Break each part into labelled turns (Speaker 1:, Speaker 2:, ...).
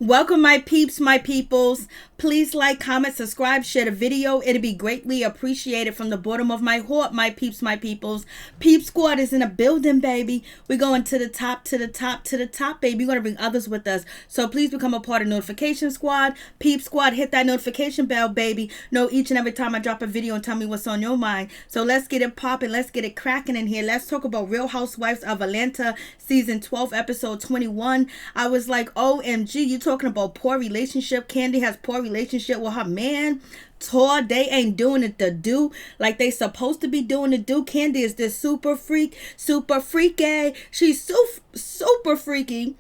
Speaker 1: Welcome, my peeps, my peoples. Please like, comment, subscribe, share the video. It'd be greatly appreciated from the bottom of my heart, my peeps, my peoples. Peep Squad is in a building, baby. We're going to the top, to the top, to the top, baby. We're going to bring others with us. So please become a part of Notification Squad. Peep Squad, hit that notification bell, baby. Know each and every time I drop a video and tell me what's on your mind. So let's get it popping. Let's get it cracking in here. Let's talk about Real Housewives of Atlanta, season 12, episode 21. I was like, OMG, you talking about poor relationship. Kandi has poor relationship with her man. Todd, they ain't doing it to do like they supposed to be doing it do. Kandi is this super freaky. She's super freaky.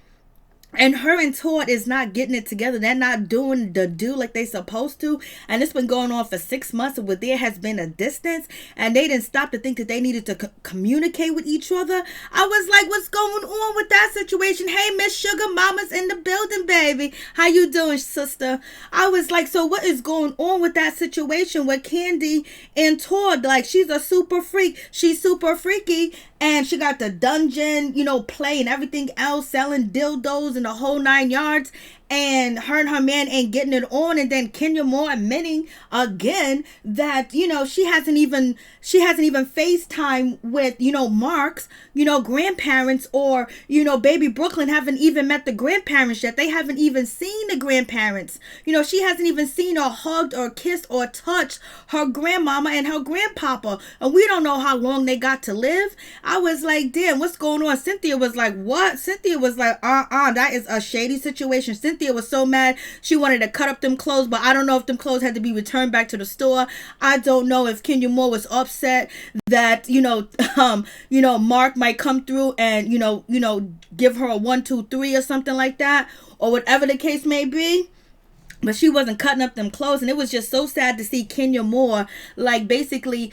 Speaker 1: And her and Todd is not getting it together. They're not doing the do like they supposed to. And it's been going on for 6 months where there has been a distance. And they didn't stop to think that they needed to communicate with each other. I was like, what's going on with that situation? Hey, Miss Sugar Mama's in the building, baby. How you doing, sister? I was like, so what is going on with that situation with Kandi and Todd? Like, she's a super freak. She's super freaky. And she got the dungeon, play and everything else, selling dildos and the whole 9 yards. And her man ain't getting it on. And then Kenya Moore admitting again that, she hasn't even FaceTime with, Mark's, grandparents, or, baby Brooklyn haven't even met the grandparents yet. They haven't even seen the grandparents. She hasn't even seen or hugged or kissed or touched her grandmama and her grandpapa. And we don't know how long they got to live. I was like, damn, what's going on? Cynthia was like, what? Cynthia was like, that is a shady situation. Cynthia was so mad. She wanted to cut up them clothes, but I don't know if them clothes had to be returned back to the store. I don't know if Kenya Moore was upset that, Mark might come through and, give her a 1, 2, 3 or something like that, or whatever the case may be. But she wasn't cutting up them clothes, and it was just so sad to see Kenya Moore, like, basically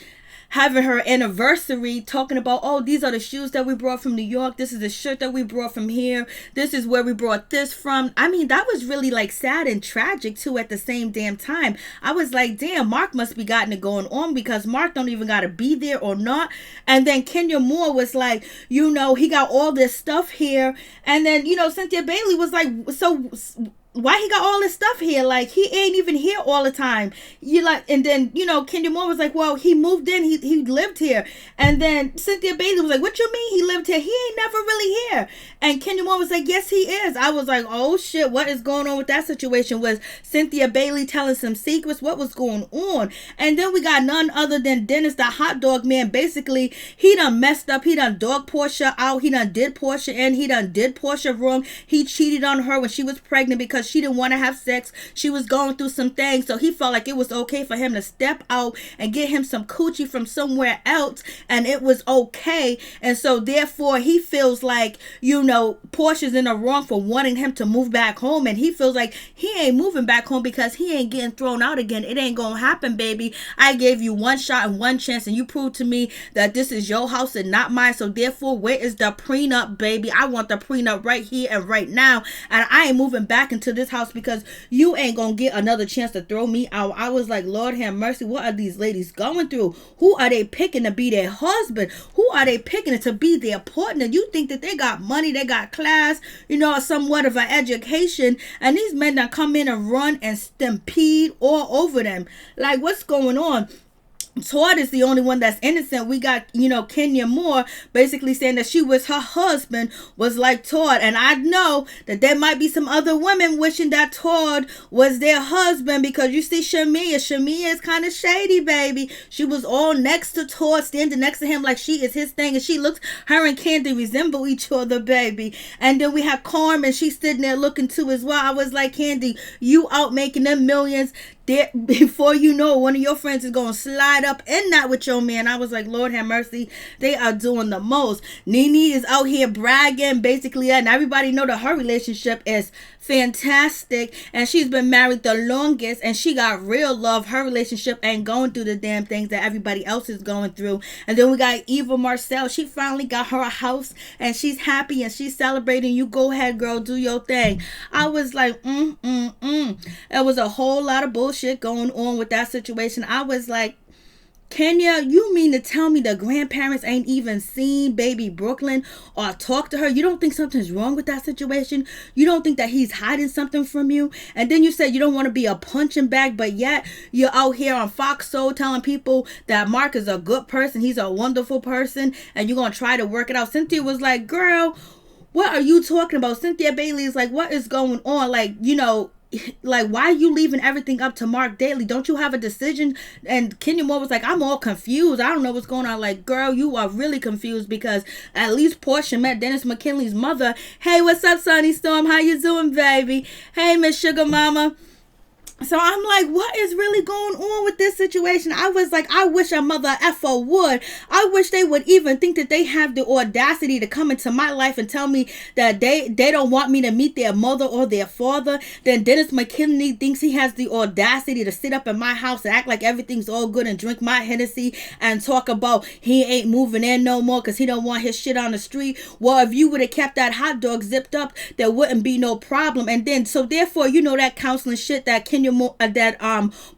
Speaker 1: having her anniversary, talking about, oh, these are the shoes that we brought from New York. This is the shirt that we brought from here. This is where we brought this from. I mean, that was really like sad and tragic too at the same damn time. I was like, damn, Mark must be gotten it going on, because Mark don't even got to be there or not. And then Kenya Moore was like, he got all this stuff here. And then, Cynthia Bailey was like, so why he got all this stuff here? Like, he ain't even here all the time. And then, Kenya Moore was like, well, he moved in, he lived here. And then Cynthia Bailey was like, what you mean he lived here? He ain't never really here. And Kenya Moore was like, yes, he is. I was like, oh shit, what is going on with that situation? Was Cynthia Bailey telling some secrets? What was going on? And then we got none other than Dennis, the hot dog man. Basically, he done messed up. He done dog Portia out. He done did Portia in. He done did Portia wrong. He cheated on her when she was pregnant because she didn't want to have sex. She was going through some things, so he felt like it was okay for him to step out and get him some coochie from somewhere else, and it was okay. And so therefore he feels like, Portia's in the wrong for wanting him to move back home, and he feels like he ain't moving back home because he ain't getting thrown out again. It ain't gonna happen, baby. I gave you one shot and one chance, and you proved to me that this is your house and not mine. So therefore, where is the prenup, baby? I want the prenup right here and right now, and I ain't moving back into this house because you ain't gonna get another chance to throw me out. I was like, Lord have mercy, what are these ladies going through? Who are they picking to be their husband? Who are they picking to be their partner? You think that they got money, they got class, somewhat of an education, and these men that come in and run and stampede all over them. Like, what's going on? Todd is the only one that's innocent. We got, Kenya Moore basically saying that she was her husband was like Todd. And I know that there might be some other women wishing that Todd was their husband, because you see Shamia is kind of shady, baby. She was all next to Todd, standing next to him like she is his thing. And she looks, her and Kandi resemble each other, baby. And then we have Carmen. She's sitting there looking too as well. I was like, Kandi, you out making them millions. There, before you know, one of your friends is going to slide up in that with your man. I was like, Lord have mercy. They are doing the most. Nene is out here bragging, basically, and everybody know that her relationship is fantastic, and she's been married the longest, and she got real love. Her relationship ain't going through the damn things that everybody else is going through. And then we got Eva Marcel. She finally got her a house, and she's happy, and she's celebrating. You go ahead, girl, do your thing. I was like, There was a whole lot of bullshit going on with that situation. I was like, Kenya, you mean to tell me the grandparents ain't even seen baby Brooklyn or talked to her? You don't think something's wrong with that situation? You don't think that he's hiding something from you? And then you said you don't want to be a punching bag, but yet you're out here on Fox Soul telling people that Mark is a good person, he's a wonderful person, and you're going to try to work it out. Cynthia was like, girl, what are you talking about? Cynthia Bailey is like, what is going on? Like, like, why are you leaving everything up to Mark Daly? Don't you have a decision? And Kenya Moore was like, I'm all confused. I don't know what's going on. Like, girl, you are really confused, because at least Portia met Dennis McKinley's mother. Hey, what's up, Sunny Storm? How you doing, baby? Hey, Miss Sugar Mama. So I'm like, what is really going on with this situation? I was like, I wish a mother effer would. I wish they would even think that they have the audacity to come into my life and tell me that they don't want me to meet their mother or their father. Then Dennis McKinley thinks he has the audacity to sit up in my house and act like everything's all good and drink my Hennessy and talk about he ain't moving in no more because he don't want his shit on the street. Well, if you would have kept that hot dog zipped up, there wouldn't be no problem. And then, so therefore, that counseling shit that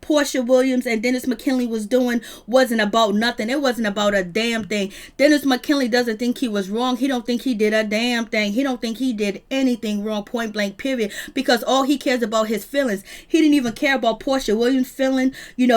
Speaker 1: Portia Williams and Dennis McKinley was doing wasn't about nothing. It wasn't about a damn thing. Dennis McKinley doesn't think he was wrong. He don't think he did a damn thing. He don't think he did anything wrong, point blank, period, because all he cares about his feelings. He didn't even care about Portia Williams feeling,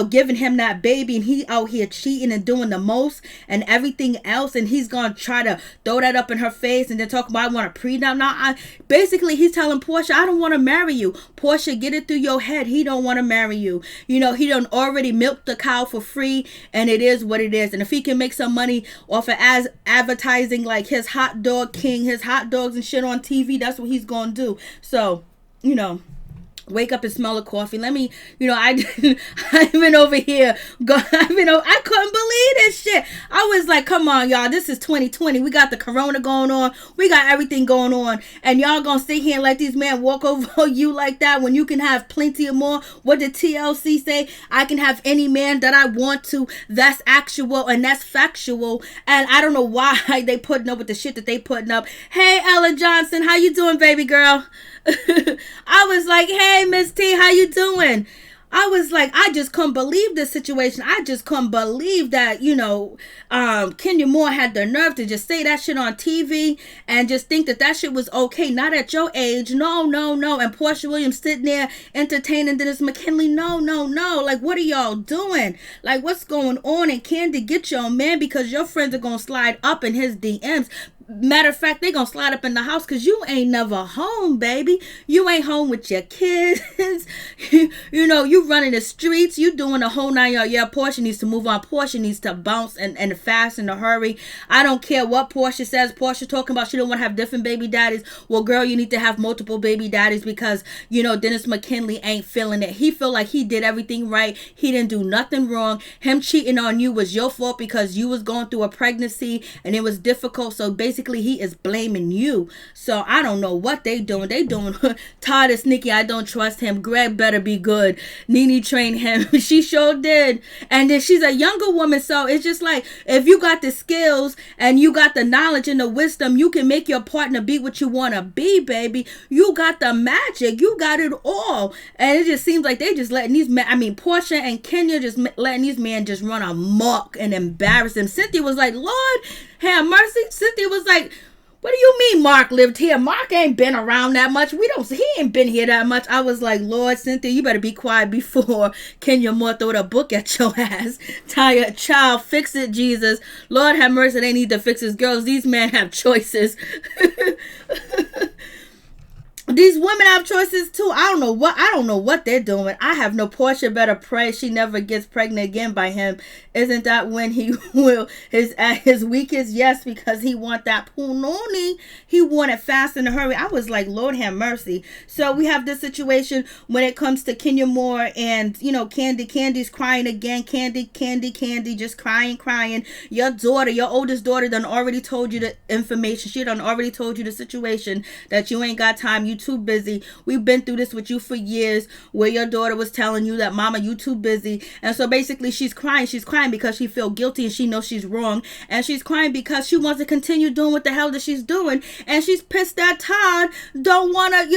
Speaker 1: giving him that baby, and he out here cheating and doing the most and everything else, and he's gonna try to throw that up in her face and then talk about, I want a prenup. Now, basically, he's telling Portia, I don't want to marry you. Portia, get it through your head. He don't want to marry you. He done already milked the cow for free, and it is what it is. And if he can make some money off of advertising like his hot dog king, his hot dogs and shit on TV, that's what he's gonna do. So, wake up and smell the coffee. Let me, I've been over here. I couldn't believe this shit. I was like, come on, y'all. This is 2020. We got the corona going on. We got everything going on. And y'all gonna sit here and let these men walk over you like that when you can have plenty of more? What did TLC say? I can have any man that I want to. That's actual and that's factual. And I don't know why they putting up with the shit that they putting up. Hey, Ella Johnson. How you doing, baby girl? I was like, hey, Miss T, how you doing? I was like, I just couldn't believe this situation. I just couldn't believe that, Kenya Moore had the nerve to just say that shit on TV and just think that shit was okay. Not at your age. No. And Portia Williams sitting there entertaining Dennis McKinley. No. Like, what are y'all doing? Like, what's going on? And Kandi, get your man, because your friends are going to slide up in his DMs. Matter of fact, they gonna slide up in the house because you ain't never home, baby. You ain't home with your kids. You running the streets. You doing the whole 9 yards. Yeah, Portia needs to move on. Portia needs to bounce and fast in a hurry. I don't care what Portia says. Portia talking about she don't want to have different baby daddies. Well, girl, you need to have multiple baby daddies because, Dennis McKinley ain't feeling it. He feel like he did everything right. He didn't do nothing wrong. Him cheating on you was your fault because you was going through a pregnancy and it was difficult. So basically, he is blaming you. So I don't know what they doing. They doing Todd is sneaky. I don't trust him. Greg better be good. Nene trained him. She sure did. And then she's a younger woman. So it's just like, if you got the skills and you got the knowledge and the wisdom, you can make your partner be what you want to be, baby. You got the magic. You got it all. And it just seems like they just letting these men, Portia and Kenya just letting these men just run amok and embarrass them. Cynthia was like, Lord have mercy. Cynthia was like, what do you mean Mark lived here? Mark ain't been around that much. He ain't been here that much. I was like, Lord, Cynthia, you better be quiet before Kenya Moore throw the book at your ass. Tired child, fix it, Jesus. Lord have mercy, they need to fix his girls. These men have choices. These women have choices too. I don't know what they're doing. I have no. Portia better pray she never gets pregnant again by him. Isn't that when he will at his weakest? Yes, because he want that punoni. He want it fast in a hurry. I was like, Lord have mercy. So we have this situation when it comes to Kenya Moore and Kandi. Kandi's crying again. Kandi, just crying. Your daughter, your oldest daughter, done already told you the information. She done already told you the situation that you ain't got time. You too busy. We've been through this with you for years, where your daughter was telling you that, mama, you too busy. And so basically she's crying. She's crying because she feels guilty and she knows she's wrong. And she's crying because she wants to continue doing what the hell that she's doing. And she's pissed that Todd don't want to,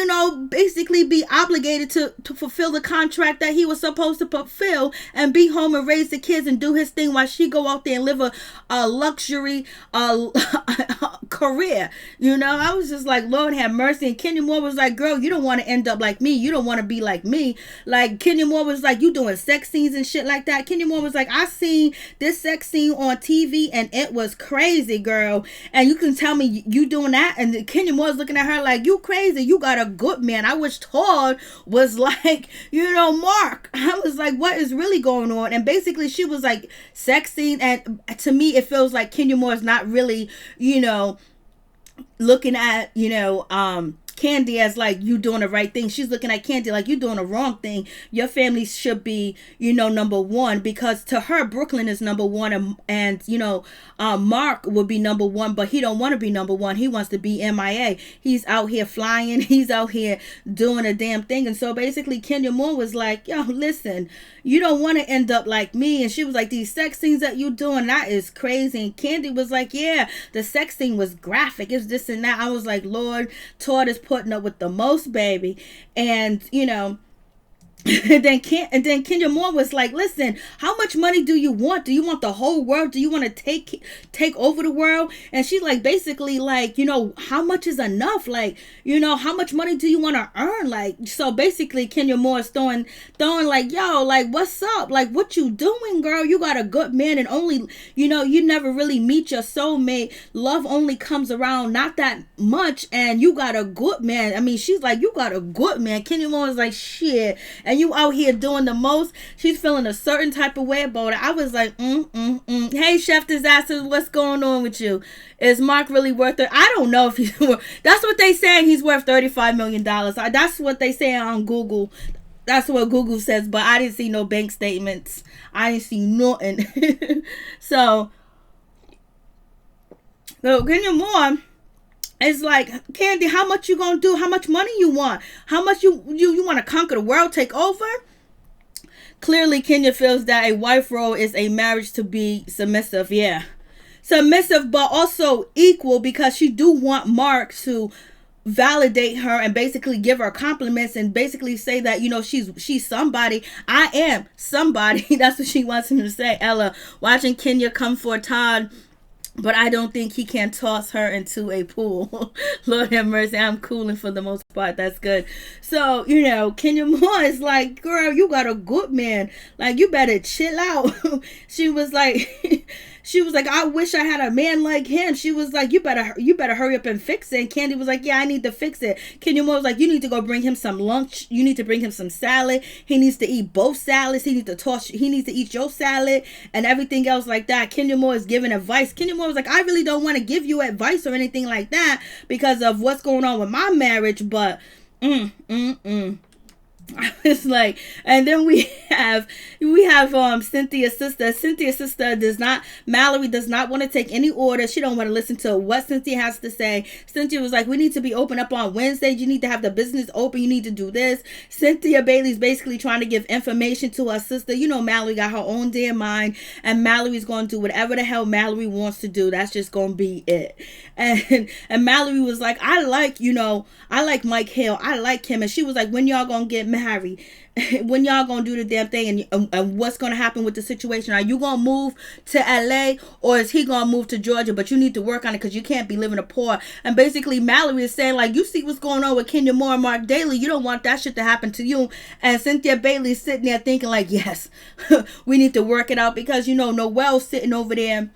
Speaker 1: basically be obligated to fulfill the contract that he was supposed to fulfill and be home and raise the kids and do his thing while she go out there and live a luxury career. I was just like, Lord have mercy. And Kenya Moore was like, girl, you don't want to end up like me. You don't want to be like me. Like, Kenya Moore was like, you doing sex scenes and shit like that. Kenya Moore was like, I seen this sex scene on TV and it was crazy, girl. And you can tell me you doing that? And Kenya Moore's looking at her like, you crazy. You got a good man. I wish Todd was like, Mark. I was like, what is really going on? And basically she was like, sex scene. And to me, it feels like Kenya Moore is not really, looking at, Kandi as like, you doing the right thing. She's looking at Kandi like, you doing the wrong thing. Your family should be, number one, because to her, Brooklyn is number one, and Mark would be number one, but he don't want to be number one. He wants to be MIA. He's out here flying. He's out here doing a damn thing. And so basically Kenya Moore was like, yo, listen, you don't want to end up like me. And she was like, these sex scenes that you doing, that is crazy. And Kandi was like, yeah, the sex scene was graphic. It's this and that. I was like, Lord, Todd is putting up with the most, baby. And and then Kenya Moore was like, listen, how much money do you want? Do you want the whole world? Do you want to take over the world? And she's like, basically like, how much is enough? Like, how much money do you want to earn? Like, so basically Kenya Moore is throwing like, yo, like, what's up? Like, what you doing, girl? You got a good man, and only, you never really meet your soulmate. Love only comes around not that much, and you got a good man. I mean, she's like, you got a good man. Kenya Moore is like, shit. And you out here doing the most. She's feeling a certain type of way about it. I was like, Hey, Chef Disaster, what's going on with you? Is Mark really worth it? I don't know if he's worth. That's what they saying. He's worth $35 million. That's what they say on Google. That's what Google says, but I didn't see no bank statements. I didn't see nothing. So Kenya Moore, it's like, Kandi, how much you gonna do? How much money you want? How much you want to conquer the world, take over? Clearly, Kenya feels that a wife role is a marriage to be submissive. Yeah, submissive, but also equal, because she do want Mark to validate her and basically give her compliments and basically say that, she's somebody. I am somebody. That's what she wants him to say. Ella, watching Kenya come for Todd, but I don't think he can toss her into a pool. Lord have mercy. I'm cooling for the most part. That's good. So, Kenya Moore is like, girl, you got a good man. Like, you better chill out. She was like, I wish I had a man like him. She was like, you better hurry up and fix it. And Kandi was like, yeah, I need to fix it. Kenya Moore was like, you need to go bring him some lunch. You need to bring him some salad. He needs to eat both salads. He needs to eat your salad and everything else like that. Kenya Moore is giving advice. Kenya Moore was like, I really don't want to give you advice or anything like that because of what's going on with my marriage, but it's like, and then we have Cynthia's sister. Mallory does not want to take any orders. She don't want to listen to what Cynthia has to say. Cynthia was like, we need to be open up on Wednesday. You need to have the business open. You need to do this. Cynthia Bailey's basically trying to give information to her sister. Mallory got her own damn mind, and Mallory's going to do whatever the hell Mallory wants to do. That's just going to be it. And Mallory was like, I like Mike Hill. I like him. And she was like, when y'all gonna get married? When y'all gonna do the damn thing? And what's gonna happen with the situation? Are you gonna move to LA, or is he gonna move to Georgia? But you need to work on it, because you can't be living poor. And basically Mallory is saying, like, you see what's going on with Kenya Moore and Mark Daly. You don't want that shit to happen to you. And Cynthia Bailey's sitting there thinking like, yes, we need to work it out, because Noelle's sitting over there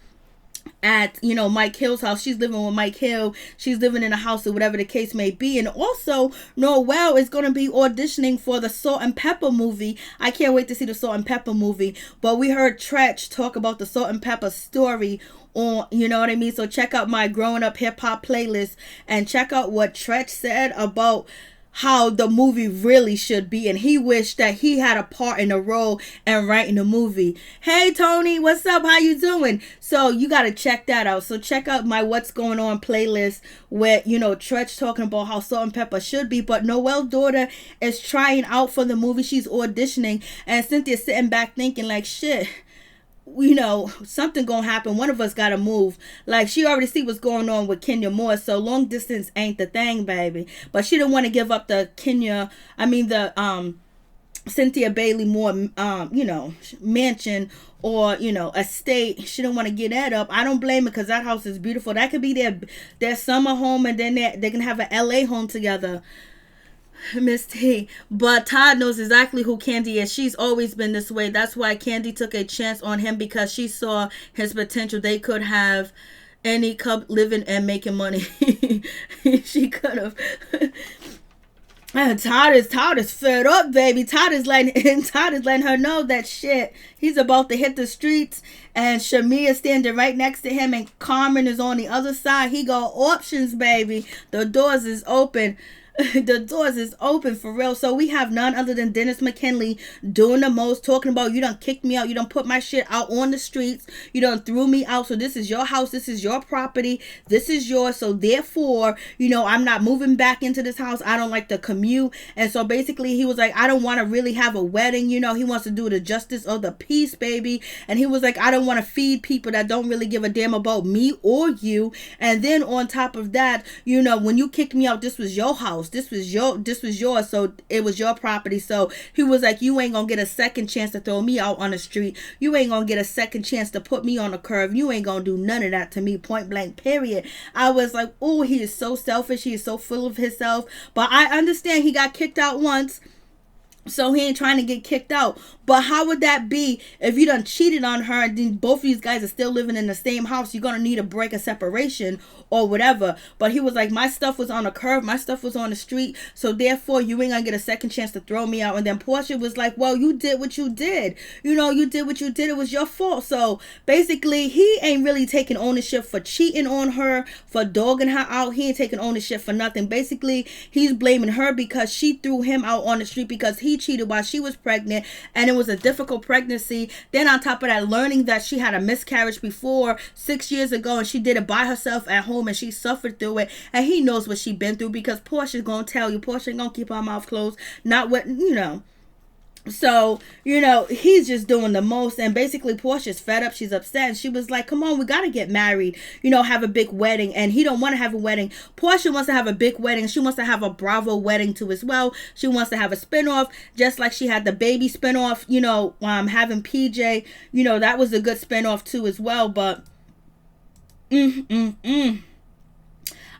Speaker 1: at Mike Hill's house. She's living with Mike Hill. She's living in a house, or whatever the case may be. And also Noelle is going to be auditioning for the Salt and Pepper movie. I can't wait to see the Salt and Pepper movie. But we heard Tretch talk about the Salt and Pepper story on, you know what I mean? So check out my Growing Up Hip Hop playlist and check out what Tretch said about how the movie really should be, and he wished that he had a part in the role and writing the movie. Hey Tony, what's up? How you doing? So you got to check that out. So check out my What's Going On playlist where, you know, Tretch talking about how Salt and Pepper should be, but Noelle's daughter is trying out for the movie. She's auditioning, and Cynthia's sitting back thinking like, shit, you know, something gonna happen. One of us gotta move. Like, she already see what's going on with Kenya Moore, so long distance ain't the thing, baby. But she didn't want to give up the Cynthia Bailey Moore, you know, mansion or, you know, estate. She didn't want to get that up. I don't blame her, because that house is beautiful. That could be their summer home, and then they can have an LA home together. Miss T. But Todd knows exactly who Kandi is. She's always been this way. That's why Kandi took a chance on him, because she saw his potential. They could have any couple living and making money. She could have. Todd is fed up, baby. Todd is letting her know that shit, he's about to hit the streets, and Shamia is standing right next to him, and Carmen is on the other side. He got options, baby. The doors is open. The doors is open for real. So we have none other than Dennis McKinley doing the most, talking about, you done kicked me out, you done put my shit out on the streets, you done threw me out, so this is your house, this is your property, this is yours, so therefore, you know, I'm not moving back into this house. I don't like the commute. And so basically he was like, I don't want to really have a wedding, you know, he wants to do the justice of the peace, baby. And he was like, I don't want to feed people that don't really give a damn about me or you. And then on top of that, you know, when you kicked me out, this was your house, this was yours, so it was your property. So he was like, you ain't gonna get a second chance to throw me out on the street, you ain't gonna get a second chance to put me on a curve, you ain't gonna do none of that to me, point blank, period. I was like, oh, he is so selfish, he is so full of himself. But I understand he got kicked out once, so he ain't trying to get kicked out. But how would that be if you done cheated on her, and then both of these guys are still living in the same house? You're gonna need a break, a separation or whatever. But he was like, my stuff was on a curve, my stuff was on the street, so therefore you ain't gonna get a second chance to throw me out. And then Portia was like, well, you did what you did, you know, you did what you did, it was your fault. So basically he ain't really taking ownership for cheating on her, for dogging her out. He ain't taking ownership for nothing. Basically he's blaming her because she threw him out on the street because he cheated while she was pregnant, and it was a difficult pregnancy. Then on top of that, learning that she had a miscarriage before 6 years ago, and she did it by herself at home, and she suffered through it, and he knows what she been through, because Portia's gonna tell you, Portia ain't gonna keep her mouth closed, not what, you know. So, you know, he's just doing the most. And basically Portia's fed up, she's upset, and she was like, come on, we gotta get married, you know, have a big wedding. And he don't want to have a wedding. Portia wants to have a big wedding. She wants to have a Bravo wedding too as well. She wants to have a spinoff, just like she had the baby spinoff, you know, having PJ, you know, that was a good spinoff too as well. But I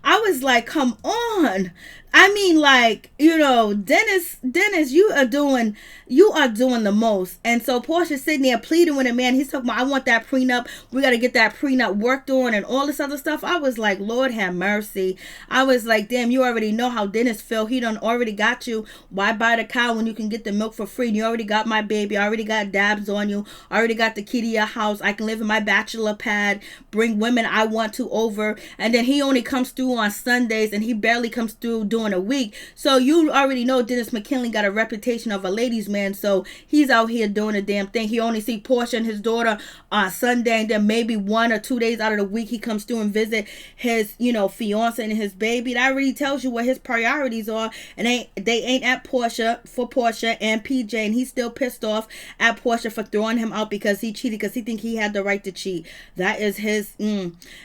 Speaker 1: was like, come on. I mean, like, you know, Dennis, you are doing the most. And so Portia's sitting there pleading with him, man. He's talking about, I want that prenup. We got to get that prenup worked on and all this other stuff. I was like, Lord have mercy. I was like, damn, you already know how Dennis feel. He done already got you. Why buy the cow when you can get the milk for free? You already got my baby. I already got dabs on you. I already got the key to your house. I can live in my bachelor pad, bring women I want to over. And then he only comes through on Sundays, and he barely comes through during a week. So you already know Dennis McKinley got a reputation of a ladies man, so he's out here doing a damn thing. He only see Portia and his daughter on Sunday, and then maybe 1 or 2 days out of the week he comes through and visit his, you know, fiance and his baby. That really tells you what his priorities are, and they ain't at Portia for Portia and PJ, and he's still pissed off at Portia for throwing him out because he cheated, because he think he had the right to cheat. That is his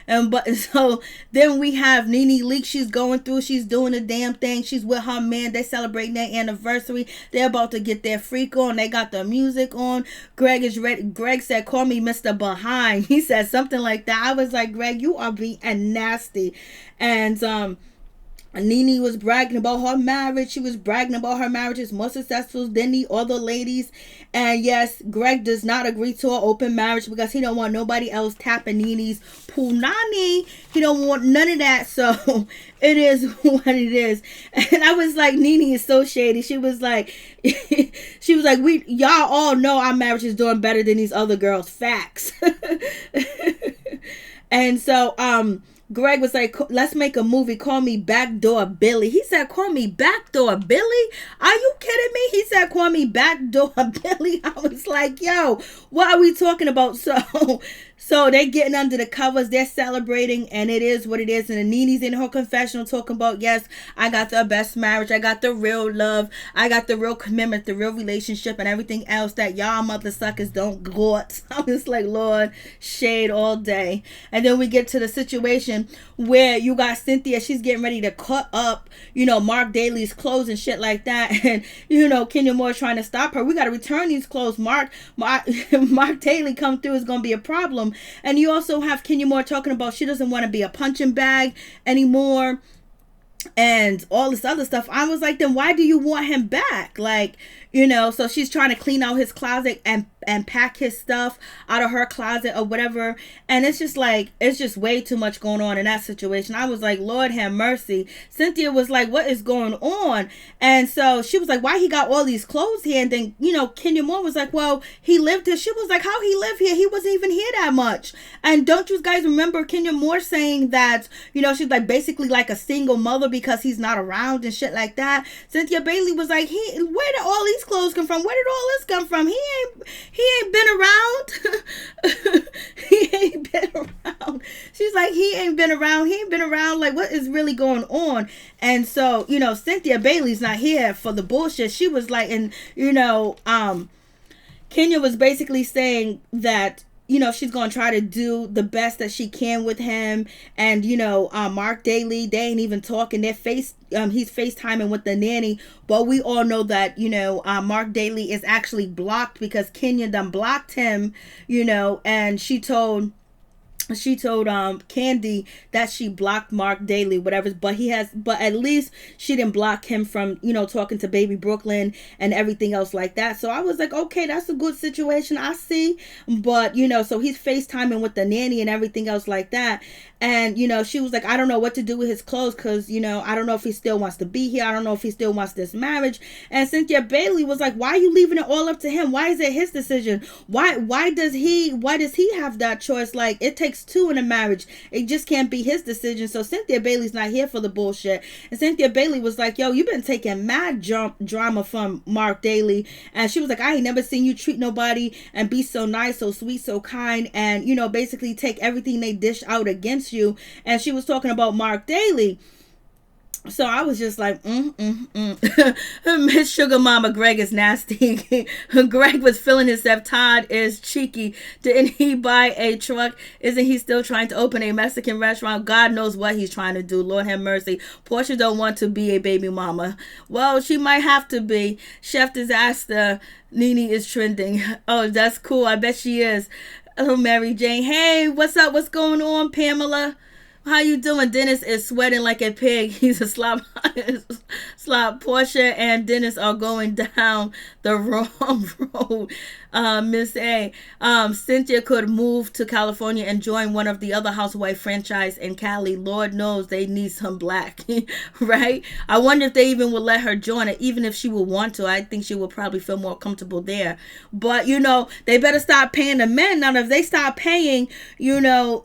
Speaker 1: but so then we have Nene Leakes. She's going through, she's doing a damn thing. She's with her man. They celebrating their anniversary. They're about to get their freak on. They got the music on. Greg is ready. Greg said, call me Mr. Behind. He said something like that. I was like, Greg, you are being nasty. And Nene was bragging about her marriage. She was bragging about her marriage is more successful than the other ladies. And yes, Greg does not agree to an open marriage because he don't want nobody else tapping Nene's punani. He don't want none of that. So it is what it is. And I was like, Nene is so shady. She was like, y'all all know our marriage is doing better than these other girls. Facts. And so, Greg was like, let's make a movie. Call me Backdoor Billy. He said, call me Backdoor Billy? Are you kidding me? He said, call me Backdoor Billy. I was like, yo, what are we talking about? So they're getting under the covers. They're celebrating, and it is what it is. And Nene's in her confessional talking about, yes, I got the best marriage. I got the real love. I got the real commitment, the real relationship, and everything else that y'all mother suckers don't got. I was like, Lord, shade all day. And then we get to the situation where you got Cynthia. She's getting ready to cut up, Mark Daly's clothes and shit like that. And, Kenya Moore's trying to stop her. We got to return these clothes. Mark Daly come through is going to be a problem. And you also have Kenya Moore talking about she doesn't want to be a punching bag anymore and all this other stuff. I was like, then why do you want him back? Like, so she's trying to clean out his closet and pack his stuff out of her closet or whatever. And it's just like, it's just way too much going on in that situation. I was like, Lord have mercy. Cynthia was like, what is going on? And so she was like, why he got all these clothes here? And then, Kenya Moore was like, well, he lived here. She was like, how he lived here? He wasn't even here that much. And don't you guys remember Kenya Moore saying that, she's like basically like a single mother because he's not around and shit like that. Cynthia Bailey was like, where did all these clothes come from? Where did all this come from? He ain't been around. He ain't been around. She's like, he ain't been around. He ain't been around. Like, what is really going on? And so, Cynthia Bailey's not here for the bullshit. She was like, and, Kenya was basically saying that, she's going to try to do the best that she can with him. And, Mark Daly, they ain't even talking. He's FaceTiming with the nanny. But we all know that, Mark Daly is actually blocked because Kenya done blocked him, and she told Kandi that she blocked Mark Daly, whatever, but at least she didn't block him from, talking to baby Brooklyn and everything else like that. So I was like, okay, that's a good situation, I see. But, so he's FaceTiming with the nanny and everything else like that. And, she was like, I don't know what to do with his clothes because, I don't know if he still wants to be here. I don't know if he still wants this marriage. And Cynthia Bailey was like, why are you leaving it all up to him? Why is it his decision? Why does he have that choice? Like, it takes two in a marriage. It just can't be his decision. So Cynthia Bailey's not here for the bullshit. And Cynthia Bailey was like, yo, you've been taking mad drama from Mark Daly. And she was like, I ain't never seen you treat nobody and be so nice, so sweet, so kind, and, basically take everything they dish out against you. And she was talking about Mark Daly. So I was just like, Miss Sugar Mama Greg is nasty. Greg was feeling himself. Todd is cheeky. Didn't he buy a truck? Isn't he still trying to open a Mexican restaurant? God knows what he's trying to do. Lord have mercy. Portia don't want to be a baby mama. Well, she might have to be. Chef Disaster, Nene is trending. Oh, that's cool. I bet she is. Oh, Mary Jane. Hey, what's up? What's going on, Pamela? How you doing? Dennis is sweating like a pig. He's a slop. Portia and Dennis are going down the wrong road. Miss A. Cynthia could move to California and join one of the other housewife franchise in Cali. Lord knows they need some black, right? I wonder if they even will let her join it, even if she would want to. I think she will probably feel more comfortable there. But, they better stop paying the men. Now, if they stop paying,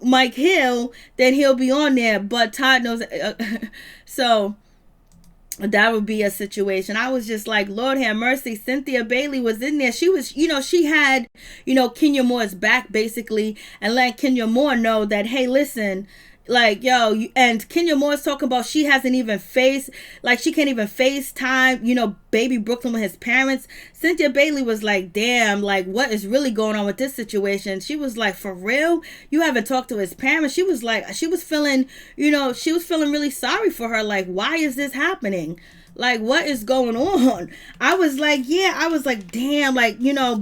Speaker 1: Mike Hill, then he'll be on there. But Todd knows. So that would be a situation. I was just like, Lord have mercy. Cynthia Bailey was in there. She was, she had, Kenya Moore's back basically, and let Kenya Moore know that, hey, listen, like, yo, and Kenya Moore's talking about she hasn't even she can't even FaceTime, baby Brooklyn with his parents. Cynthia Bailey was like, damn, like, what is really going on with this situation? She was like, for real? You haven't talked to his parents? She was like, she was feeling really sorry for her. Like, why is this happening? Like, what is going on? I was like, damn, like,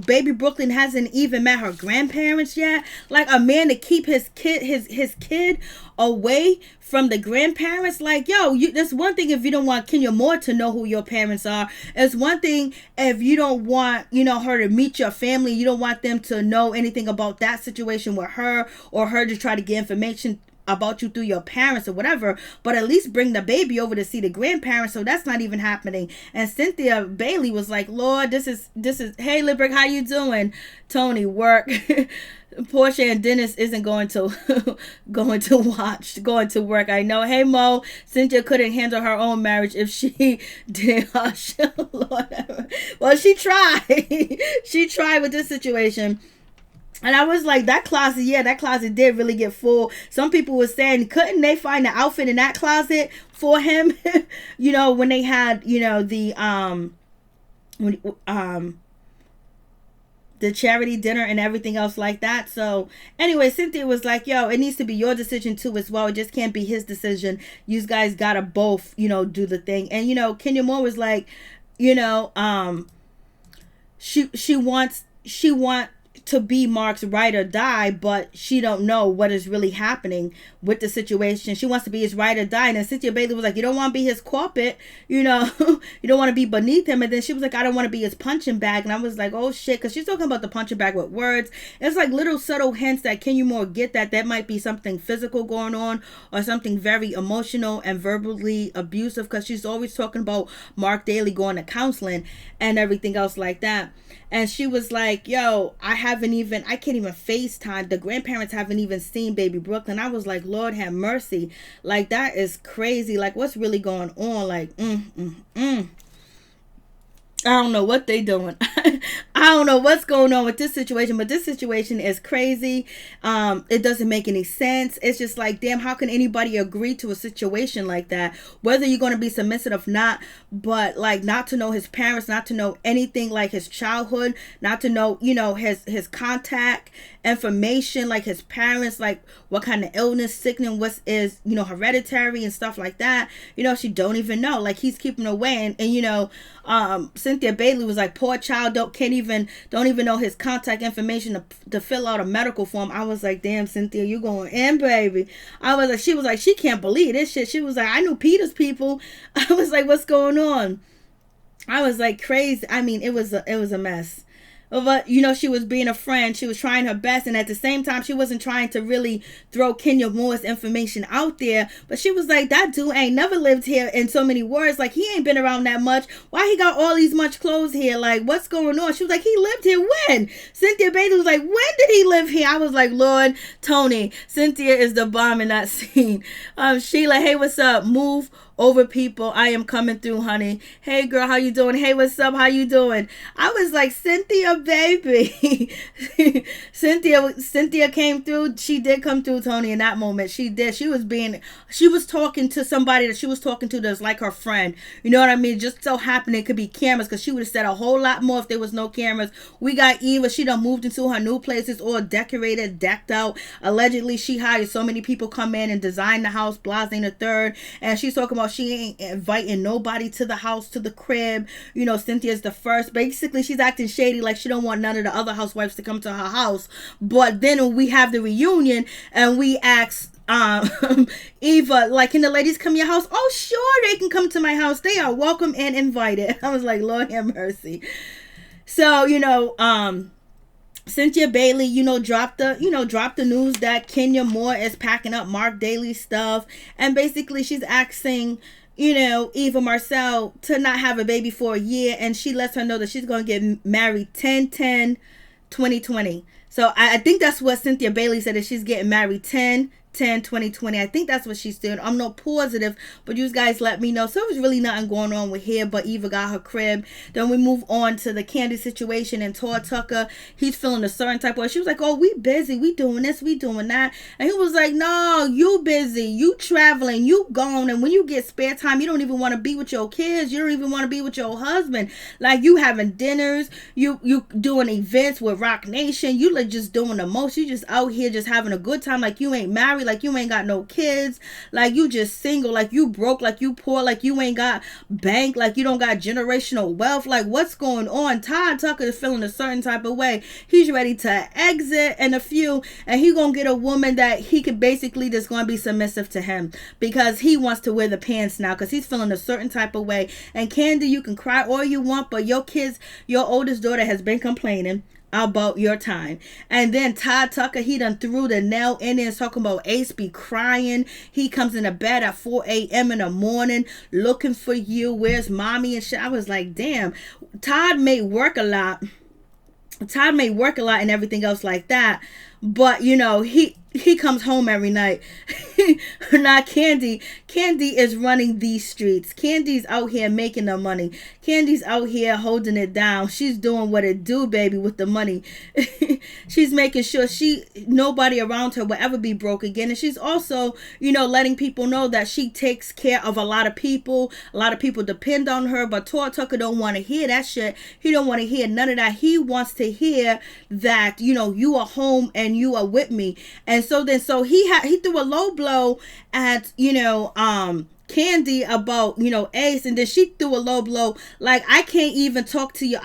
Speaker 1: baby Brooklyn hasn't even met her grandparents yet. Like, a man to keep his kid away from the grandparents. Like, yo, that's one thing if you don't want Kenya Moore to know who your parents are. It's one thing if you don't want, her to meet your family. You don't want them to know anything about that situation with her, or her to try to get information about you through your parents or whatever, but at least bring the baby over to see the grandparents. So that's not even happening. And Cynthia Bailey was like, Lord, this is, hey, Librick, how you doing? Tony, work. Portia and Dennis isn't going to work. I know. Hey, Mo, Cynthia couldn't handle her own marriage if she did. Lord. Well, she tried. She tried with this situation. And I was like, that closet did really get full. Some people were saying, couldn't they find the outfit in that closet for him? When they had, the charity dinner and everything else like that. So anyway, Cynthia was like, yo, it needs to be your decision too as well. It just can't be his decision. You guys gotta both, do the thing. And, Kenya Moore was like, she wants to be Mark's ride or die, but she don't know what is really happening with the situation. She wants to be his ride or die. And then Cynthia Bailey was like, you don't want to be his carpet, you don't want to be beneath him. And then she was like, I don't want to be his punching bag. And I was like, oh shit, because she's talking about the punching bag with words. It's like little subtle hints that Kenya Moore get that might be something physical going on or something very emotional and verbally abusive, because she's always talking about Mark Daly going to counseling and everything else like that. And she was like, yo, I can't even FaceTime. The grandparents haven't even seen baby Brooklyn. I was like, Lord have mercy. Like, that is crazy. Like, what's really going on? Like, I don't know what they doing. I don't know what's going on with this situation, but this situation is crazy. It doesn't make any sense. It's just like, damn, how can anybody agree to a situation like that? Whether you're going to be submissive or not, but like not to know his parents, not to know anything like his childhood, not to know, his contact information, like his parents, like what kind of illness, sickness, what is, hereditary and stuff like that. She don't even know. Like, he's keeping away. And Cynthia Bailey was like, poor child, don't even know his contact information to fill out a medical form. I was like, damn, Cynthia, you going in, baby. She was like, she can't believe this shit. She was like, I knew Peter's people. I was like, what's going on? I was like, crazy. I mean, it was a mess. But, she was being a friend. She was trying her best. And at the same time, she wasn't trying to really throw Kenya Moore's information out there. But she was like, that dude ain't never lived here, in so many words. Like, he ain't been around that much. Why he got all these much clothes here? Like, what's going on? She was like, he lived here when? Cynthia Bailey was like, when did he live here? I was like, Lord, Tony, Cynthia is the bomb in that scene. Sheila, hey, what's up? Move over, people. I am coming through, honey. Hey, girl, how you doing? Hey, what's up? How you doing? I was like, Cynthia, baby. Cynthia came through. She did come through, Tony, in that moment. She did. She was talking to somebody that she was talking to that's like her friend. You know what I mean? Just so happened it could be cameras, because she would have said a whole lot more if there was no cameras. We got Eva. She done moved into her new place. It's all decorated, decked out. Allegedly, she hired so many people come in and design the house, blase the third. And she's talking about she ain't inviting nobody to the house, to the crib. Cynthia's the first. Basically, she's acting shady, like she don't want none of the other housewives to come to her house. But then when we have the reunion and we ask Eva, like, can the ladies come to your house? Oh, sure, they can come to my house. They are welcome and invited. I was like, Lord have mercy. So, Cynthia Bailey, dropped the news that Kenya Moore is packing up Mark Daly's stuff. And basically she's asking, Eva Marcel to not have a baby for a year. And she lets her know that she's going to get married 10/10/2020. So I think that's what Cynthia Bailey said, that she's getting married 10/10/2020. I think that's what she's doing. I'm not positive, but you guys let me know. So there was really nothing going on with here, but Eva got her crib. Then we move on to the Kandi situation and Todd Tucker. He's feeling a certain type of way. She was like, oh, we busy. We doing this. We doing that. And he was like, no, you busy. You traveling. You gone. And when you get spare time, you don't even want to be with your kids. You don't even want to be with your husband. Like, you having dinners. You doing events with Rock Nation. You like just doing the most. You just out here just having a good time. Like, you ain't married. Like, you ain't got no kids. Like, you just single. Like, you broke. Like, you poor. Like, you ain't got bank. Like, you don't got generational wealth. Like, what's going on? Todd Tucker is feeling a certain type of way. He's ready to exit in a few, and he gonna get a woman that he could basically just gonna be submissive to him, because he wants to wear the pants now, because he's feeling a certain type of way. And Kandi, you can cry all you want, but your kids, your oldest daughter has been complaining. about your time. And then Todd Tucker, he done threw the nail in there, talking about Ace be crying. He comes in the bed at 4 a.m. in the morning looking for you. Where's mommy and shit? I was like, damn, Todd may work a lot. Todd may work a lot and everything else like that, but you know, he comes home every night. Not Kandi. Kandi is running these streets. Kandi's out here making the money. Kandi's out here holding it down. She's doing what it do, baby, with the money. She's making sure nobody around her will ever be broke again. And she's also, you know, letting people know that she takes care of a lot of people. A lot of people depend on her, but Todd Tucker don't want to hear that shit. He don't want to hear none of that. He wants to hear that, you know, you are home and you are with me. And so he threw a low blow at, you know, Kandi about, you know, Ace, and then she threw a low blow like, I can't even talk to you.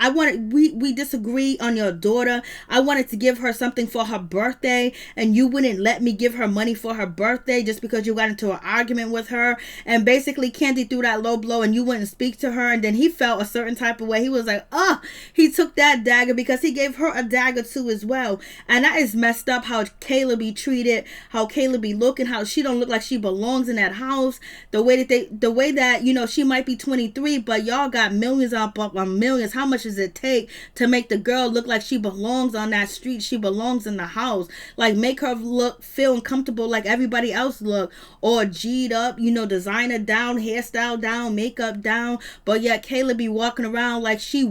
Speaker 1: We disagree on your daughter. I wanted to give her something for her birthday and you wouldn't let me give her money for her birthday just because you got into an argument with her. And basically Kandi threw that low blow and you wouldn't speak to her, and then he felt a certain type of way. He was like, he took that dagger because he gave her a dagger too as well. And that is messed up, how Kayla be treated, how Kayla be looking, how she don't look like she belongs in that house. The way that, you know, she might be 23, but y'all got millions on millions. How much does it take to make the girl look like she belongs on that street? She belongs in the house. Like, make her feel uncomfortable like everybody else look, or G'd up, you know, designer down, hairstyle down, makeup down. But yet Kayla be walking around like she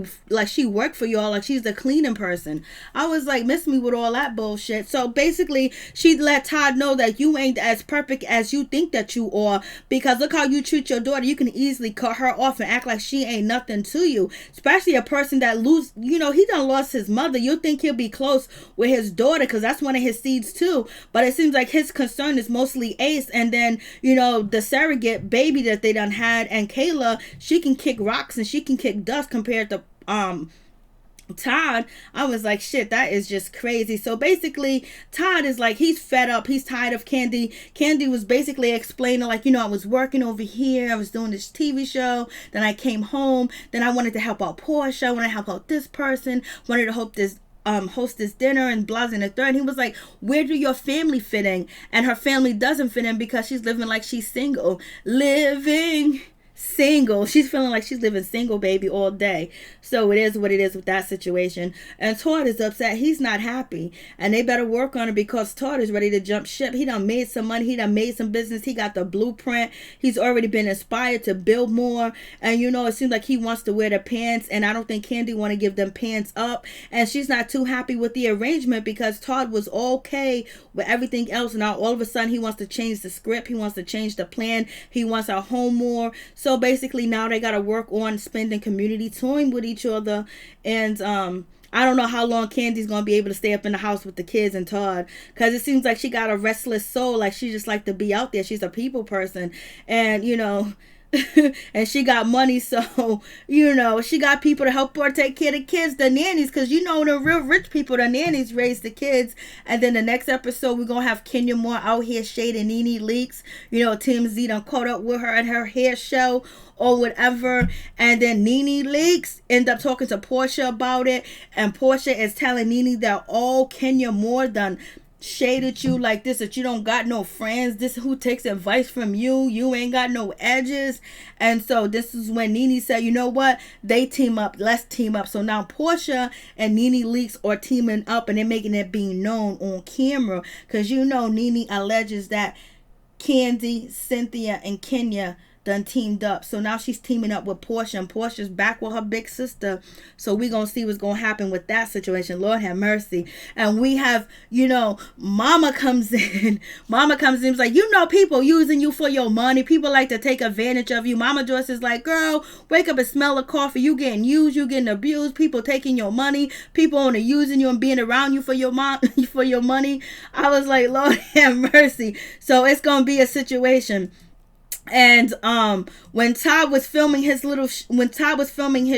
Speaker 1: worked for y'all, like she's the cleaning person. I was like, miss me with all that bullshit. So basically she let Todd know that you ain't as perfect as you think that you are, because look how you treat your daughter. You can easily cut her off and act like she ain't nothing to you, especially a person that you know, he done lost his mother. You'll think he'll be close with his daughter because that's one of his seeds too, but it seems like his concern is mostly Ace, and then, you know, the surrogate baby that they done had. And Kayla, she can kick rocks and she can kick dust compared to Todd. I was like, shit, that is just crazy. So basically Todd is like, he's fed up, he's tired of Kandi. Kandi was basically explaining, like, you know, I was working over here, I was doing this TV show, then I came home, then I wanted to help out Portia, I wanted to help out this person, wanted to host this dinner and blah and the third. He was like, where do your family fit in? And her family doesn't fit in because she's living like she's single. She's feeling like she's living single, baby, all day. So it is what it is with that situation. And Todd is upset. He's not happy, and they better work on it because Todd is ready to jump ship. He done made some money, he done made some business, he got the blueprint, he's already been inspired to build more. And you know, it seems like he wants to wear the pants, and I don't think Kandi want to give them pants up. And she's not too happy with the arrangement because Todd was okay with everything else. Now all of a sudden he wants to change the script, he wants to change the plan, he wants a home more. So basically now they got to work on spending community time with each other. And I don't know how long Kandi's gonna be able to stay up in the house with the kids and Todd, because it seems like she got a restless soul. Like, she just like to be out there. She's a people person, and you know, and she got money, so you know, she got people to help her take care of the kids, the nannies, because you know, the real rich people, the nannies raise the kids. And then the next episode we're gonna have Kenya Moore out here shading Nene Leakes. You know, TMZ done caught up with her at her hair show or whatever, and then Nene Leakes end up talking to Portia about it, and Portia is telling Nene that Kenya Moore done shaded you like this, that you don't got no friends, this who takes advice from you ain't got no edges. And so this is when Nene said, you know what, they team up, let's team up. So now Portia and Nene Leakes are teaming up, and they're making it being known on camera, because you know Nene alleges that Kandi, Cynthia, and Kenya done teamed up. So now she's teaming up with Portia, and Portia's back with her big sister. So we gonna see what's gonna happen with that situation. Lord have mercy. And we have, you know, Mama comes in is like, you know, people using you for your money, people like to take advantage of you. Mama Joyce is like, girl, wake up and smell the coffee. You getting used, you getting abused, people taking your money, people only using you and being around you for your for your money. I was like, Lord have mercy. So it's gonna be a situation. And when Todd was filming his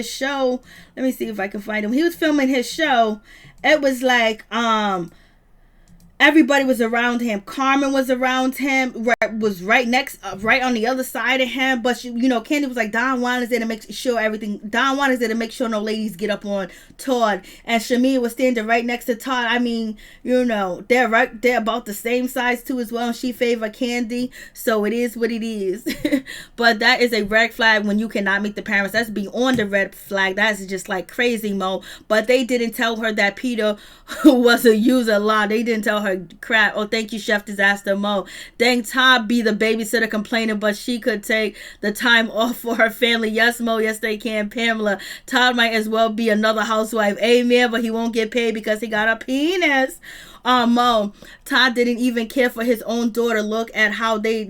Speaker 1: show, let me see if I can find him. He was filming his show. It was like Everybody was around him. Carmen was around him, was right next, right on the other side of him. But Kandi was like, Don Juan is there to make sure everything. Don Juan is there to make sure no ladies get up on Todd. And Shamia was standing right next to Todd. I mean, they're about the same size too as well. And she favored Kandi, so it is what it is. But that is a red flag when you cannot meet the parents. That's beyond the red flag. That's just like crazy, Mo. But they didn't tell her that Peter was a user law. They didn't tell her crap. Oh, thank you, Chef Disaster Mo. Dang, Todd be the babysitter complaining, but she could take the time off for her family. Yes, Mo. Yes, they can. Pamela. Todd might as well be another housewife. Amen. But he won't get paid because he got a penis. Mo, Todd didn't even care for his own daughter. Look at how they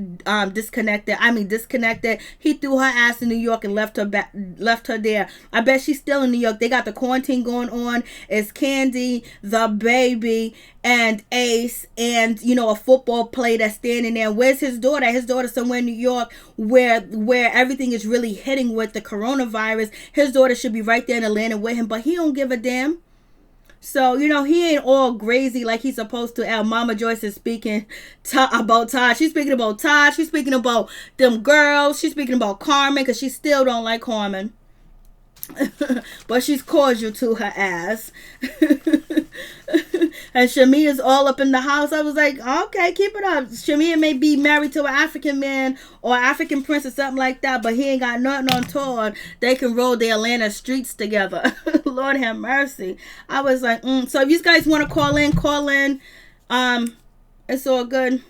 Speaker 1: disconnected. He threw her ass in New York and left her there. I bet she's still in New York. They got the quarantine going on. It's Kandi, the baby, and Ace, and a football player that's standing there. Where's his daughter? His daughter's somewhere in New York where everything is really hitting with the coronavirus. His daughter should be right there in Atlanta with him, but he don't give a damn. So, he ain't all crazy like he's supposed to. Our Mama Joyce is speaking about Todd. She's speaking about Todd. She's speaking about them girls. She's speaking about Carmen because she still don't like Carmen. But she's cordial to her ass. And Shamia's all up in the house. I was like, okay, keep it up. Shamia may be married to an African man or African prince or something like that, but he ain't got nothing on Todd. They can roll the Atlanta streets together. Lord have mercy. I was like, So if you guys want to call in. It's all good.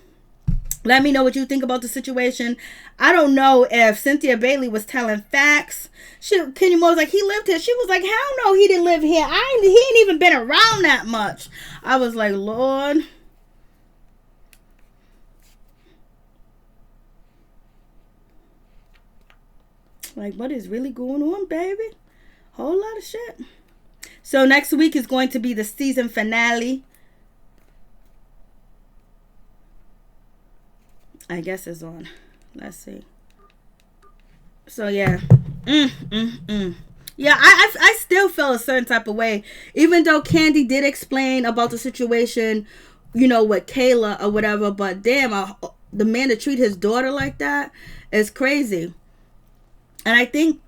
Speaker 1: Let me know what you think about the situation. I don't know if Cynthia Bailey was telling facts. Kenny Moore was like, he lived here. She was like, hell no, he didn't live here. He ain't even been around that much. I was like, Lord. Like, what is really going on, baby? Whole lot of shit. So next week is going to be the season finale. I guess it's on. Let's see. So yeah. Yeah, I still felt a certain type of way. Even though Kandi did explain about the situation, with Kayla or whatever. But damn, the man to treat his daughter like that is crazy. And I think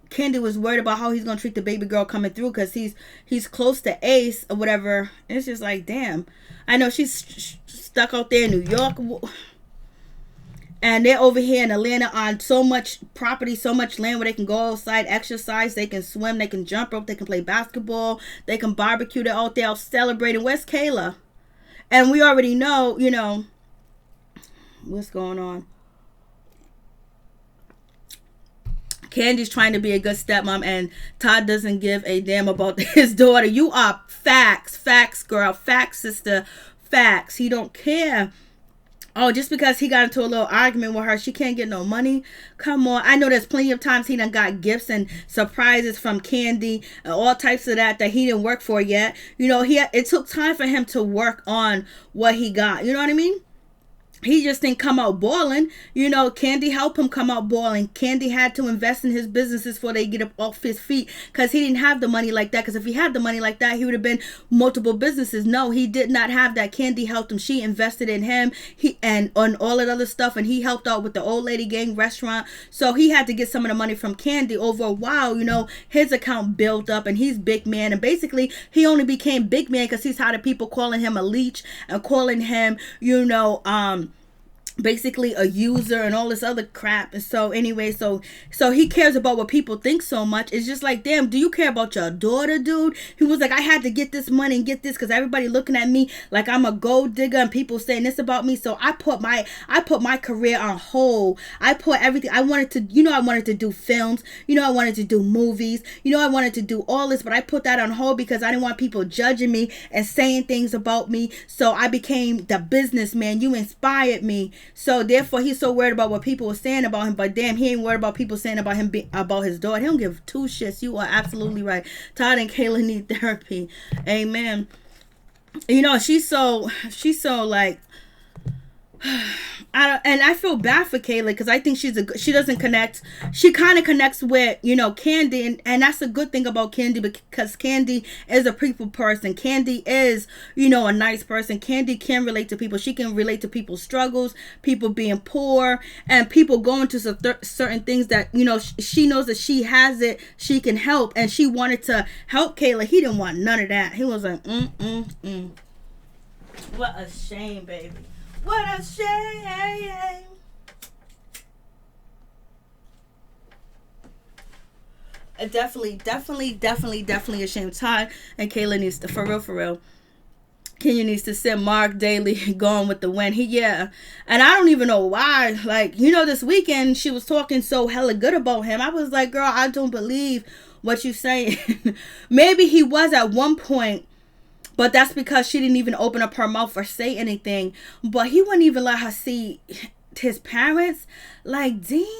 Speaker 1: Kandi was worried about how he's going to treat the baby girl coming through because he's close to Ace or whatever. And it's just like, damn. I know she's stuck out there in New York. And they're over here in Atlanta on so much property, so much land where they can go outside, exercise, they can swim, they can jump rope, they can play basketball, they can barbecue. They're out there celebrating. Where's Kayla? And we already know, what's going on. Kandi's trying to be a good stepmom, and Todd doesn't give a damn about his daughter. You are facts, girl, facts, sister, facts. He don't care. Oh, just because he got into a little argument with her, she can't get no money? Come on. I know there's plenty of times he done got gifts and surprises from Kandi and all types of that he didn't work for yet. It took time for him to work on what he got. You know what I mean? He just didn't come out balling. Kandi helped him come out balling. Kandi had to invest in his businesses before they get up off his feet because he didn't have the money like that. Because if he had the money like that, he would have been multiple businesses. No, he did not have that. Kandi helped him. She invested in him and on all that other stuff. And he helped out with the old lady gang restaurant. So he had to get some of the money from Kandi. Over a while, his account built up and he's big man. And basically, he only became big man because he's tired of people calling him a leech and calling him, basically a user and all this other crap. And so anyway, so he cares about what people think so much. It's just like, damn, do you care about your daughter, dude? He was like, I had to get this money and get this because everybody looking at me like I'm a gold digger and people saying this about me. So I put my career on hold. I put everything. I wanted to do films. I wanted to do movies. I wanted to do all this, but I put that on hold because I didn't want people judging me and saying things about me. So I became the businessman. You inspired me. So therefore, he's so worried about what people were saying about him. But damn, he ain't worried about people saying about him about his daughter. He don't give two shits. You are absolutely right. Todd and Kayla need therapy. Amen. She's so like, I feel bad for Kayla because I think she doesn't connect. She kind of connects with Kandi, and that's a good thing about Kandi because Kandi is a people person. Kandi is a nice person. Kandi can relate to people. She can relate to people's struggles, people being poor, and people going to certain things that she knows that she has it. She can help, and she wanted to help Kayla. He didn't want none of that. He was like, What a shame, baby. What a shame. Definitely a shame. Todd and Kayla needs to, for real. Kenya needs to send Mark Daly going with the win. And I don't even know why. Like, this weekend she was talking so hella good about him. I was like, girl, I don't believe what you saying. Maybe he was at one point, but that's because she didn't even open up her mouth or say anything. But he wouldn't even let her see his parents. Like, damn.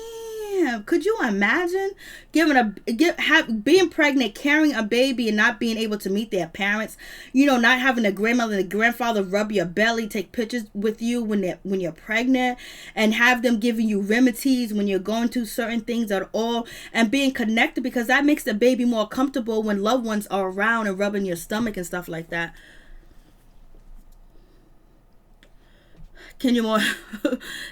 Speaker 1: Could you imagine being pregnant, carrying a baby, and not being able to meet their parents? Not having the grandmother and the grandfather rub your belly, take pictures with you when you're pregnant, and have them giving you remedies when you're going through certain things at all, and being connected, because that makes the baby more comfortable when loved ones are around and rubbing your stomach and stuff like that. Can you more?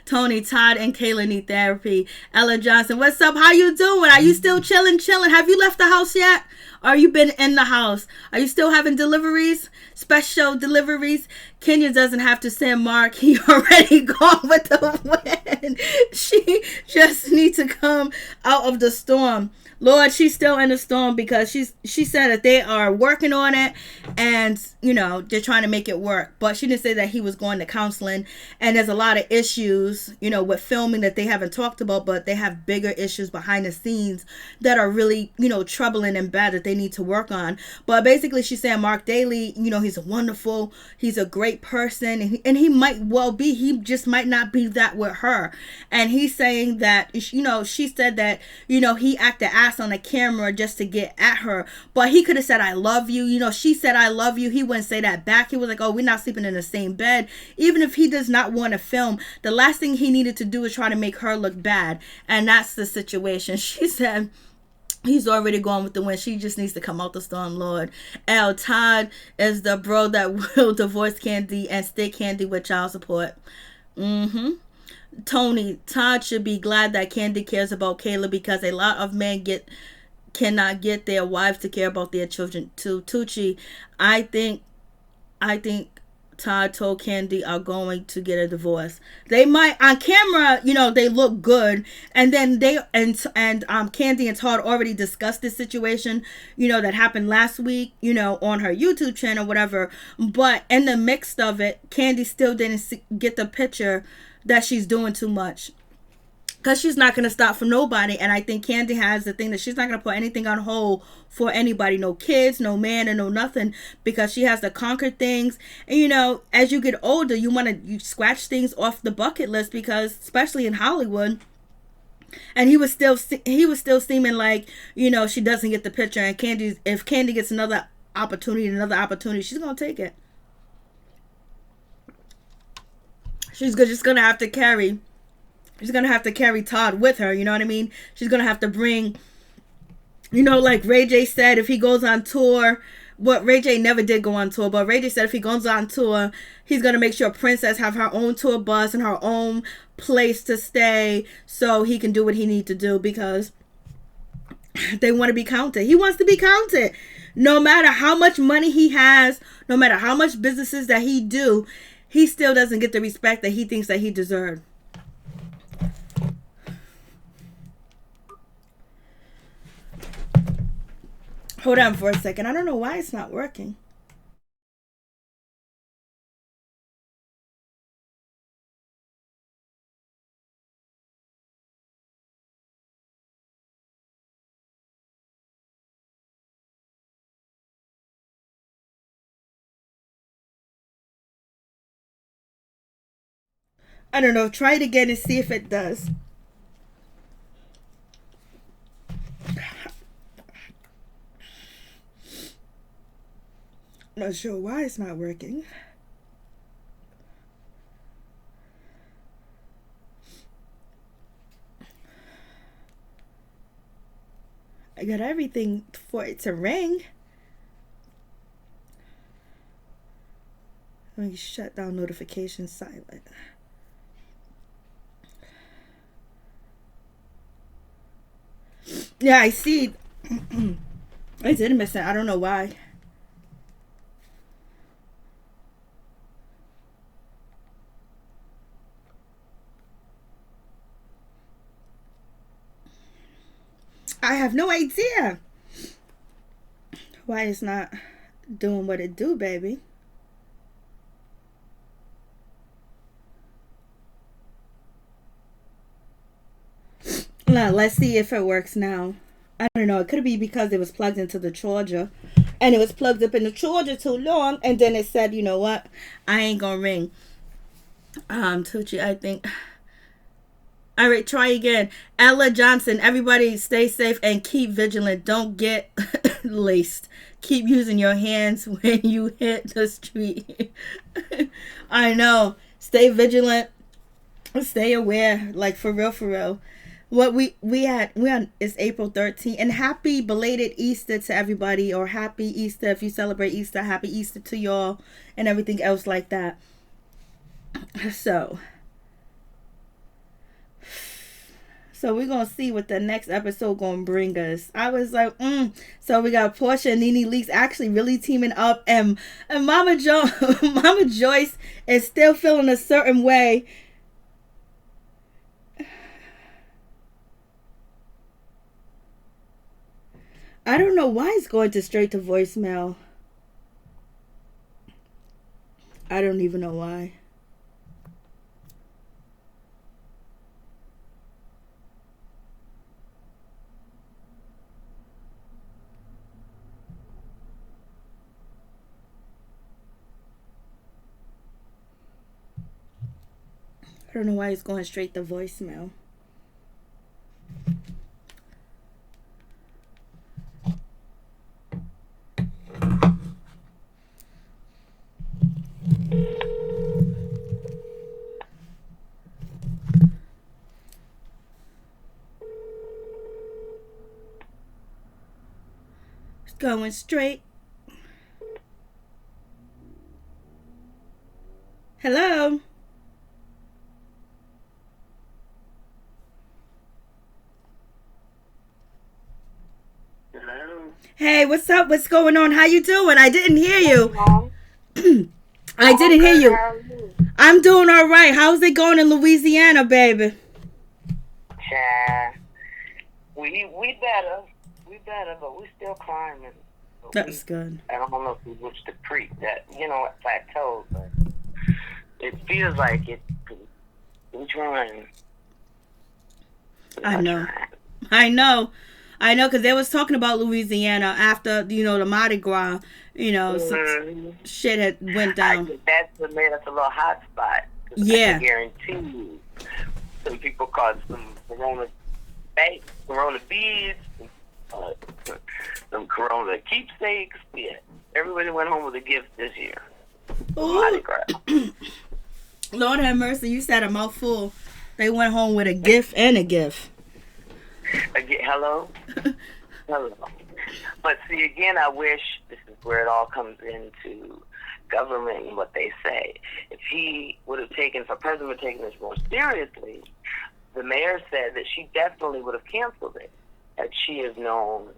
Speaker 1: Tony, Todd, and Kayla need therapy. Ella Johnson, what's up? How you doing? Are you still chilling? Have you left the house yet? Or you been in the house? Are you still having deliveries? Special deliveries? Kenya doesn't have to send Mark. He already gone with the wind. She just needs to come out of the storm. Lord, she's still in the storm because she said that they are working on it, and they're trying to make it work. But she didn't say that he was going to counseling, and there's a lot of issues with filming that they haven't talked about, but they have bigger issues behind the scenes that are really troubling and bad that they need to work on. But basically she's saying Mark Daly, he's a great person, and he might well be, he just might not be that with her. And he's saying that she said that he acted ass on the camera just to get at her, but he could have said I love you. She said I love you. He wouldn't say that back. He was like, oh, we're not sleeping in the same bed. Even if he does not want to film, the last thing he needed to do is try to make her look bad, and that's the situation. She said he's already gone with the win. She just needs to come out the storm, Lord. Todd is the bro that will divorce Kandi and stick Kandi with child support. Tony, Todd should be glad that Kandi cares about Kayla, because a lot of men cannot get their wives to care about their children too. Tucci, I think Todd told Kandi are going to get a divorce. They might on camera, they look good, and then Kandi and Todd already discussed this situation, that happened last week, on her YouTube channel, whatever. But in the mix of it, Kandi still didn't get the picture that she's doing too much, because she's not going to stop for nobody. And I think Kandi has the thing that she's not going to put anything on hold for anybody, no kids, no man, and no nothing, because she has to conquer things. And as you get older, you scratch things off the bucket list, because especially in Hollywood. And he was still seeming like she doesn't get the picture, and if Kandi gets another opportunity, she's going to take it. She's just going to have to carry Todd with her, you know what I mean? She's going to have to bring, like Ray J said, if he goes on tour, Ray J never did go on tour, but Ray J said if he goes on tour, he's going to make sure Princess have her own tour bus and her own place to stay, so he can do what he needs to do, because they want to be counted. He wants to be counted. No matter how much money he has, no matter how much businesses that he do, he still doesn't get the respect that he thinks that he deserved. Hold on for a second. I don't know why it's not working. I don't know. Try it again and see if it does. Not sure why it's not working. I got everything for it to ring. Let me shut down notifications silent. Yeah, I see. I didn't miss it. I don't know why. I have no idea why it's not doing what it do, baby. Now, let's see if it works now. I don't know. It could be because it was plugged into the charger. And it was plugged up in the charger too long. And then it said, you know what? I ain't gonna ring. Tucci, I think. All right, try again. Ella Johnson, everybody stay safe and keep vigilant. Don't get laced. Keep using your hands when you hit the street. I know. Stay vigilant. Stay aware. Like, for real, for real. What we on is April 13th. And happy belated Easter to everybody. Or happy Easter if you celebrate Easter. Happy Easter to y'all. And everything else like that. So we're going to see what the next episode going to bring us. I was like, So we got Portia and Nene Leakes actually really teaming up. And Mama Joyce is still feeling a certain way. I don't know why it's going to straight to voicemail. I don't even know why. I don't know why it's going straight to voicemail. It's going straight. Hello? Hey, what's up? What's going on? How you doing? I didn't hear you. I didn't hear you. I'm doing all right. How's it going in Louisiana, baby?
Speaker 2: Yeah. We better. We better, but we still climbing.
Speaker 1: That's good.
Speaker 2: I don't know if we reached the creek that, it plateaued, but it feels like it. We're trying.
Speaker 1: I know, because they was talking about Louisiana after, the Mardi Gras, shit had went down.
Speaker 2: I think that's what made us a little hot spot.
Speaker 1: Yeah.
Speaker 2: I guarantee you, some people caught some corona beads, some corona keepsakes. Yeah, everybody went home with a gift this year. Mardi Gras.
Speaker 1: Lord have mercy, you said a mouthful. They went home with a gift and a gift.
Speaker 2: Hello? Hello. But see, again, I wish this is where it all comes into government and what they say. If he would have if a president would have taken this more seriously, the mayor said that she definitely would have canceled it. Had she has known,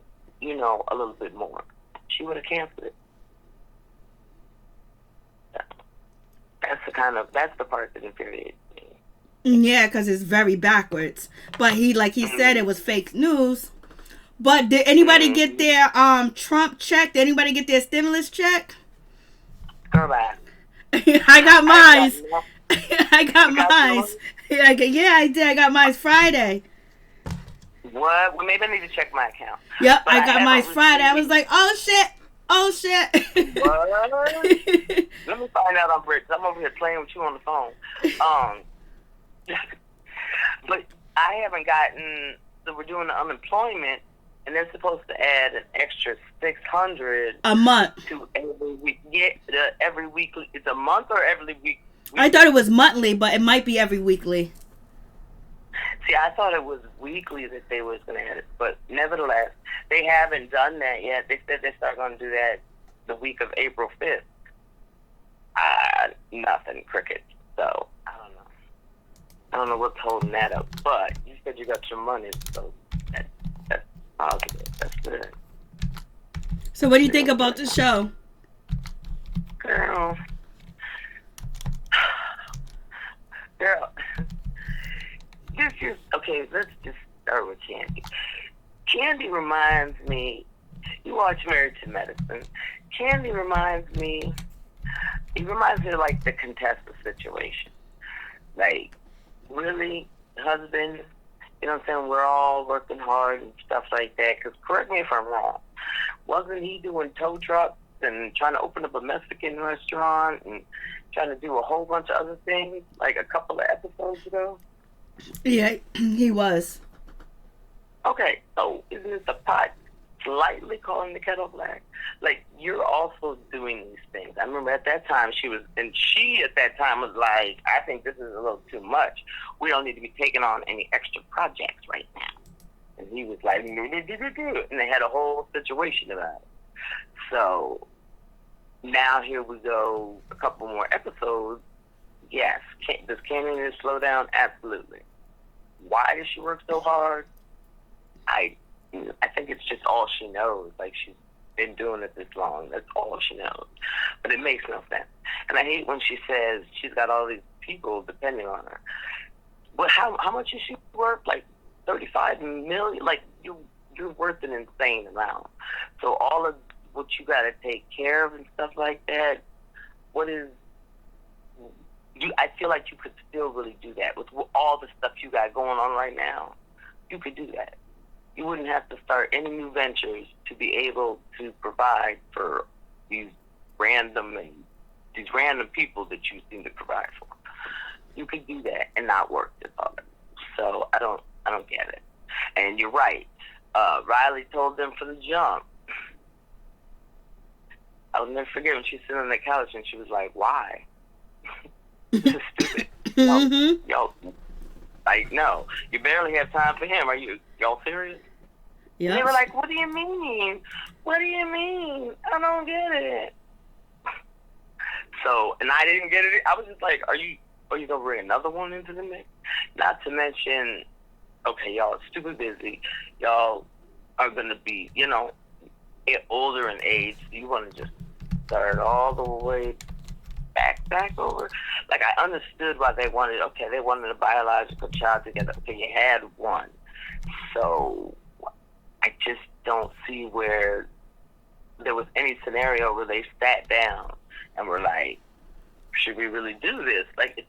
Speaker 2: a little bit more. She would have canceled it. That's the part that infuriates me.
Speaker 1: Yeah, because it's very backwards. But he said, it was fake news. But did anybody get their Trump check? Did anybody get their stimulus check?
Speaker 2: Girl, bye.
Speaker 1: I got mine. I got mine. Yeah, I did. I got mine Friday.
Speaker 2: What? Well, maybe I need to check my account.
Speaker 1: Yep, I got mine Friday. I was like, oh shit.
Speaker 2: What? Let me find out on Bridge. I'm over here playing with you on the phone. But I haven't gotten. So we're doing the unemployment, and they're supposed to add an extra $600
Speaker 1: a month
Speaker 2: to every week. Yeah, every weekly. It's a month or every week.
Speaker 1: I thought it was monthly, but it might be every weekly.
Speaker 2: See, I thought it was weekly that they was going to have it, but nevertheless, they haven't done that yet. They said they start going to do that the week of April 5th. Nothing, crickets. So, I don't know. I don't know what's holding that up, but you said you got your money, so that's positive. That's good.
Speaker 1: So what do you think about the show?
Speaker 2: Girl, this is, okay, let's just start with Kandi. Kandi reminds me, you watch Married to Medicine, Kandi reminds me of like the Contessa situation. Like, really, husband, you know what I'm saying, we're all working hard and stuff like that, because correct me if I'm wrong, wasn't he doing tow trucks and trying to open up a Mexican restaurant and trying to do a whole bunch of other things like a couple of episodes ago?
Speaker 1: Yeah, he was.
Speaker 2: Okay, so isn't it the pot slightly calling the kettle black? Like, you're also doing these things. I remember at that time she at that time was like, I think this is a little too much. We don't need to be taking on any extra projects right now. And he was like, no. And they had a whole situation about it. So now here we go, a couple more episodes. Yes. Does Kandi need to slow down? Absolutely. Why does she work so hard? I think it's just all she knows. Like, she's been doing it this long. That's all she knows. But it makes no sense. And I hate when she says she's got all these people depending on her. But how much is she worth? Like $35 million? Like, you're worth an insane amount. So all of what you got to take care of and stuff like that, I feel like you could still really do that. With all the stuff you got going on right now, you could do that. You wouldn't have to start any new ventures to be able to provide for these random people that you seem to provide for. You could do that and not work this hard. So I don't get it. And you're right. Riley told them from the jump. I'll never forget when she's sitting on the couch and she was like, "Why? This is stupid." Yo, like, no, you barely have time for him. Are y'all serious? Yeah. They were like, "What do you mean? What do you mean? I don't get it." So, and I didn't get it. I was just like, are you gonna bring another one into the mix? Not to mention, okay, y'all are stupid busy. Y'all are gonna be, older in age. So you want to just start all the way back over? Like, I understood why they wanted a biological child together. Okay, you had one. So I just don't see where there was any scenario where they sat down and were like, should we really do this? Like,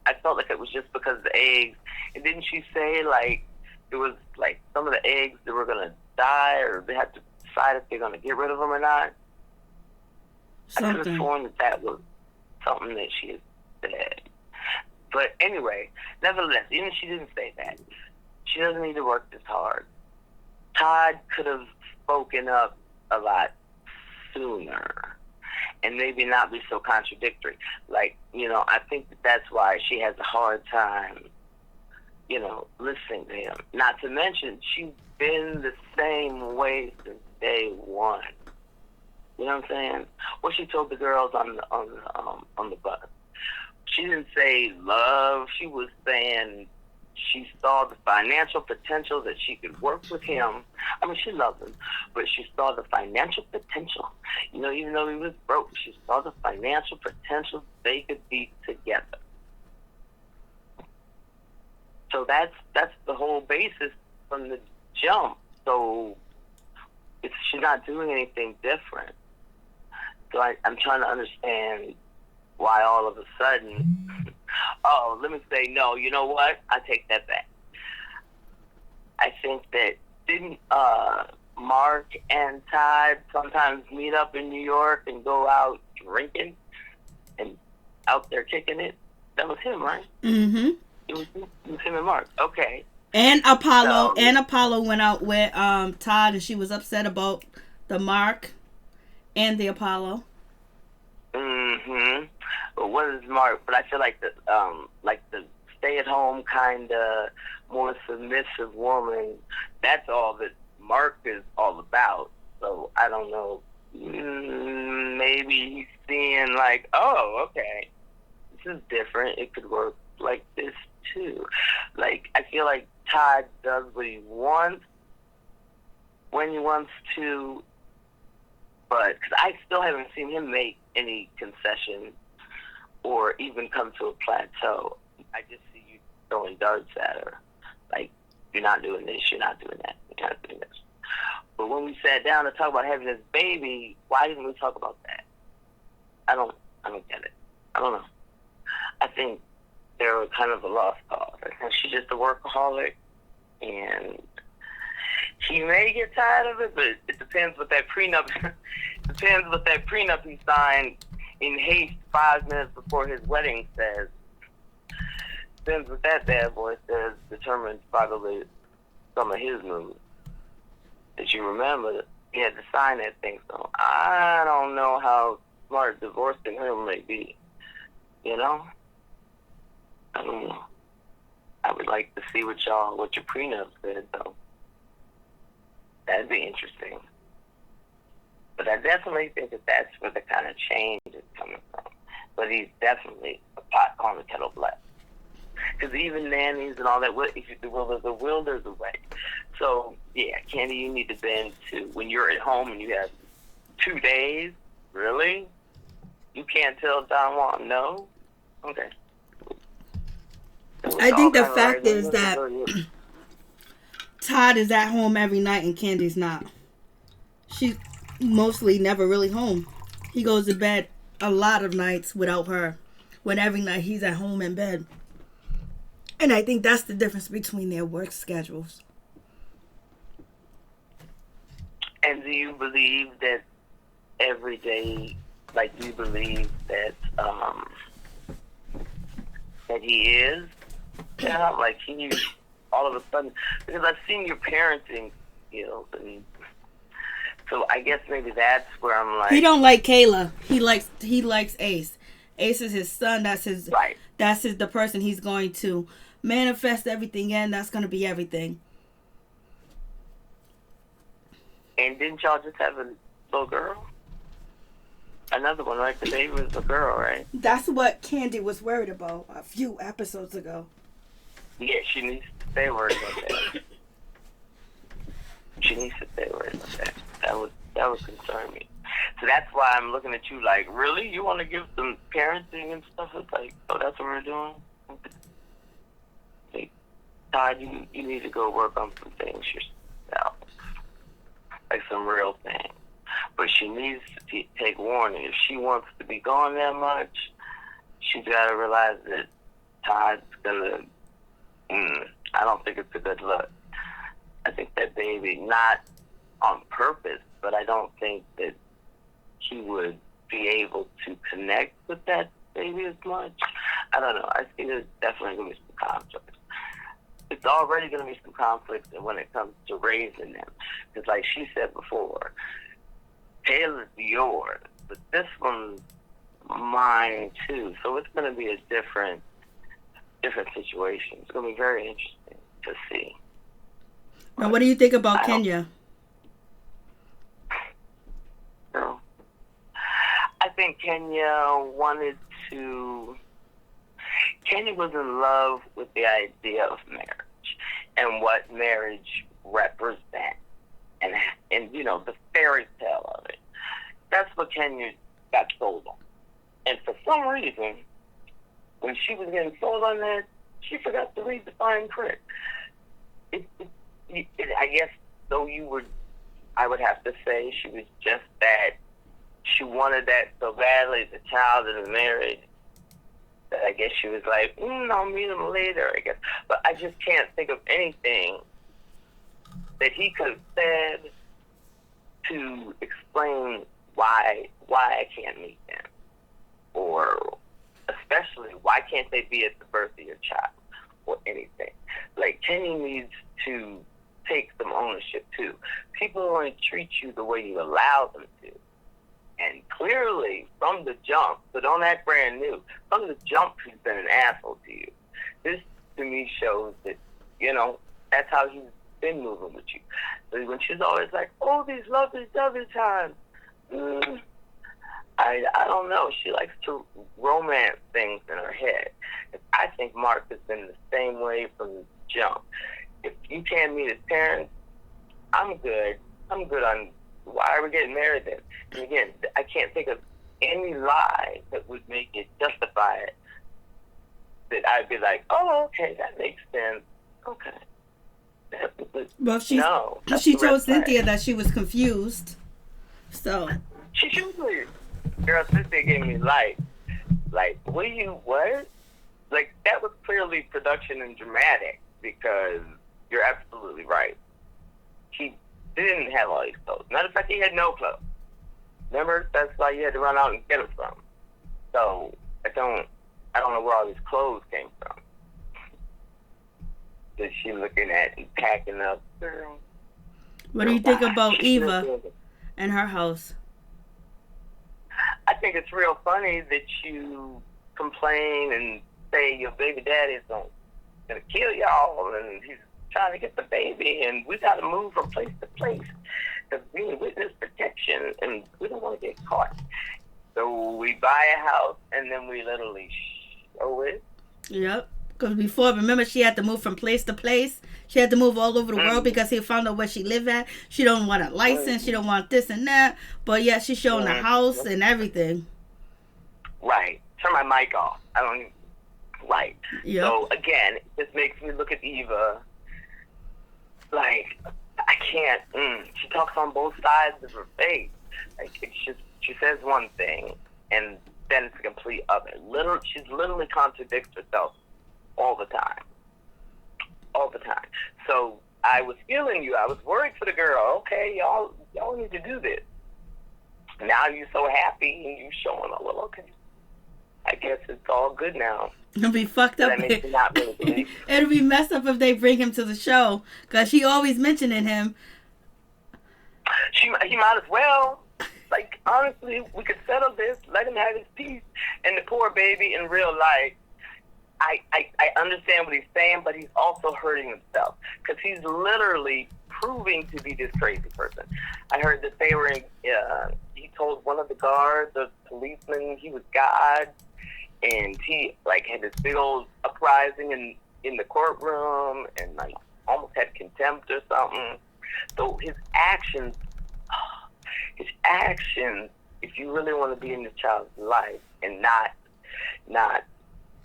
Speaker 2: I felt like it was just because of the eggs. And didn't she say, like, it was like some of the eggs that were going to die, or they had to decide if they're going to get rid of them or not? I could have sworn that was something that she had said. But anyway, nevertheless, even if she didn't say that, she doesn't need to work this hard. Todd could have spoken up a lot sooner and maybe not be so contradictory. Like, I think that's why she has a hard time, listening to him. Not to mention, she's been the same way since day one. You know what I'm saying? What she told the girls on the bus. She didn't say love. She was saying she saw the financial potential that she could work with him. I mean, she loved him, but she saw the financial potential. Even though he was broke, she saw the financial potential they could be together. So that's the whole basis from the jump. So she's not doing anything different. So I'm trying to understand why all of a sudden, let me say, no, you know what? I take that back. I think that didn't Mark and Todd sometimes meet up in New York and go out drinking and out there kicking it? That was him, right? Mm-hmm. It was him and Mark. Okay.
Speaker 1: And Apollo went out with Todd, and she was upset about the Mark and the Apollo. Mm-hmm.
Speaker 2: But what is Mark? But I feel like the stay-at-home kind of more submissive woman. That's all that Mark is all about. So I don't know. Maybe he's seeing like, oh, okay, this is different. It could work like this too. Like, I feel like Todd does what he wants when he wants to, but because I still haven't seen him make any concession or even come to a plateau. I just see you throwing darts at her. Like, you're not doing this, you're not doing that, you're not doing this. But when we sat down to talk about having this baby, why didn't we talk about that? I don't get it. I don't know. I think they're kind of a lost cause. I think she's just a workaholic, and he may get tired of it, but it depends what that prenup he signed in haste 5 minutes before his wedding says. Depends what that bad boy says determines probably some of his moves. As you remember, he had to sign that thing, so I don't know how smart divorcing him may be. You know? I don't know. I would like to see what your prenup said, though. That'd be interesting. But I definitely think that that's where the kind of change is coming from. But he's definitely a pot calling the kettle black. Because even nannies and all that, if you there's a will, there's a way. So, yeah, Kandi, you need to bend to, when you're at home and you have 2 days, really? You can't tell Don Juan no? Okay.
Speaker 1: I think the fact is that Todd is at home every night and Kandi's not. She's mostly never really home. He goes to bed a lot of nights without her, when every night he's at home in bed. And I think that's the difference between their work schedules.
Speaker 2: And do you believe that every day, like, do you believe that that he is? Yeah, like he all of a sudden, because I've seen your parenting skills, and so I guess maybe that's where I'm like,
Speaker 1: he don't like Kayla. He likes Ace. Ace is his son. That's his
Speaker 2: right.
Speaker 1: That's the person he's going to manifest everything in. That's going to be everything.
Speaker 2: And didn't y'all just have a little girl? Another one, right? The baby was a girl, right?
Speaker 1: That's what Kandi was worried about a few episodes ago.
Speaker 2: Yeah, she needs to stay worried about that. She needs to stay worried about that. That would concern me. So that's why I'm looking at you like, really? You want to give them parenting and stuff? It's like, oh, that's what we're doing? Like, Todd, you need to go work on some things yourself. Like some real things. But she needs to take warning. If she wants to be gone that much, she's got to realize that Todd's going to, I don't think it's a good look. I think that baby, not on purpose, but I don't think that he would be able to connect with that baby as much. I don't know. I think there's definitely going to be some conflict. It's already going to be some conflict when it comes to raising them. Because like she said before, Taylor's yours, but this one's mine too. So it's going to be a different situation. It's going to be very interesting to see.
Speaker 1: Now, what do you think about Kenya?
Speaker 2: No. I think Kenya was in love with the idea of marriage and what marriage represents and you know, the fairy tale of it. That's what Kenya got sold on. And for some reason, when she was getting sold on that, she forgot to read the fine print. I guess, though I would have to say she was just that, she wanted that so badly, the child and the marriage, that I guess she was like, I'll meet him later, I guess. But I just can't think of anything that he could have said to explain why I can't meet them. Or especially, why can't they be at the birth of your child? Or anything. Like, Kenny needs to take some ownership too. People only treat you the way you allow them to. And clearly, from the jump, so don't act brand new, from the jump, he's been an asshole to you. to me shows that, that's how he's been moving with you. So when she's always like, oh, these lovely times, I don't know. She likes to romance things in her head. I think Mark has been the same way from the jump. If you can't meet his parents, I'm good. I'm good on why are we getting married then? And again, I can't think of any lie that would make it justify it. That I'd be like, oh, okay, that makes sense. Okay.
Speaker 1: Well, she told Cynthia that she was confused. So
Speaker 2: she should be. Girl, Cynthia gave me life. Like, what? Like, that was clearly production and dramatic, because you're absolutely right. He didn't have all these clothes. Matter of fact, he had no clothes. Remember, that's why you had to run out and get them from. So I don't know where all these clothes came from. That she looking at and packing up. Girl.
Speaker 1: What do you think about Eva and her house?
Speaker 2: I think it's real funny that you complain and say your baby daddy's gonna kill y'all and he's trying to get the baby and we got to move from place to place because we need witness protection and we don't want to get caught. So we buy a house and then we literally show it.
Speaker 1: Yep. Because before, remember, she had to move from place to place. She had to move all over the world because he found out where she lived at. She don't want a license. She don't want this and that. But yeah, she's showing the house and everything.
Speaker 2: Right. Turn my mic off. I don't even... Right.
Speaker 1: Yep.
Speaker 2: So again, it just makes me look at Eva like, I can't... She talks on both sides of her face. Like, it's just, she says one thing and then it's a complete other. She literally contradicts herself all the time. So I was feeling you. I was worried for the girl. Okay, y'all need to do this. Now you're so happy and you showing a little. Okay, I guess it's all good now.
Speaker 1: It'll be fucked up. It'll be messed up if they bring him to the show because she always mentioning him.
Speaker 2: He might as well. Like, honestly, we could settle this. Let him have his peace. And the poor baby in real life. I understand what he's saying, but he's also hurting himself because he's literally proving to be this crazy person. I heard that they were he told one of the guards, the policeman, he was God, and he had this big old uprising in the courtroom and almost had contempt or something. So his actions, if you really want to be in this child's life and not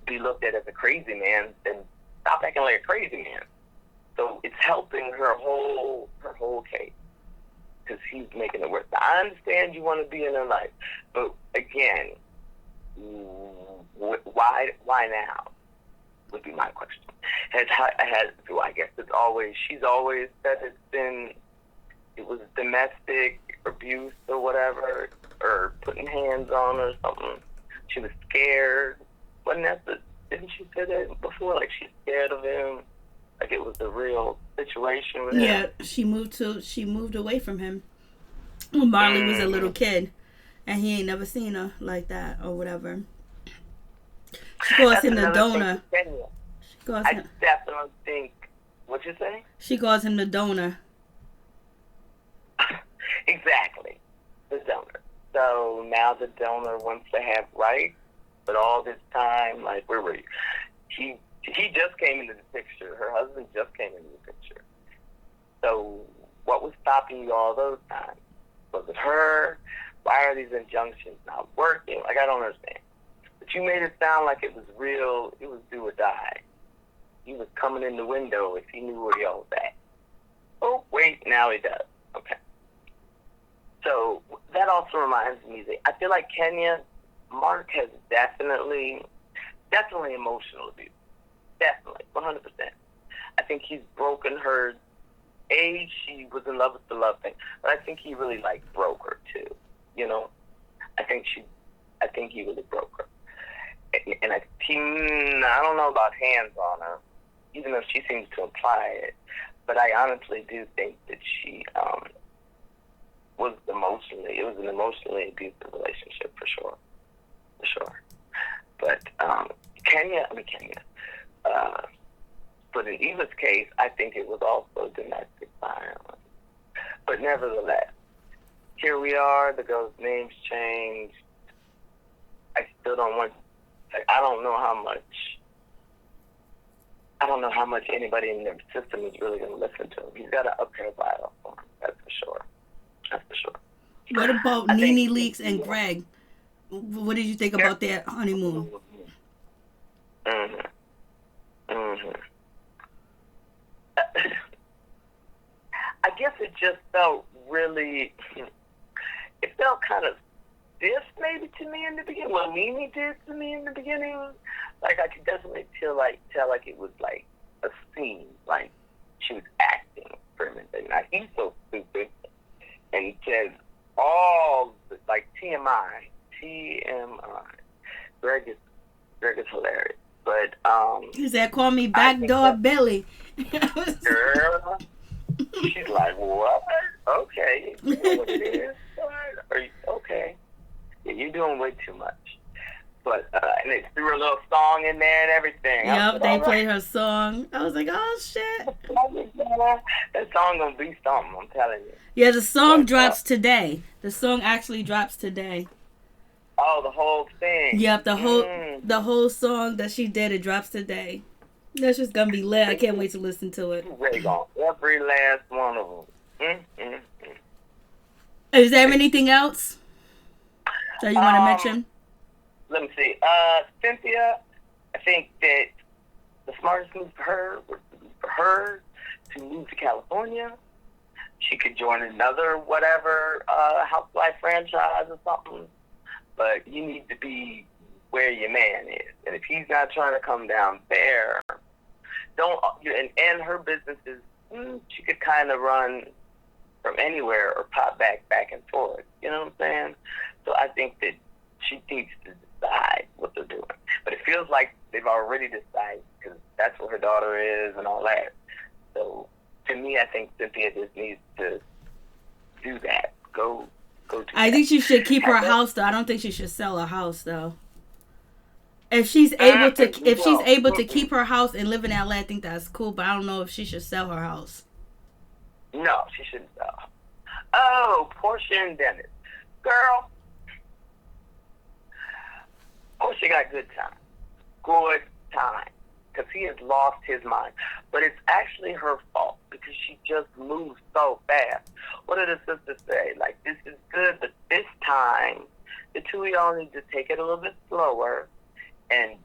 Speaker 2: be looked at as a crazy man, then stop acting like a crazy man. So it's helping her whole case because he's making it worse. I understand you want to be in her life, but again, why now would be my question. I guess she's always said it was domestic abuse or whatever, or putting hands on her or something. She was scared. Didn't she say that before? Like she's scared of him. Like it was a real situation with him.
Speaker 1: Yeah, she moved away from him when Marley was a little kid, and he ain't never seen her like that or whatever. She calls him the donor.
Speaker 2: I definitely think. What'd you say?
Speaker 1: She calls him the donor.
Speaker 2: Exactly, the donor. So now the donor wants to have rights. But all this time, where were you? He just came into the picture. Her husband just came into the picture. So what was stopping you all those times? Was it her? Why are these injunctions not working? I don't understand. But you made it sound like it was real. It was do or die. He was coming in the window if he knew where y'all was at. Oh, wait, now he does. Okay. So that also reminds me that I feel like Mark has definitely emotional abuse. Definitely, 100%. I think he's broken her. She was in love with the love thing, but I think he really broke her too. I think he really broke her. And I don't know about hands on her, even though she seems to imply it. But I honestly do think that she was it was an emotionally abusive relationship for sure. But But in Eva's case, I think it was also domestic violence. But nevertheless, here we are. The girl's name's changed. I still don't want. I don't know how much anybody in their system is really going to listen to him. He's got an uphill battle for him. That's for sure. That's for sure.
Speaker 1: What about Nene Leakes and Greg? What did you think about their honeymoon?
Speaker 2: Mm-hmm. Mm-hmm. I guess it just felt really. It felt kind of stiff, maybe, to me in the beginning. Well, Nene did to me in the beginning. Like, I could definitely tell like it was like a scene, like she was acting for him. And now he's so stupid, and he says all like TMI. Greg is hilarious, but
Speaker 1: He said, "Call me Backdoor Billy."
Speaker 2: Girl, she's like, what? Okay, you know what it is. Are you okay? Yeah, you're doing way too much. But and they threw a little song in there and everything.
Speaker 1: Yep, they played her song. I was like, oh shit.
Speaker 2: That song gonna be something, I'm telling you.
Speaker 1: Yeah, the song drops today. The song actually drops today.
Speaker 2: Oh, the whole thing.
Speaker 1: Yep, the whole song that she did, it drops today. That's just gonna be lit. I can't wait to listen to it.
Speaker 2: Every last one of them.
Speaker 1: Is there anything else that you want to mention?
Speaker 2: Let me see. Cynthia, I think that the smartest move for her would be for her to move to California. She could join another whatever housewife franchise or something. But you need to be where your man is. And if he's not trying to come down there, and her businesses, she could kind of run from anywhere or pop back and forth. You know what I'm saying? So I think that she needs to decide what they're doing. But it feels like they've already decided because that's where her daughter is and all that. So to me, I think Cynthia just needs to do that. Go do
Speaker 1: I think she should keep her house, though. I don't think she should sell her house, though. If she's able to keep her house and live in LA, I think that's cool. But I don't know if she should sell her house.
Speaker 2: No, she shouldn't sell. Oh, Portia and Dennis, girl. Portia got good time, because he has lost his mind. But it's actually her fault because she just moves so fast. What did the sisters say? Like, this is good, but this time, the two of y'all need to take it a little bit slower and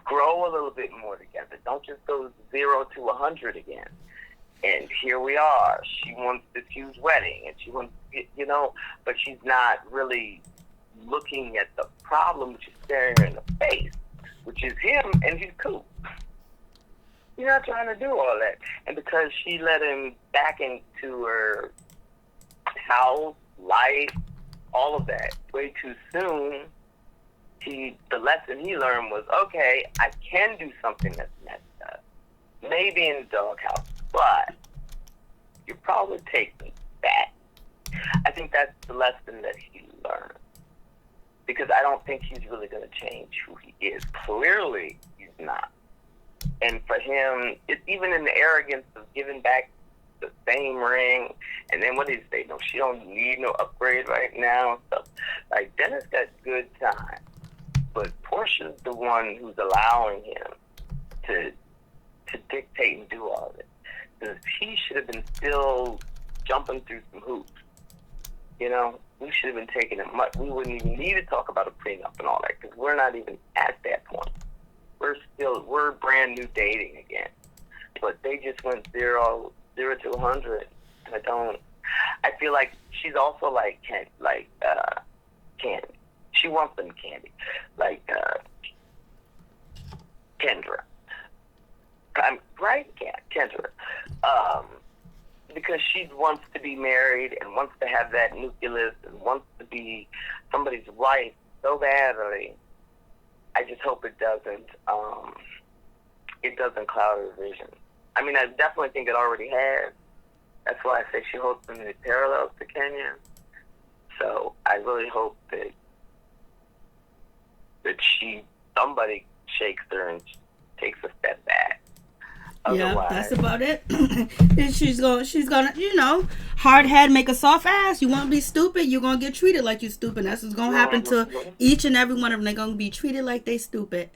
Speaker 2: grow a little bit more together. Don't just go 0 to 100 again. And here we are. She wants this huge wedding, and she wants, but she's not really looking at the problem, which is staring her in the face, which is him, and he's cool. You're not trying to do all that. And because she let him back into her house, life, all of that way too soon, the lesson he learned was, okay, I can do something that's messed up. Maybe in the doghouse, but you probably take me back. I think that's the lesson that he learned. Because I don't think he's really going to change who he is. Clearly, he's not. And for him, it's even in the arrogance of giving back the same ring, and then what did he say? No, she don't need no upgrade right now. And stuff. Like, Dennis got good time, but Portia's the one who's allowing him to dictate and do all of it. Because he should have been still jumping through some hoops. We should have been taking it much. We wouldn't even need to talk about a prenup and all that because we're not even at that point. We're brand new dating again. But they just went 0 to 100. And I feel like she's also like Kandi. She wants them Kandi. Like Kendra. Right? Yeah, Kendra. Because she wants to be married and wants to have that nucleus and wants to be somebody's wife so badly. I just hope it doesn't cloud her vision. I mean, I definitely think it already has. That's why I say she holds so many parallels to Kenya. So I really hope that somebody shakes her and takes a step back.
Speaker 1: Yeah, that's about it. And she's gonna, hard head make a soft ass. You want to be stupid, you're gonna get treated like you stupid. That's what's gonna happen to each and every one of them. They're gonna be treated like they stupid.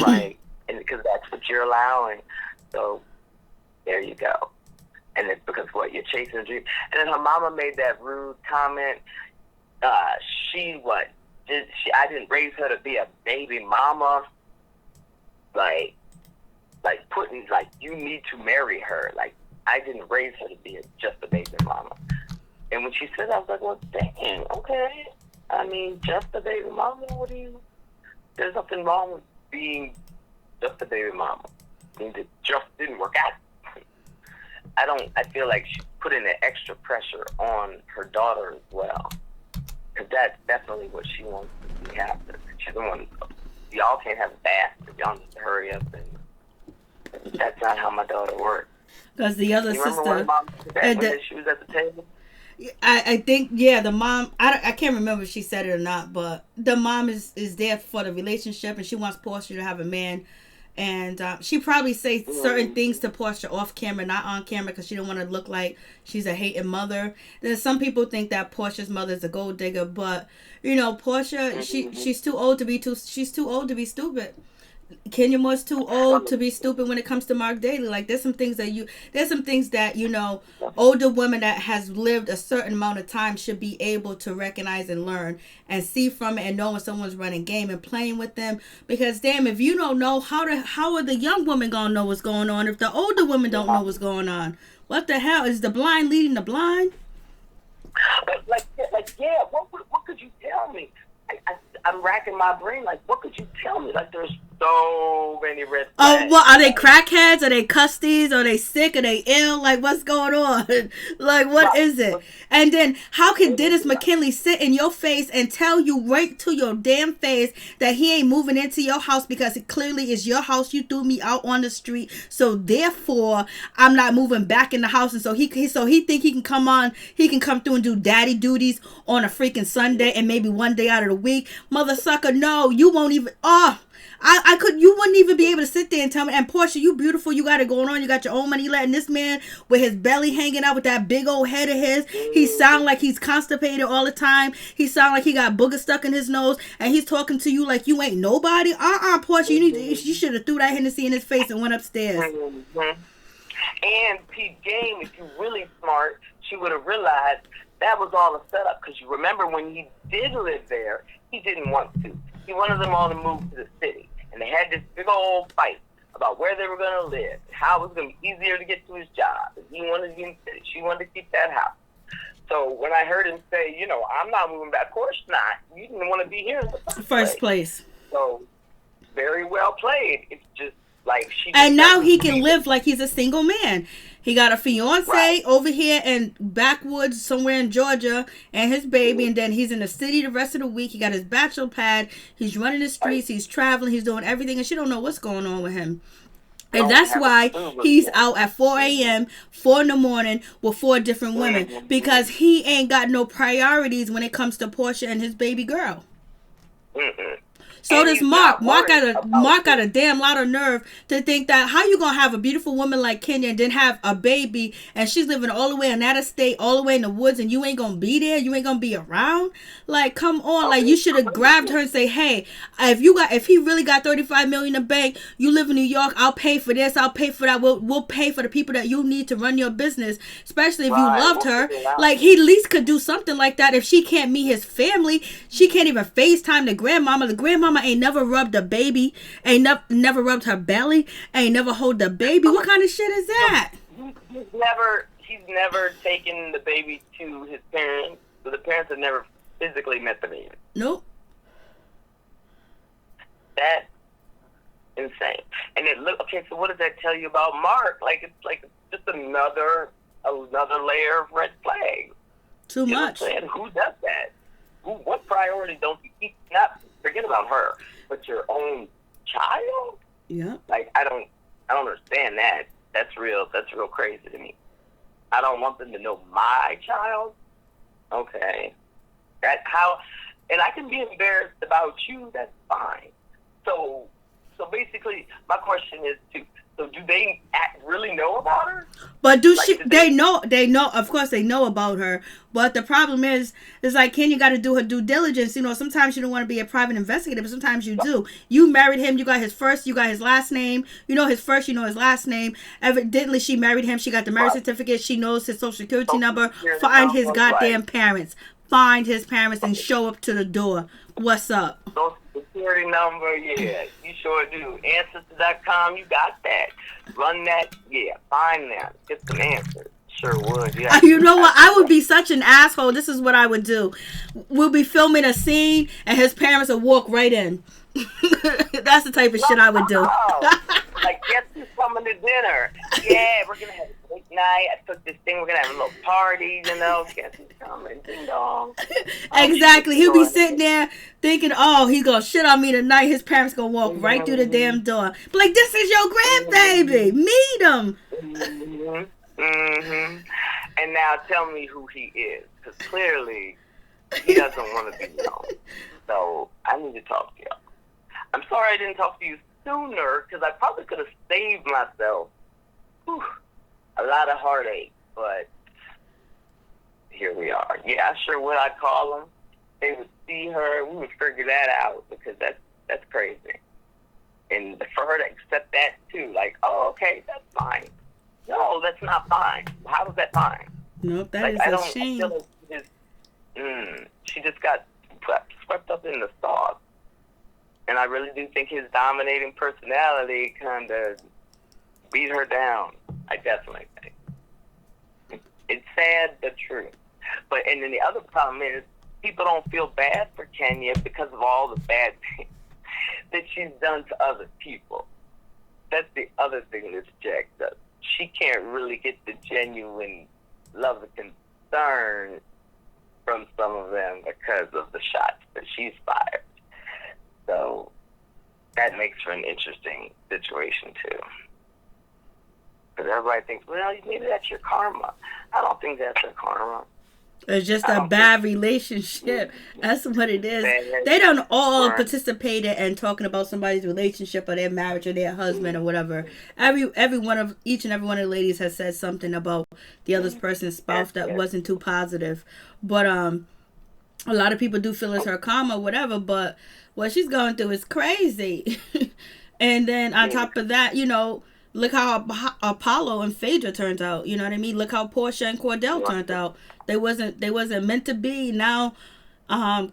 Speaker 2: Right, and because that's what you're allowing. So there you go. And it's because what you're chasing a dream. And then her mama made that rude comment. I didn't raise her to be a baby mama. Like putting, like, you need to marry her. Like, I didn't raise her to be just a baby mama. And when she said that, I was like, well, dang, okay. I mean, just a baby mama? There's nothing wrong with being just a baby mama. I mean, it just didn't work out. I feel like she's putting an extra pressure on her daughter as well. Because that's definitely what she wants to see happen. She's the one, y'all can't have a bath, but y'all need to hurry up. And that's not how my daughter works.
Speaker 1: Because the other sister,
Speaker 2: when mom said that when she was at the table?
Speaker 1: I think, yeah, the mom, I can't remember if she said it or not, but the mom is there for the relationship, and she wants Portia to have a man. And she probably says certain things to Portia off camera, not on camera, because she don't want to look like she's a hating mother. Then some people think that Portia's mother is a gold digger, but Portia, she's too old to be stupid. Kenya Moore's too old to be stupid when it comes to Mark Daly. Like, there's some things that older women that has lived a certain amount of time should be able to recognize and learn and see from it and know when someone's running game and playing with them. Because damn, if you don't know, how are the young women gonna know what's going on if the older women don't know what's going on? What the hell is the blind leading the blind?
Speaker 2: But what could you tell me? I'm racking my brain. Like, what could you tell me? Like, there's so many red flags.
Speaker 1: Oh, well, are they crackheads? Are they custies? Are they sick? Are they ill? Like, what's going on? Like, what is it? And then, how can Dennis McKinley sit in your face and tell you right to your damn face that he ain't moving into your house because it clearly is your house? You threw me out on the street, so therefore I'm not moving back in the house. And so he think he can come through and do daddy duties on a freaking Sunday and maybe one day out of the week. Mother sucker, no, you won't even. You wouldn't even be able to sit there and tell me, and Portia, you beautiful, you got it going on, you got your own money, letting this man with his belly hanging out with that big old head of his, he sound like he's constipated all the time, he sound like he got boogers stuck in his nose, and he's talking to you like you ain't nobody. Portia, you should have threw that Hennessy in his face and went upstairs.
Speaker 2: And Pete Game, if you're really smart, she would have realized that was all a setup, because you remember when he did live there, he didn't want to. He wanted them all to move to the city. And they had this big old fight about where they were going to live, how it was going to be easier to get to his job. And he wanted to be in the city. She wanted to keep that house. So when I heard him say, I'm not moving back, of course not. You didn't want to be here in the first place. So very well played. It's just like she.
Speaker 1: And now he can live like he's a single man. He got a fiance over here in backwoods somewhere in Georgia and his baby, and then he's in the city the rest of the week. He got his bachelor pad. He's running the streets. He's traveling. He's doing everything, and she don't know what's going on with him. And that's why he's out at 4 a.m., 4 in the morning with 4 different women, because he ain't got no priorities when it comes to Portia and his baby girl. So does Mark. Mark got a damn lot of nerve to think that how you gonna have a beautiful woman like Kenya and then have a baby and she's living all the way in that estate, all the way in the woods, and you ain't gonna be there, you ain't gonna be around. Like, come on, like you should have grabbed her and say, hey, if he really got $35 million in the bank, you live in New York, I'll pay for this, I'll pay for that. We'll pay for the people that you need to run your business, especially if you loved her. Like, he at least could do something like that. If she can't meet his family, she can't even FaceTime the grandmama. The grandmama ain't never rubbed a baby, ain't never rubbed her belly, ain't never hold the baby. What kind of shit is that?
Speaker 2: He's never taken the baby to his parents, so the parents have never physically met the baby.
Speaker 1: Nope.
Speaker 2: That's insane. And okay, so what does that tell you about Mark? Like, it's like just another layer of red flag.
Speaker 1: Too much.
Speaker 2: Who does that? What priority don't you keep? Not forget about her, but your own child.
Speaker 1: Yeah.
Speaker 2: Like, I don't understand that. That's real crazy to me. I don't want them to know my child. Okay. And I can be embarrassed about you. That's fine. So basically, my question is So do they really know about her?
Speaker 1: But they know, of course they know about her. But the problem is like, Kenya got to do her due diligence. You know, sometimes you don't want to be a private investigator, but sometimes you do. You married him. You got his first, you got his last name. You know his first, you know his last name. Evidently, she married him. She got the marriage certificate. She knows his social security number. Find his goddamn parents. Find his parents and show up to the door. What's up?
Speaker 2: Social security number, yeah, you sure do. Ancestry.com, you got that. Run that, yeah, find them. Get some answers. Sure would, yeah.
Speaker 1: You know what? I would be such an asshole. This is what I would do. We'll be filming a scene and his parents will walk right in. That's the type of shit I would do.
Speaker 2: Like, guess who's coming to dinner? Yeah, we're going to have a great night. I took this thing. We're going to have a little party, you know. Guess who's coming? Ding dong.
Speaker 1: Exactly. He'll be sitting there thinking, oh, he's going to shit on me tonight. His parents going to walk right through the damn door. But like, this is your grandbaby. Meet him.
Speaker 2: And now tell me who he is. Because clearly, he doesn't want to be known. So I need to talk to y'all. I'm sorry I didn't talk to you sooner, because I probably could have saved myself a lot of heartache, but here we are. Yeah, I sure would. I'd call them. They would see her. We would figure that out, because that's crazy. And for her to accept that too, like, oh, okay, that's fine. No, that's not fine. How is that fine?
Speaker 1: Nope, that is a shame.
Speaker 2: I feel like she just got swept up in the sauce. And I really do think his dominating personality kind of beat her down. I definitely think. It's sad but true. And then the other problem is, people don't feel bad for Kenya because of all the bad things that she's done to other people. That's the other thing that's jacked up. She can't really get the genuine love and concern from some of them because of the shots that she's fired. So that makes for an interesting situation too. Because everybody thinks, well, maybe that's your karma. I don't think that's her karma.
Speaker 1: It's just a bad relationship. That's what it is. They don't all participate in talking about somebody's relationship or their marriage or their husband or whatever. Each and every one of the ladies has said something about the other person's spouse that wasn't too positive. But a lot of people do feel it's her karma or whatever, but what she's going through is crazy. And then on top of that, you know, look how Apollo and Phaedra turned out. You know what I mean? Look how Portia and Cordell turned out. They wasn't meant to be. Now,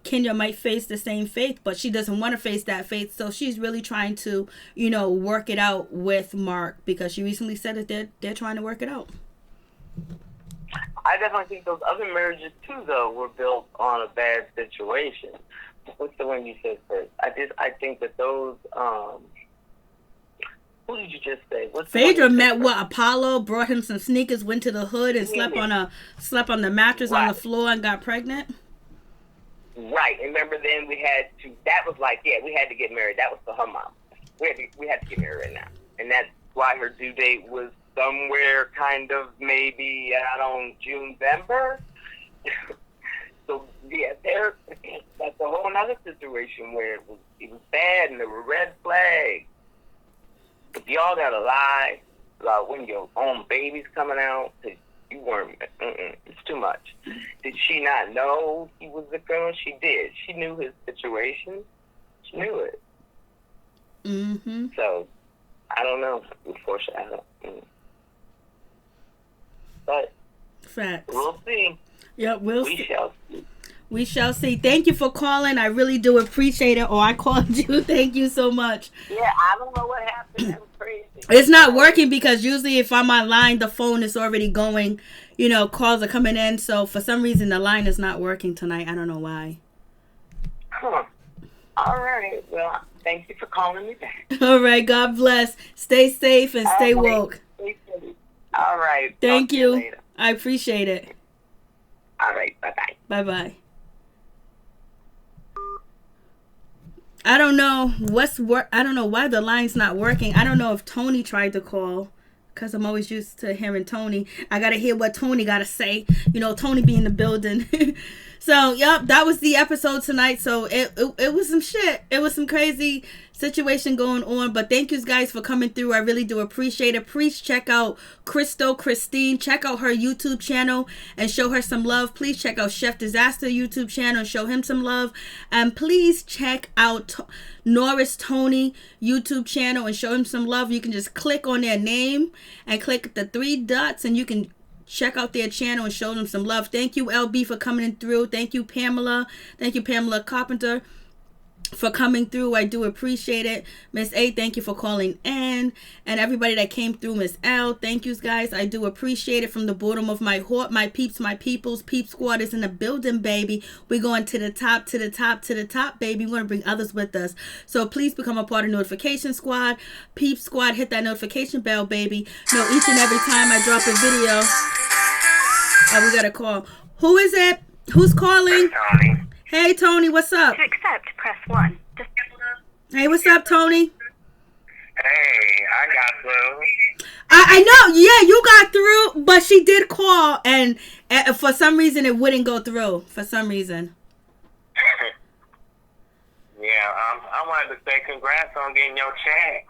Speaker 1: Kenya might face the same fate, but she doesn't want to face that fate. So she's really trying to, you know, work it out with Mark, because she recently said that they're trying to work it out.
Speaker 2: I definitely think those other marriages too, though, were built on a bad situation. What's the one you said first? I think that those. Who did you just say?
Speaker 1: Phaedra met Apollo, brought him some sneakers, went to the hood, and slept on the mattress on the floor and got pregnant.
Speaker 2: Right. Remember, then we had to. That was like, yeah, we had to get married. That was for her mom. We had to get married right now, and that's why her due date was somewhere kind of maybe June-November. So yeah, that's a whole other situation where it was bad and there were red flags. If y'all gotta lie about when your own baby's coming out, you weren't. It's too much. Did she not know he was a criminal? She did. She knew his situation. She knew it.
Speaker 1: Mm-hmm.
Speaker 2: So I don't know. Foreshadow. But
Speaker 1: facts.
Speaker 2: We'll see.
Speaker 1: Yeah, we
Speaker 2: shall see.
Speaker 1: We shall see. Thank you for calling. I really do appreciate it. I called you. Thank you so much.
Speaker 2: Yeah, I don't know what happened. That was crazy.
Speaker 1: It's not working because usually if I'm online, the phone is already going. You know, calls are coming in. So for some reason, the line is not working tonight. I don't know why.
Speaker 2: Huh. All right. Well, thank you for calling me back.
Speaker 1: All right. God bless. Stay safe and stay woke.
Speaker 2: Stay safe. All right.
Speaker 1: Thank you. I appreciate it.
Speaker 2: All right. Bye-bye.
Speaker 1: Bye-bye. I don't know I don't know why the line's not working. I don't know if Tony tried to call, because I'm always used to hearing Tony. I got to hear what Tony got to say. You know, Tony be in the building. So, yep, that was the episode tonight. So, it was some shit. It was some crazy situation going on. But thank you guys for coming through. I really do appreciate it. Please check out Christine. Check out her YouTube channel and show her some love. Please check out Chef Disaster YouTube channel and show him some love. And please check out Norris Tony YouTube channel and show him some love. You can just click on their name and click the 3 dots and you can check out their channel and show them some love. Thank you, LB, for coming through. Thank you, Pamela. Thank you, Pamela Carpenter, for coming through. I do appreciate it. Miss A, thank you for calling in. And everybody that came through, Miss L, thank you guys. I do appreciate it from the bottom of my heart. My peeps, my peoples. Peep Squad is in the building, baby. We're going to the top, to the top, to the top, baby. We're going to bring others with us. So please become a part of Notification Squad. Peep Squad, hit that notification bell, baby. Know each and every time I drop a video. Oh, we got a call. Who is it? Who's calling?
Speaker 2: Tony.
Speaker 1: Hey, Tony, what's up?
Speaker 3: To accept, press 1.
Speaker 1: Hey, what's up, Tony?
Speaker 2: Hey, I got through.
Speaker 1: I know, yeah, you got through, but she did call, and for some reason it wouldn't go through. For some reason.
Speaker 2: Yeah, I wanted to say congrats on getting your check.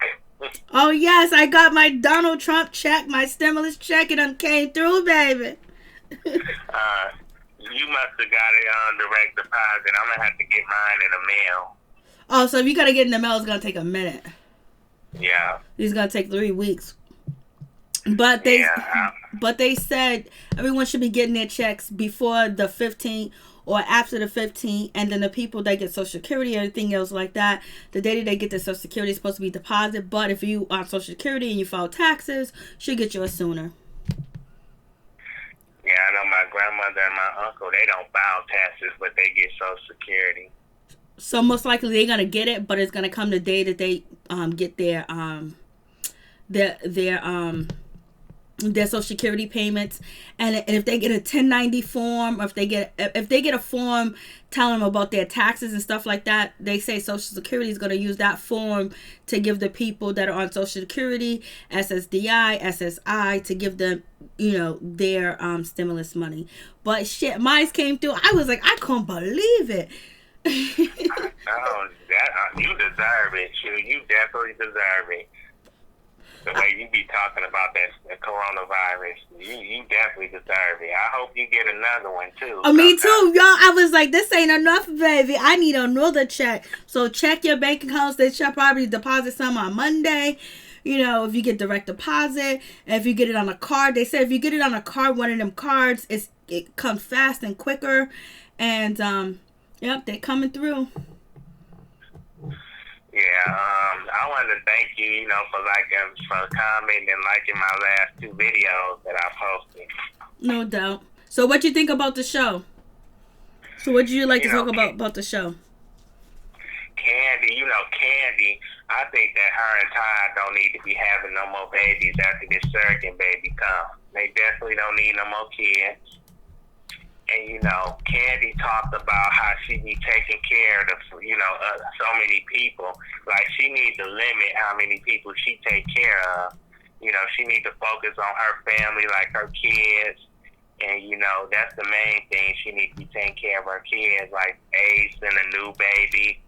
Speaker 1: Oh, yes, I got my Donald Trump check, my stimulus check, it done came through, baby.
Speaker 2: You must have got it on direct deposit. I'm going to have to get mine in the mail.
Speaker 1: Oh, so if you got to get in the mail, it's going to take a minute.
Speaker 2: Yeah.
Speaker 1: It's going to take 3 weeks. But they said everyone should be getting their checks before the 15th or after the 15th, and then the people that get Social Security or anything else like that, the day that they get their Social Security is supposed to be deposited. But if you are on Social Security and you file taxes, should get yours sooner.
Speaker 2: Yeah, I know my grandmother and my uncle, they don't file taxes, but they get Social Security.
Speaker 1: So most likely they're gonna get it, but it's gonna come the day that they get their Social Security payments, and if they get a 1090 form, or if they get a form telling them about their taxes and stuff like that, they say Social Security is going to use that form to give the people that are on Social Security, SSDI, SSI, to give them, their stimulus money. But shit, mine came through. I was like, I couldn't believe it.
Speaker 2: Oh, you deserve it, you definitely deserve it. The way you be talking about that coronavirus, you definitely deserve it. I hope you get another one too.
Speaker 1: Oh, me too, y'all. I was like, this ain't enough, baby. I need another check. So check your bank accounts. They should probably deposit some on Monday. If you get direct deposit, and if you get it on a card, they say if you get it on a card, one of them cards, it comes fast and quicker. And yep, they're coming through.
Speaker 2: Yeah, I wanted to thank you, for commenting and liking my last 2 videos that I posted.
Speaker 1: No doubt. So what you think about the show? So what do you like to talk about the show?
Speaker 2: Kandi, I think that her and Todd don't need to be having no more babies after this surrogate baby comes. They definitely don't need no more kids. And, Kandi talked about how she be taking care of, so many people. Like, she needs to limit how many people she take care of. She needs to focus on her family, like her kids. And, that's the main thing. She needs to be taking care of her kids, like Ace and a new baby.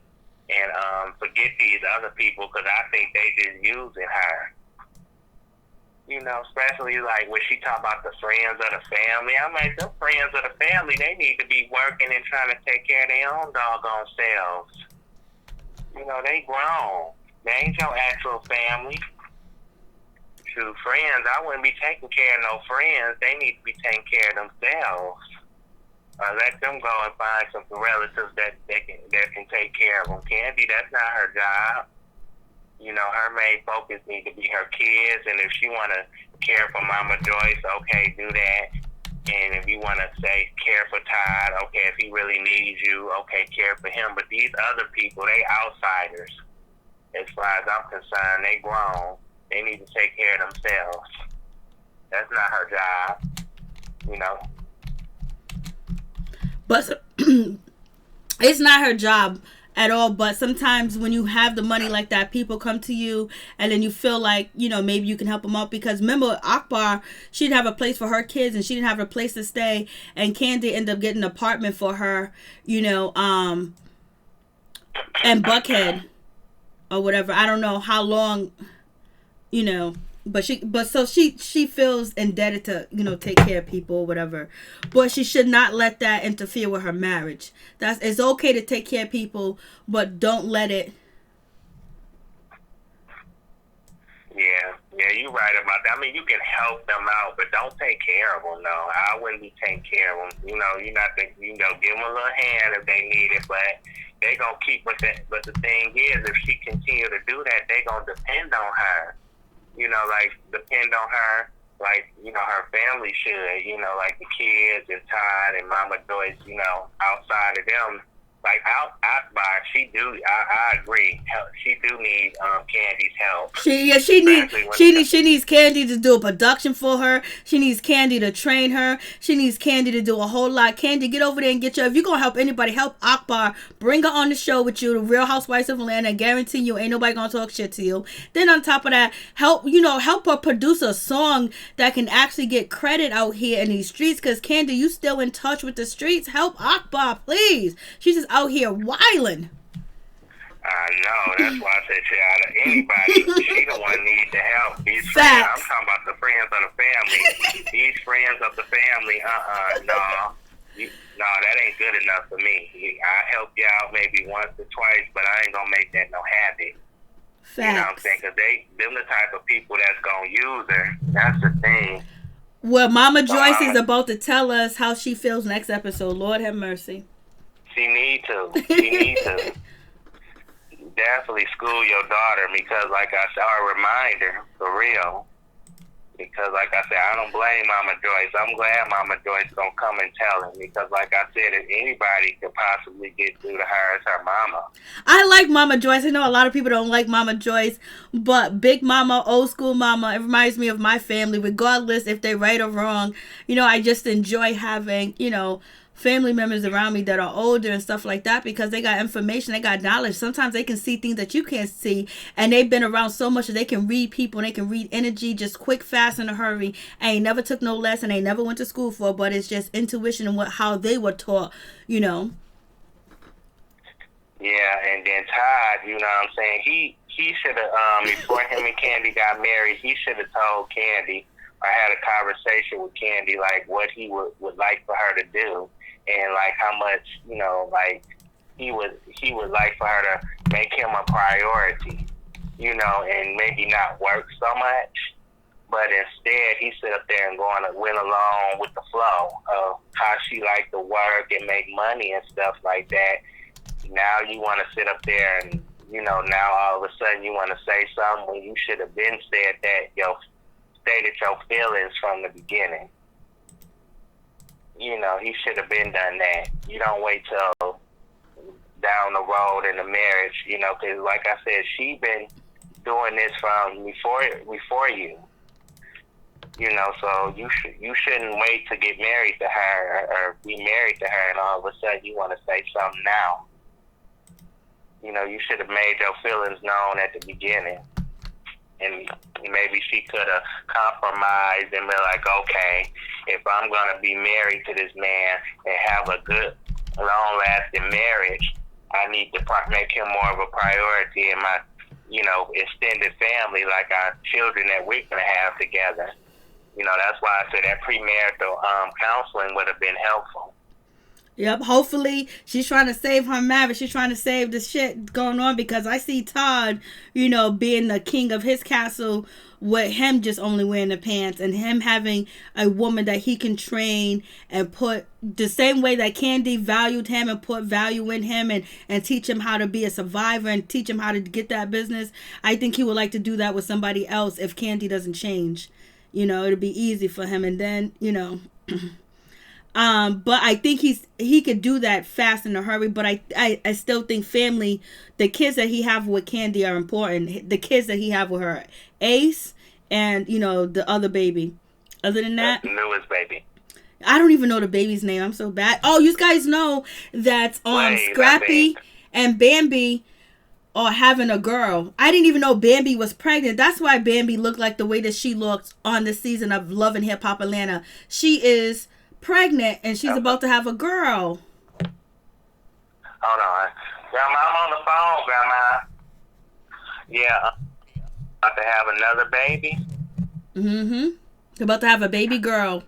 Speaker 2: And forget these other people, because I think they just using her. Especially like when she talk about the friends of the family. I'm like, the friends of the family, they need to be working and trying to take care of their own doggone selves. They grown. They ain't your actual family. To friends, I wouldn't be taking care of no friends. They need to be taking care of themselves. Let them go and find some relatives that can take care of them. Kandi, that's not her job. Her main focus needs to be her kids, and if she want to care for Mama Joyce, okay, do that. And if you want to say care for Todd, okay, if he really needs you, okay, care for him. But these other people, they outsiders. As far as I'm concerned, they grown. They need to take care of themselves. That's not her job,
Speaker 1: But it's not her job. at all. But sometimes when you have the money like that, people come to you and then you feel like, maybe you can help them out. Because remember, Akbar, she didn't have a place for her kids and she didn't have a place to stay. And Kandi ended up getting an apartment for her, and Buckhead or whatever. I don't know how long, but she feels indebted to, take care of people or whatever. But she should not let that interfere with her marriage. It's okay to take care of people, but don't let it.
Speaker 3: Yeah, you're right about that. I mean, you can help them out, but don't take care of them. No, I wouldn't be taking care of them. You're not give them a little hand if they need it, but they gonna keep with that. But the thing is, if she continue to do that, they gonna depend on her. Depend on her, her family should, like the kids and Todd and Mama Joyce, outside of them. I agree. She do need Kandi's help.
Speaker 1: She needs Kandi to do a production for her. She needs Kandi to train her. She needs Kandi to do a whole lot. Kandi, get over there and get if you're gonna help anybody, help Akbar. Bring her on the show with you, the Real Housewives of Atlanta. I guarantee you ain't nobody gonna talk shit to you. Then on top of that, help her produce a song that can actually get credit out here in these streets. Cause Kandi, you still in touch with the streets. Help Akbar, please. She's just out here wilding.
Speaker 3: I know. That's why I said out of anybody, she the one need the help. These friends, I'm talking about the friends of the family. These friends of the family, no, that ain't good enough for me. I help you out maybe once or twice, but I ain't gonna make that no habit.
Speaker 1: Facts.
Speaker 3: You know what I'm saying? Because them the type of people that's gonna use her. That's the thing.
Speaker 1: Well, Mama Joyce is about to tell us how she feels next episode. Lord have mercy.
Speaker 3: She need to. Definitely school your daughter because, like I said, a reminder, for real. Because, like I said, I don't blame Mama Joyce. I'm glad Mama Joyce gonna come and tell him because, like I said, if anybody could possibly get through to her, it's her mama.
Speaker 1: I like Mama Joyce. I know a lot of people don't like Mama Joyce, but Big Mama, old school Mama, it reminds me of my family, regardless if they're right or wrong. I just enjoy having, family members around me that are older and stuff like that because they got information, they got knowledge. Sometimes they can see things that you can't see, and they've been around so much that they can read people and they can read energy just quick, fast, in a hurry. And they never took no lesson, they never went to school for it, but it's just intuition and how they were taught,
Speaker 3: Yeah, and then Todd, you know what I'm saying, he should have, before him and Kandi got married, he should have told Kandi or had a conversation with Kandi, like what he would like for her to do. And like how much, he would like for her to make him a priority, and maybe not work so much, but instead he sit up there and went along with the flow of how she liked to work and make money and stuff like that. Now you want to sit up there and, now all of a sudden you want to say something when you should have been said that, stated your feelings from the beginning. He should have been done that. You don't wait till down the road in the marriage, because like I said, she been doing this from before you. So you shouldn't wait to get married to her or be married to her, and all of a sudden you want to say something now. You should have made your feelings known at the beginning. And maybe she could have compromised and been like, okay, if I'm going to be married to this man and have a good, long-lasting marriage, I need to make him more of a priority in my, extended family, like our children that we're going to have together. That's why I said that premarital counseling would have been helpful.
Speaker 1: Yep, hopefully she's trying to save her marriage. She's trying to save the shit going on because I see Todd, being the king of his castle with him just only wearing the pants and him having a woman that he can train and put the same way that Kandi valued him and put value in him and teach him how to be a survivor and teach him how to get that business. I think he would like to do that with somebody else if Kandi doesn't change. It'll be easy for him. And then, but I think he could do that fast in a hurry. But I still think family, the kids that he have with Kandi are important. The kids that he have with her, Ace, and the other baby. Other than that,
Speaker 3: the newest baby.
Speaker 1: I don't even know the baby's name. I'm so bad. Oh, you guys know that
Speaker 3: Wait,
Speaker 1: Scrappy and Bambi are having a girl. I didn't even know Bambi was pregnant. That's why Bambi looked like the way that she looks on the season of Love and Hip Hop Atlanta. She is pregnant and she's about to have a girl.
Speaker 3: Hold on. Grandma, I'm on the phone, Grandma. Yeah, about to have another baby.
Speaker 1: About to have a baby girl.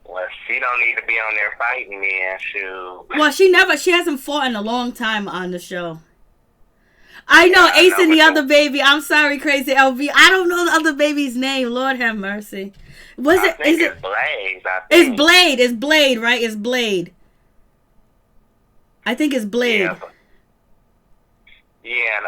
Speaker 3: Well, she don't need to be on there fighting me and shoot.
Speaker 1: Well, she hasn't fought in a long time on the show. I know Ace and the other baby. I'm sorry, Crazy LV. I don't know the other baby's name. Lord have mercy.
Speaker 3: It's Blade.
Speaker 1: It's Blade. It's Blade, right? It's Blade. I think it's Blade.
Speaker 3: Yeah,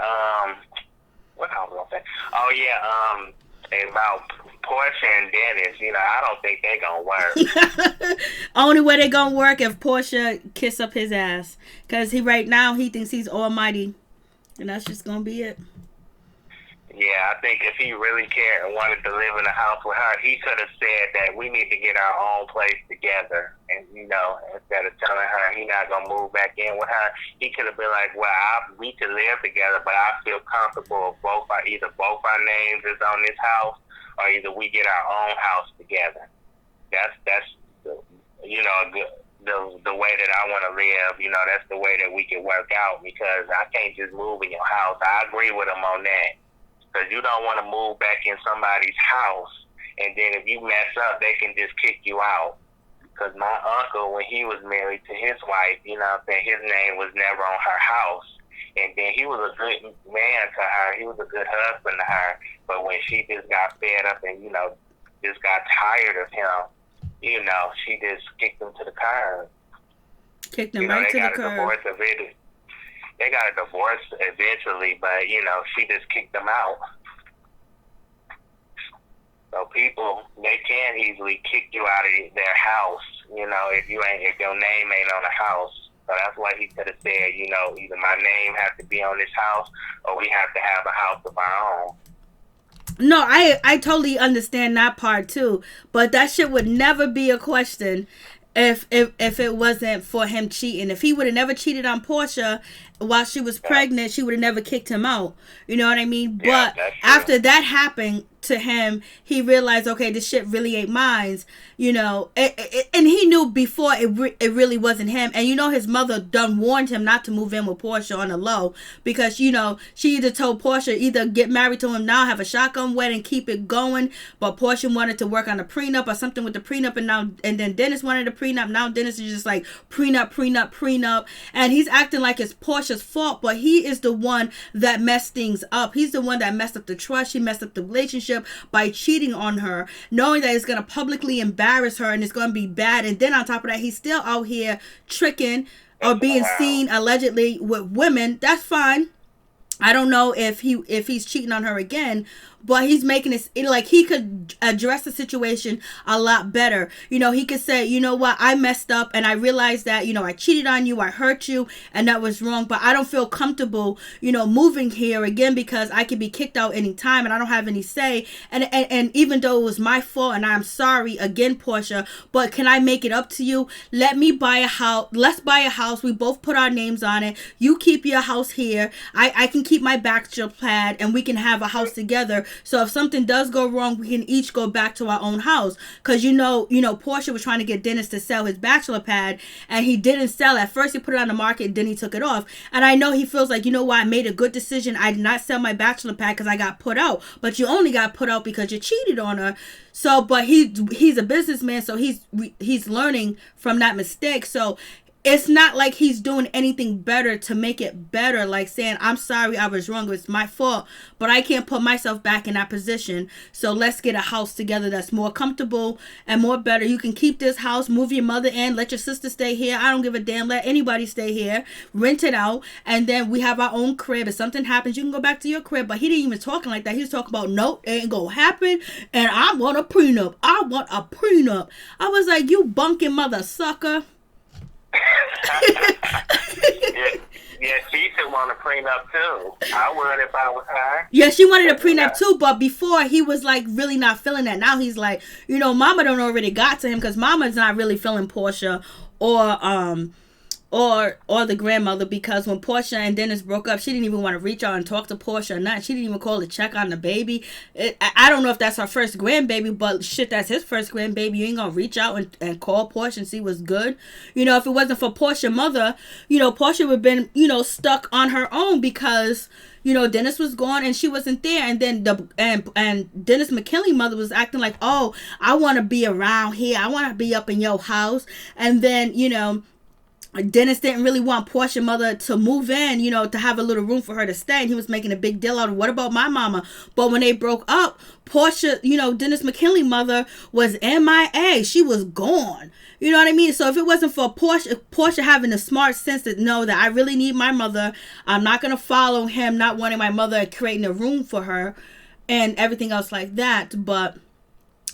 Speaker 3: what I was gonna say? Oh yeah, about Portia and Dennis. I don't think they gonna work.
Speaker 1: Only way they gonna work if Portia kiss up his ass, cause right now he thinks he's almighty, and that's just gonna be it.
Speaker 3: Yeah, I think if he really cared and wanted to live in a house with her, he could have said that we need to get our own place together. And, instead of telling her he's not going to move back in with her, he could have been like, well, we can live together, but I feel comfortable if either both our names is on this house or either we get our own house together. That's the way that I want to live. That's the way that we can work out, because I can't just move in your house. I agree with him on that. Because you don't want to move back in somebody's house, and then if you mess up, they can just kick you out. Because my uncle, when he was married to his wife, his name was never on her house. And then he was a good man to her. He was a good husband to her. But when she just got fed up and, just got tired of him, she just kicked him to the curb.
Speaker 1: Kicked him right to the curb.
Speaker 3: They got a divorce eventually, but, she just kicked them out. So people, they can easily kick you out of their house, if your name ain't on the house. So that's why he could have said, either my name has to be on this house or we have to have a house of our own.
Speaker 1: No, I totally understand that part too. But that shit would never be a question if it wasn't for him cheating. If he would have never cheated on Portia while she was pregnant, she would have never kicked him out. You know what I mean?
Speaker 3: Yeah,
Speaker 1: but after that happened to him, he realized, okay, this shit really ain't mine. And he knew before it really wasn't him. And his mother done warned him not to move in with Portia on the low, because she either told Portia either get married to him now, have a shotgun wedding, keep it going. But Portia wanted to work on a prenup or something with the prenup, and then Dennis wanted a prenup. Now Dennis is just like prenup, and he's acting like it's Portia's fault, but he is the one that messed things up. He's the one that messed up the trust. He messed up the relationship by cheating on her, knowing that it's going to publicly embarrass her and it's going to be bad. And then on top of that, he's still out here tricking or being seen allegedly with women. That's fine. I don't know if he's cheating on her again, but he's making it like he could address the situation a lot better. He could say, you know what, I messed up and I realized that, I cheated on you, I hurt you, and that was wrong, but I don't feel comfortable, moving here again because I could be kicked out anytime and I don't have any say. And even though it was my fault and I'm sorry again, Portia, but can I make it up to you? Let me buy a house. Let's buy a house. We both put our names on it. You keep your house here. I can keep my bachelor pad and we can have a house together. So if something does go wrong, we can each go back to our own house. Because Portia was trying to get Dennis to sell his bachelor pad, and he didn't sell it. At first he put it on the market, then he took it off. And I know he feels like, I made a good decision. I did not sell my bachelor pad because I got put out. But you only got put out because you cheated on her. So, but he's a businessman, so he's learning from that mistake. So it's not like he's doing anything better to make it better, like saying, I'm sorry, I was wrong, it's my fault, but I can't put myself back in that position. So let's get a house together that's more comfortable and more better. You can keep this house, move your mother in, let your sister stay here. I don't give a damn. Let anybody stay here, rent it out, and then we have our own crib. If something happens, you can go back to your crib. But he didn't even talking like that. He was talking about, no, it ain't gonna happen, and I want a prenup. I want a prenup. I was like, you bunking mother sucker.
Speaker 3: Yeah, she should want a prenup too. I would if I was her.
Speaker 1: Yeah, she wanted a prenup too, but before he was like really not feeling that. Now he's like, Mama don't already got to him because Mama's not really feeling Portia or or the grandmother, because when Portia and Dennis broke up, she didn't even want to reach out and talk to Portia or not. She didn't even call to check on the baby. I don't know if that's her first grandbaby, but shit, that's his first grandbaby. You ain't gonna reach out and call Portia and see what's good. If it wasn't for Portia's mother, Portia would have been, stuck on her own, because Dennis was gone and she wasn't there. And then and Dennis McKinley's mother was acting like, oh, I want to be around here. I want to be up in your house. And then, Dennis didn't really want Portia's mother to move in, to have a little room for her to stay. And he was making a big deal out of, what about my mama? But when they broke up, Portia, Dennis McKinley's mother was MIA. She was gone. You know what I mean? So if it wasn't for Portia having the smart sense to know that I really need my mother, I'm not going to follow him, not wanting my mother, creating a room for her and everything else like that. But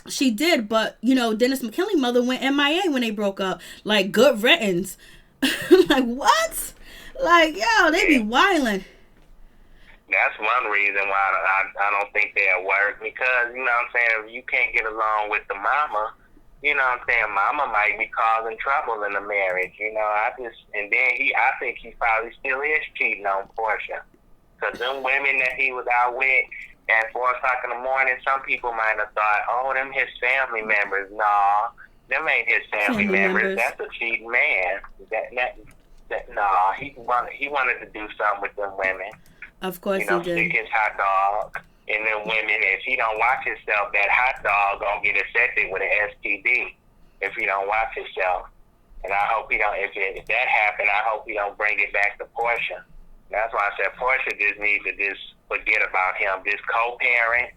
Speaker 1: she did. But, Dennis McKinley's mother went MIA when they broke up. Like, good riddance. Like, what? Like, yo, they be wildin'.
Speaker 3: That's one reason why I don't think they'll work, because, if you can't get along with the mama, mama might be causing trouble in the marriage, I think he probably still is cheating on Portia. Because them women that he was out with at 4 o'clock in the morning, some people might have thought, oh, them his family members. Nah, them ain't his family members. That's a cheating man. Nah, he wanted to do something with them women.
Speaker 1: Of course he did.
Speaker 3: Stick his hot dog in them women. If he don't watch himself, that hot dog gonna get infected with an STD if he don't watch himself. And I hope he don't. If that happened, I hope he don't bring it back to Portia. That's why I said Portia just needs to just forget about him, just co-parent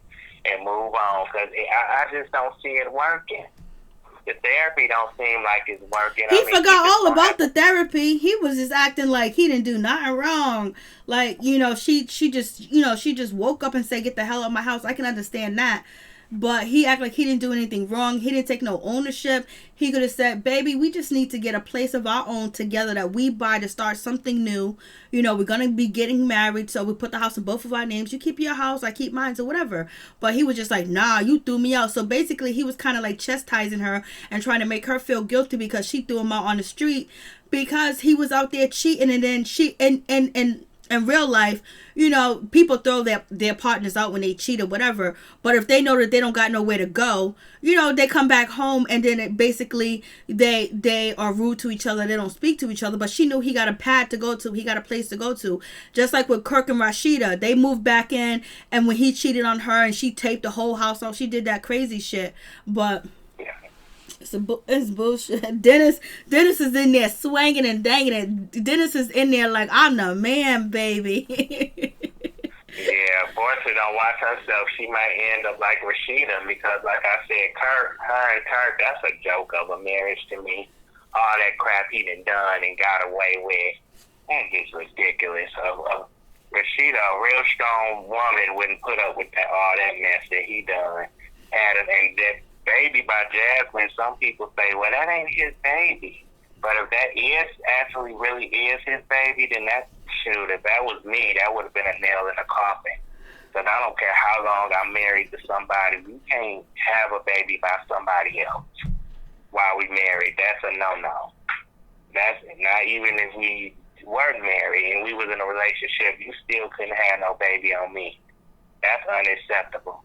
Speaker 3: and move on. Because I just don't see it working. The therapy don't seem like it's working.
Speaker 1: He forgot all about the therapy. He was just acting like he didn't do nothing wrong. Like, she just woke up and said, get the hell out of my house. I can understand that. But he acted like he didn't do anything wrong. He didn't take no ownership. He could have said, baby, we just need to get a place of our own together that we buy to start something new. We're going to be getting married, so we put the house in both of our names. You keep your house, I keep mine, so whatever. But he was just like, nah, you threw me out. So basically, he was kind of like chastising her and trying to make her feel guilty because she threw him out on the street because he was out there cheating. And then in real life, people throw their partners out when they cheat or whatever. But if they know that they don't got nowhere to go, they come back home and then basically they are rude to each other. They don't speak to each other. But she knew he got a pad to go to. He got a place to go to. Just like with Kirk and Rashida. They moved back in, and when he cheated on her and she taped the whole house off, she did that crazy shit. But it's bullshit. Dennis is in there swanging and danging it. Dennis is in there like, I'm the man, baby.
Speaker 3: Yeah, Portia don't watch herself. She might end up like Rashida, because like I said, her and Kirk, that's a joke of a marriage to me. All that crap he done and got away with. That gets ridiculous. Rashida, a real strong woman, wouldn't put up with all that mess that he done. And that baby by Jasmine, some people say, well, that ain't his baby. But if that actually really is his baby, then if that was me, that would have been a nail in the coffin. Because I don't care how long I'm married to somebody, we can't have a baby by somebody else while we married. That's a no-no. That's not even if we weren't married and we was in a relationship, you still couldn't have no baby on me. That's unacceptable.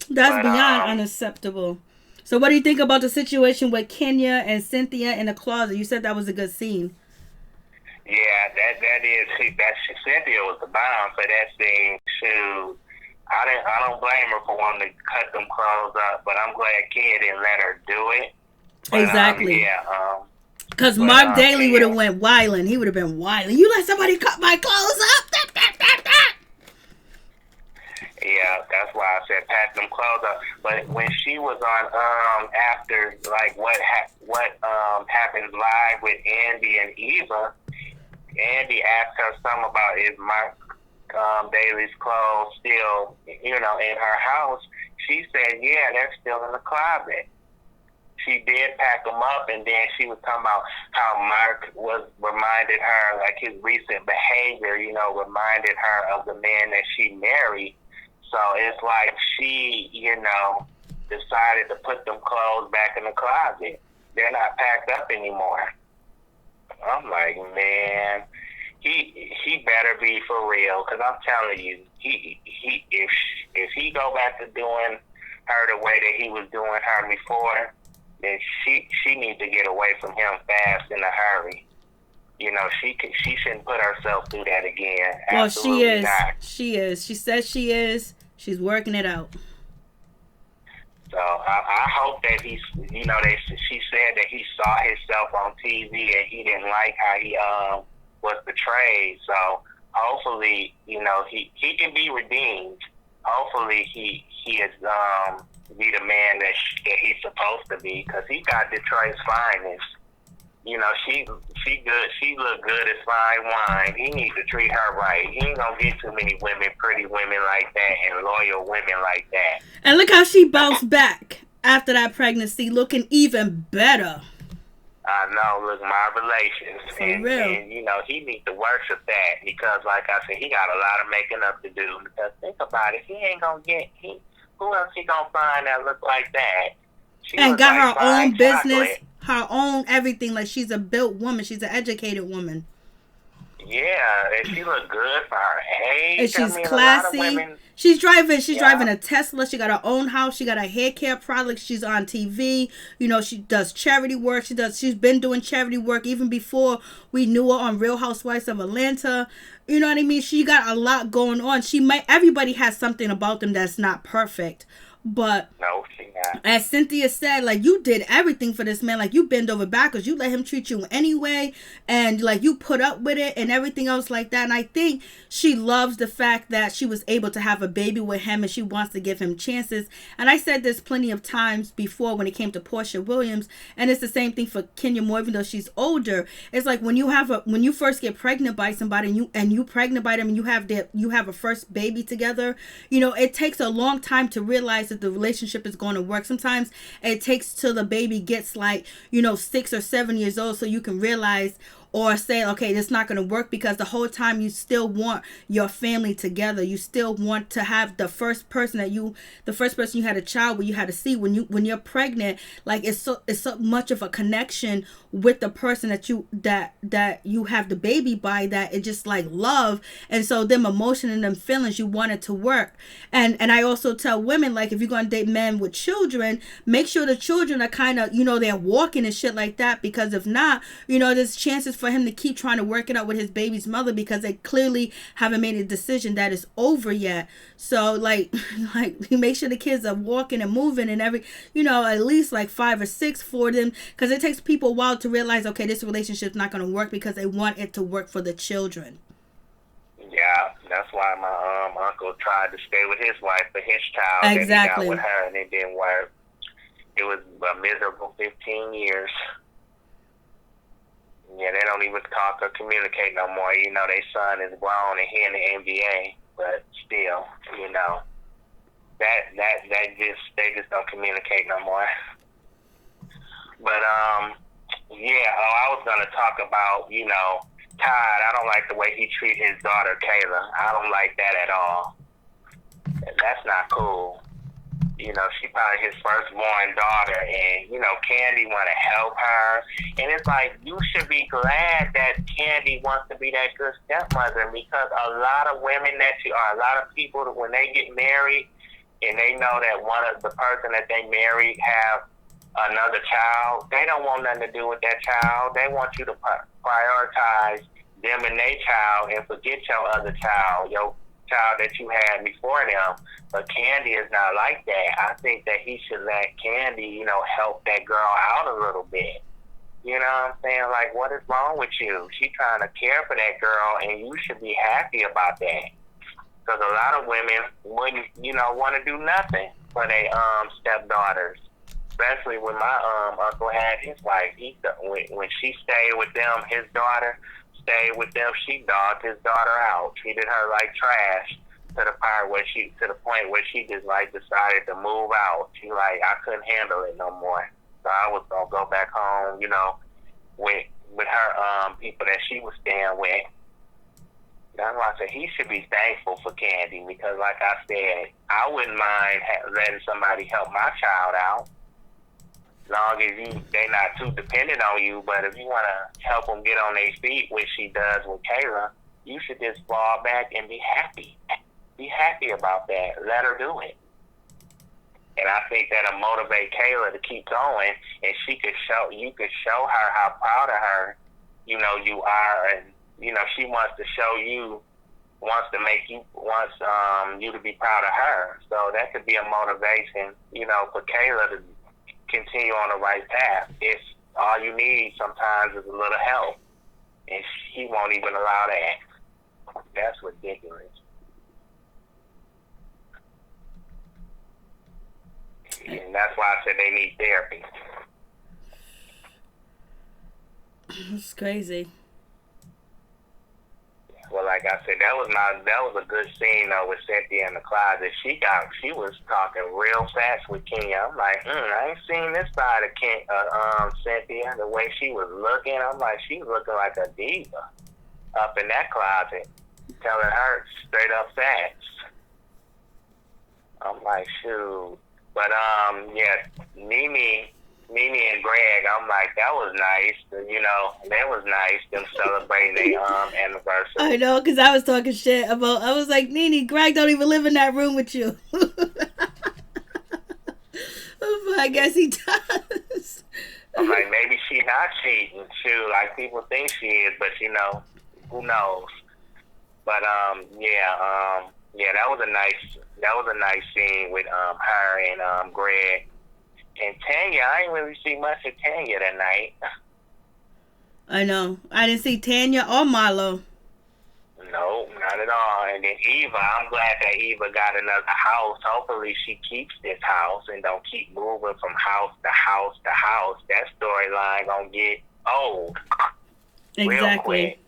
Speaker 1: That's beyond unacceptable. So what do you think about the situation with Kenya and Cynthia in the closet? You said that was a good scene.
Speaker 3: Yeah, that is. Cynthia was the bomb for that scene too. I don't blame her for wanting to cut them clothes up, but I'm glad Kenya didn't let her do it. But,
Speaker 1: exactly. Because Mark Daly would have went wildin'. He would have been wildin'. You let somebody cut my clothes up?
Speaker 3: Yeah, that's why I said pack them clothes up. But when she was on after like what happens live with Andy and Eva, Andy asked her something about is Mark Daly's clothes still in her house. She said, yeah, they're still in the closet. She did pack them up, and then she was talking about how Mark reminded her, like his recent behavior, reminded her of the man that she married. So it's like she, decided to put them clothes back in the closet. They're not packed up anymore. I'm like, man, he better be for real, because I'm telling you, he if he go back to doing her the way that he was doing her before, then she needs to get away from him fast in a hurry. You know, she shouldn't put herself through that again.
Speaker 1: Well,
Speaker 3: Absolutely
Speaker 1: she is.
Speaker 3: not.
Speaker 1: She is. She says she is. She's working it out.
Speaker 3: So I hope that she said that he saw himself on TV and he didn't like how he was portrayed. So hopefully, you know, he can be redeemed. Hopefully he is be the man that he's supposed to be, because he got Detroit's finest. You know, she good. She look good as fine wine. He needs to treat her right. He ain't gonna get too many women, pretty women like that, and loyal women like that.
Speaker 1: And look how she bounced back after that pregnancy, looking even better.
Speaker 3: I know, look, my relations.
Speaker 1: For real.
Speaker 3: And, you know, he needs to worship that, because, like I said, he got a lot of making up to do. Because think about it, he ain't gonna who else he gonna find that look like that? She
Speaker 1: and got
Speaker 3: like
Speaker 1: her own business,
Speaker 3: chocolate.
Speaker 1: her own everything. Like, she's a built woman. She's an educated woman.
Speaker 3: Yeah, and she look good for her age.
Speaker 1: And she's
Speaker 3: I mean,
Speaker 1: classy.
Speaker 3: A lot of women,
Speaker 1: she's driving a Tesla. She got her own house. She got her hair care products. She's on TV. You know, she does charity work. She's been doing charity work even before we knew her on Real Housewives of Atlanta. You know what I mean? She got a lot going on. Everybody has something about them that's not perfect. But
Speaker 3: no, she not.
Speaker 1: As Cynthia said, like, you did everything for this man. Like, you bend over backwards. You let him treat you anyway. And, like, you put up with it and everything else like that. And I think she loves the fact that she was able to have a baby with him, and she wants to give him chances. And I said this plenty of times before when it came to Portia Williams. And it's the same thing for Kenya Moore, even though she's older. It's like when you first get pregnant by somebody and you pregnant by them and you have a first baby together, you know, it takes a long time to realize that the relationship is going to work. Sometimes it takes till the baby gets, like, you know, 6 or 7 years old, so you can realize or say, okay, this is not going to work, because the whole time you still want your family together. You still want to have the first person you had a child with, you had to see when you're pregnant, like, it's so much of a connection with the person that you have the baby by, that it just like love. And so them emotion and them feelings, you want it to work. And I also tell women, like, if you're going to date men with children, make sure the children are kind of, you know, they're walking and shit like that, because if not, you know, there's chances for him to keep trying to work it out with his baby's mother, because they clearly haven't made a decision that is over yet. So like make sure the kids are walking and moving and you know, at least like 5 or 6 for them, because it takes people a while to realize, okay, this relationship's not going to work, because they want it to work for the children.
Speaker 3: Yeah, that's why my uncle tried to stay with his wife for his child.
Speaker 1: Exactly.
Speaker 3: And he got with her, and it didn't work. It was a miserable 15 years. Yeah, they don't even talk or communicate no more. You know, their son is grown and he in the NBA, but still, you know, they just don't communicate no more. But yeah, I was gonna talk about, you know, Todd. I don't like the way he treat his daughter Kayla. I don't like that at all. That's not cool. You know, she probably his firstborn daughter, and, you know, Kandi want to help her. And it's like, you should be glad that Kandi wants to be that good stepmother, because a lot of women a lot of people, when they get married and they know that one of the person that they married have another child, they don't want nothing to do with that child. They want you to prioritize them and their child and forget your other child, your child that you had before them. But Kandi is not like that. I think that he should let Kandi, you know, help that girl out a little bit. You know what I'm saying? Like, what is wrong with you? She's trying to care for that girl, and you should be happy about that. Because a lot of women wouldn't, you know, want to do nothing for their stepdaughters. Especially when my uncle had his wife. When she stayed with them, his daughter stayed with them, she dogged his daughter out, treated her like trash, to the point where she just like decided to move out. She like, I couldn't handle it no more, so I was gonna go back home, you know, with her people that she was staying with. That's why I said he should be thankful for Kandi, because like I said, I wouldn't mind letting somebody help my child out. long as they not too dependent on you. But if you want to help them get on their feet, which she does with Kayla, you should just fall back and be happy. Be happy about that. Let her do it. And I think that'll motivate Kayla to keep going, and you could show her how proud of her, you are, and she wants to show you, wants you to be proud of her. So that could be a motivation, for Kayla to continue on the right path. If all you need sometimes is a little help, and he won't even allow that. That's ridiculous. And that's why I said they need therapy.
Speaker 1: It's crazy.
Speaker 3: Well, like I said, that was a good scene though with Cynthia in the closet. She was talking real fast with Kenya. I'm like, I ain't seen this side of Cynthia. The way she was looking, I'm like, she's looking like a diva up in that closet, telling her straight up facts. I'm like, shoot. But yeah, Nene and Greg, I'm like, that was nice. That was nice, them celebrating their anniversary.
Speaker 1: I know, because I was talking shit about, I was like, Nene, Greg don't even live in that room with you. I guess he does.
Speaker 3: I'm like, maybe she not cheating, too, like people think she is, but who knows? But yeah, that was a nice scene with her and Greg. And Tanya, I didn't really see much of Tanya that night.
Speaker 1: I know. I didn't see Tanya or Marlo.
Speaker 3: No, not at all. And then Eva, I'm glad that Eva got another house. Hopefully she keeps this house and don't keep moving from house to house to house. That storyline gonna get old.
Speaker 1: Exactly.
Speaker 3: Real quick.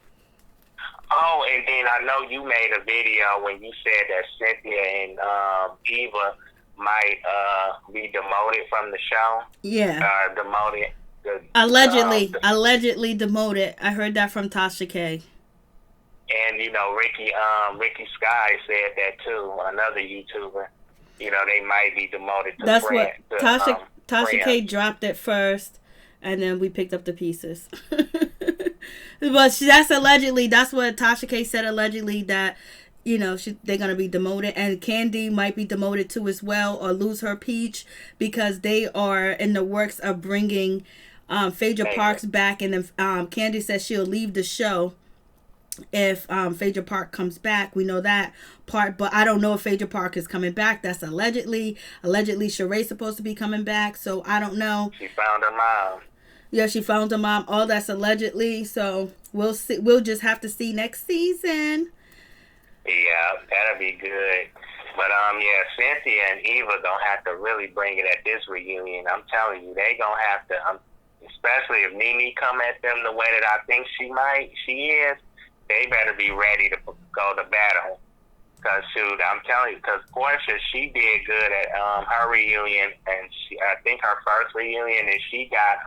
Speaker 3: Oh, and then I know you made a video when you said that Cynthia and Eva might be demoted from the show.
Speaker 1: Yeah.
Speaker 3: Demoted.
Speaker 1: Allegedly demoted. I heard that from Tasha K.
Speaker 3: And Ricky Sky said that too. Another YouTuber. They might be demoted.
Speaker 1: That's what Tasha K dropped it first, and then we picked up the pieces. But that's allegedly. That's what Tasha K said. Allegedly that they're gonna be demoted, and Kandi might be demoted too as well, or lose her peach, because they are in the works of bringing Phaedra Parks back, and then Kandi says she'll leave the show if Phaedra Park comes back. We know that part, but I don't know if Phaedra Park is coming back. That's allegedly. Sheree's supposed to be coming back, so I don't know.
Speaker 3: She found her mom.
Speaker 1: Yeah, she found her mom. All that's allegedly. So we'll see. We'll just have to see next season.
Speaker 3: Yeah, that'll be good. But yeah, Cynthia and Eva gonna have to really bring it at this reunion. I'm telling you, they gonna have to. Especially if Nene come at them the way that I think she is. They better be ready to go to battle. Cause shoot, I'm telling you, cause Portia, she did good at her reunion, and I think her first reunion, and she got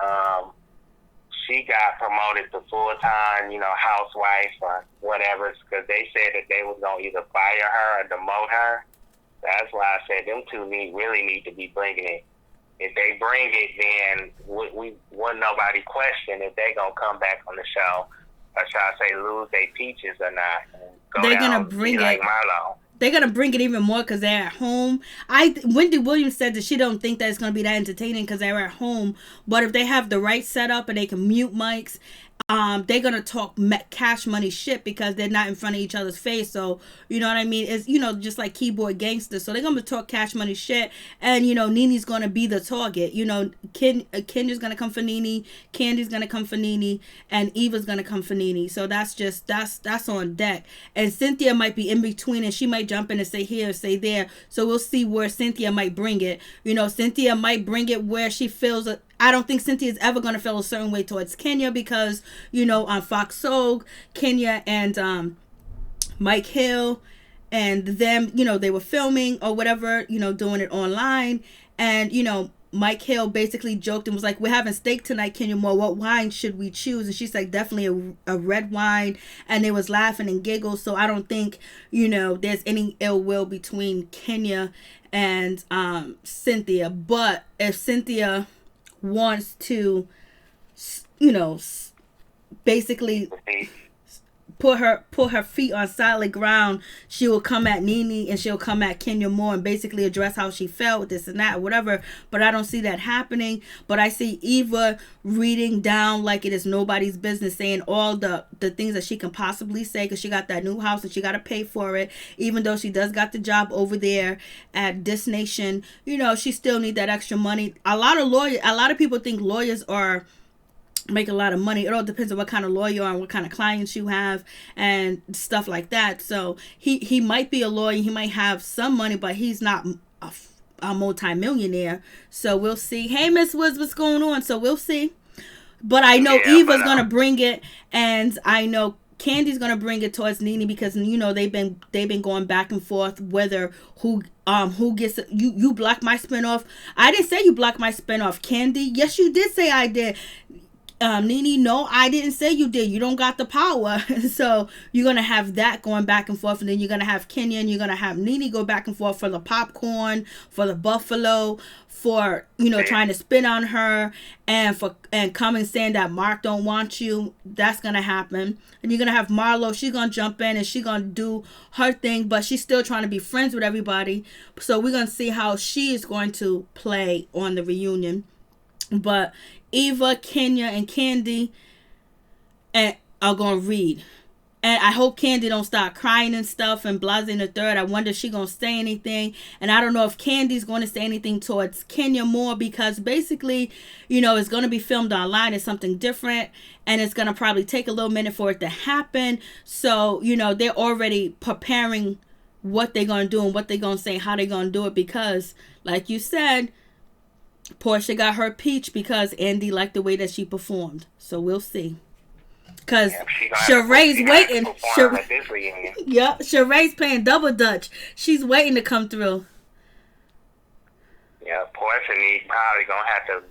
Speaker 3: promoted to full-time, housewife or whatever, because they said that they was going to either fire her or demote her. That's why I said them two really need to be bringing it. If they bring it, then we wouldn't nobody question if they going to come back on the show, or should I say lose their peaches or not.
Speaker 1: They're going to bring it. Like Marlo. They're going to bring it even more because they're at home. Wendy Williams said that she don't think that it's going to be that entertaining because they're at home. But if they have the right setup and they can mute mics, they're going to talk cash money shit because they're not in front of each other's face. So, you know what I mean? It's, just like keyboard gangsters. So they're going to talk cash money shit. And, Nene's going to be the target. Kenya's going to come for Nene. Kandi's going to come for Nene. And Eva's going to come for Nene. So that's on deck. And Cynthia might be in between, and she might jump in and say here, say there. So we'll see where Cynthia might bring it. Cynthia might bring it where she feels I don't think Cynthia's ever going to feel a certain way towards Kenya because, on Fox Soul, Kenya and Mike Hill and them, they were filming or whatever, doing it online. And, Mike Hill basically joked and was like, we're having steak tonight, Kenya Moore. What wine should we choose? And she's like, definitely a red wine. And they was laughing and giggles. So I don't think, there's any ill will between Kenya and Cynthia. But if Cynthia wants to, you know, basically put her feet on solid ground, she will come at Nene and she'll come at Kenya Moore and basically address how she felt, this and that, whatever. But I don't see that happening. But I see Eva reading down like it is nobody's business, saying all the things that she can possibly say, because she got that new house and she got to pay for it. Even though she does got the job over there at This Nation, you know, she still need that extra money. A lot of people think lawyers make a lot of money. It all depends on what kind of lawyer you are and what kind of clients you have and stuff like that. So he might be a lawyer, he might have some money, but he's not a multi-millionaire. So we'll see. Hey, Miss Woods, what's going on? So we'll see. But I know Eva's gonna bring it, and I know Kandi's gonna bring it towards Nene, because you know they've been going back and forth whether who gets you blocked my spinoff. I didn't say you blocked my spinoff, Kandi. Yes, you did say I did. Nene, no, I didn't say you did. You don't got the power. So you're going to have that going back and forth. And then you're going to have Kenya and you're going to have Nene go back and forth for the popcorn, for the buffalo, for, you know, trying to spin on her, and coming saying that Mark don't want you. That's going to happen. And you're going to have Marlo. She's going to jump in and she's going to do her thing, but she's still trying to be friends with everybody. So we're going to see how she is going to play on the reunion. But Eva, Kenya, and Kandi are going to read. And I hope Kandi don't start crying and stuff and blah in the third. I wonder if she's going to say anything. And I don't know if Kandi's going to say anything towards Kenya more, because basically, you know, it's going to be filmed online. It's something different. And it's going to probably take a little minute for it to happen. So, you know, they're already preparing what they're going to do and what they're going to say, how they're going to do it. Because, like you said, Portia got her peach because Andy liked the way that she performed. So we'll see. Because Sheree's waiting. Yep, Sheree's playing double dutch. She's waiting to come through.
Speaker 3: Yeah, Portia probably gonna have to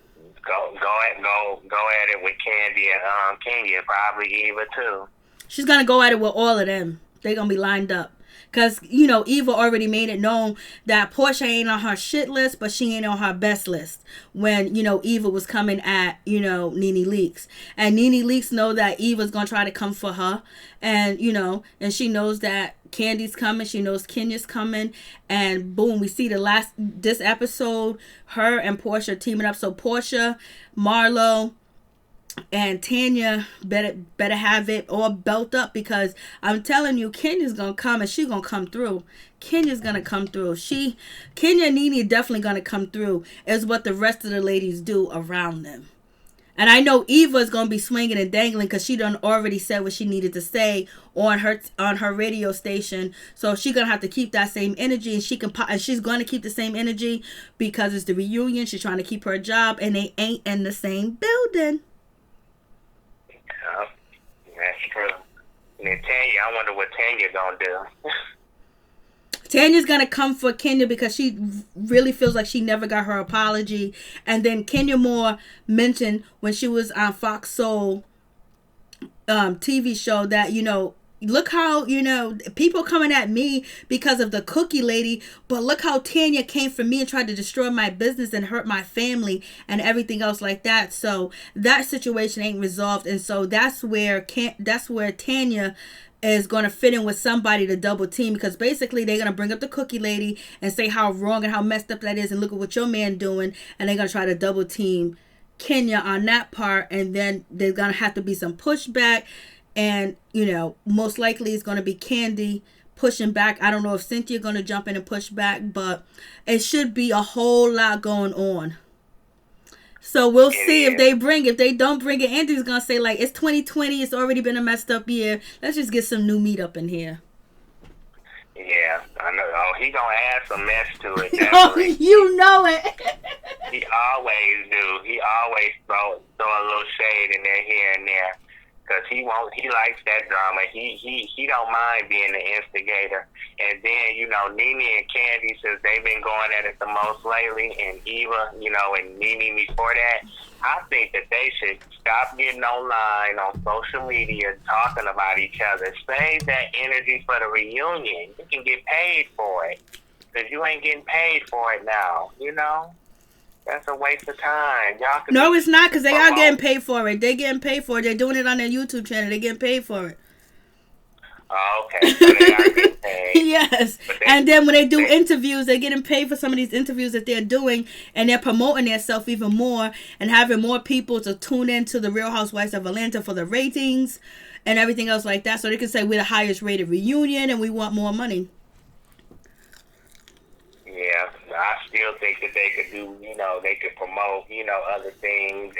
Speaker 3: go at it with Kandi and Kenya, probably Eva too.
Speaker 1: She's gonna go at it with all of them. They're gonna be lined up. Because, you know, Eva already made it known that Portia ain't on her shit list, but she ain't on her best list. When, you know, Eva was coming at, you know, Nene Leakes. And Nene Leakes know that Eva's going to try to come for her. And, you know, and she knows that Kandi's coming. She knows Kenya's coming. And boom, we see this episode, her and Portia teaming up. So Portia, Marlo, and Tanya better have it all built up, because I'm telling you, Kenya's gonna come and she's gonna come through. Kenya's gonna come through. Kenya and Nene definitely gonna come through, is what the rest of the ladies do around them. And I know Eva's gonna be swinging and dangling, because she done already said what she needed to say on her radio station. So she's gonna have to keep that same energy, and she's gonna keep the same energy because it's the reunion. She's trying to keep her job, and they ain't in the same building.
Speaker 3: That's true. And then Tanya, I wonder what Tanya gonna do.
Speaker 1: Tanya's gonna come for Kenya because she really feels like she never got her apology. And then Kenya Moore mentioned when she was on Fox Soul TV show that, you know, look how, you know, people coming at me because of the cookie lady, but look how Tanya came for me and tried to destroy my business and hurt my family and everything else like that. So that situation ain't resolved, and so that's where Tanya is going to fit in with somebody to double team, because basically they're going to bring up the cookie lady and say how wrong and how messed up that is, and look at what your man doing, and they're going to try to double team Kenya on that part. And then there's going to have to be some pushback. And, you know, most likely it's going to be Kandi pushing back. I don't know if Cynthia going to jump in and push back, but it should be a whole lot going on. So we'll see if they don't bring it. Andy's going to say, like, it's 2020. It's already been a messed up year. Let's just get some new meat up in here.
Speaker 3: Yeah, I know. Oh, he going to add some mess to it.
Speaker 1: Oh, you know it.
Speaker 3: He always do. He always throw a little shade in there here and there. Because he likes that drama. He don't mind being the instigator. And then, you know, Nene and Kandi, since they've been going at it the most lately, and Eva, you know, and Nene before that, I think that they should stop getting online on social media talking about each other. Save that energy for the reunion. You can get paid for it. Because you ain't getting paid for it now, you know? That's a waste of time. Y'all could
Speaker 1: No, it's not, because they are getting paid for it. They're getting paid for it. They're doing it on their YouTube channel. They're getting paid for it.
Speaker 3: Oh, okay. So they are getting paid.
Speaker 1: Yes. And then when they do interviews, they're getting paid for some of these interviews that they're doing, and they're promoting themselves even more and having more people to tune in to the Real Housewives of Atlanta for the ratings and everything else like that. So they can say we're the highest rated reunion and we want more money.
Speaker 3: Yeah, I still think that they could do, they could promote, other things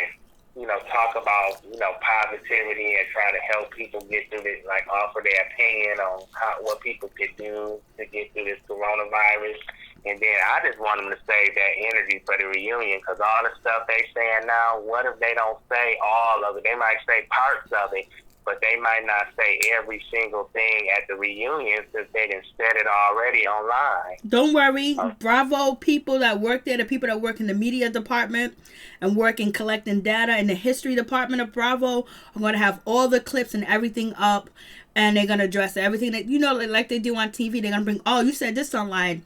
Speaker 3: and, talk about, positivity and try to help people get through this, like offer their opinion on what people could do to get through this coronavirus. And then I just want them to save that energy for the reunion, because all the stuff they saying now, what if they don't say all of it? They might say parts of it, but they might not say every single thing at the reunion since they done said it already online.
Speaker 1: Don't worry. Bravo people that work there, the people that work in the media department and work in collecting data in the history department of Bravo are going to have all the clips and everything up, and they're going to address everything that, like they do on TV. They're going to bring, oh, you said this online.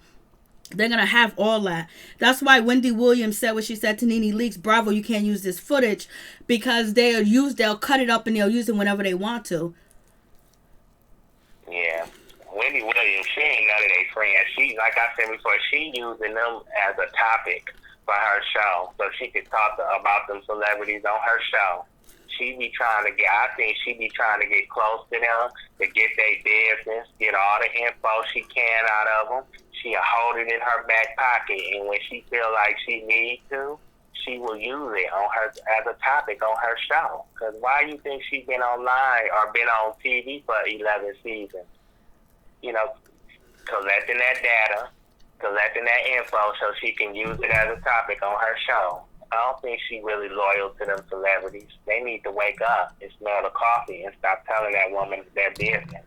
Speaker 1: They're going to have all that. That's why Wendy Williams said what she said to Nene Leakes, Bravo, you can't use this footage, because they'll cut it up and they'll use it whenever they want to.
Speaker 3: Yeah. Wendy Williams, she ain't none of their friends. She, like I said before, she using them as a topic for her show, so she could talk about them celebrities on her show. I think she be trying to get close to them, to get their business, get all the info she can out of them. She'll hold it in her back pocket, and when she feel like she needs to, she will use it on her as a topic on her show. Because why you think she been online or been on TV for 11 seasons? Collecting that data, collecting that info so she can use it as a topic on her show. I don't think she really loyal to them celebrities. They need to wake up and smell the coffee and stop telling that woman their business.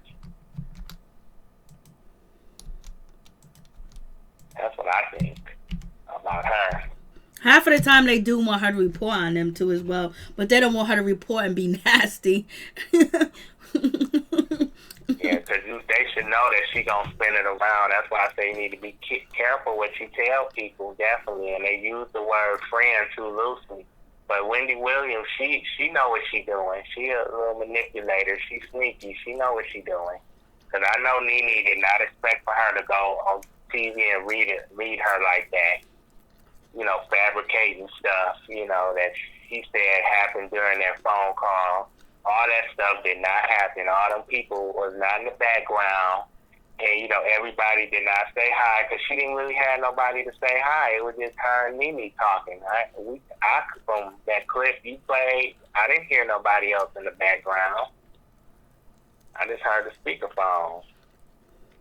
Speaker 3: That's what I think about her.
Speaker 1: Half of the time they do want her to report on them too as well, but they don't want her to report and be nasty.
Speaker 3: Yeah, because they should know that she gonna spin it around. That's why I say you need to be careful what you tell people, definitely. And they use the word friend too loosely. But Wendy Williams, she know what she doing. She a little manipulator. She sneaky. She know what she doing. Because I know Nene did not expect for her to go on TV and read her like that. Fabricating stuff, that she said happened during their phone call. All that stuff did not happen. All them people was not in the background. And, everybody did not say hi because she didn't really have nobody to say hi. It was just her and Nene talking. From that clip you played, I didn't hear nobody else in the background. I just heard the speakerphone.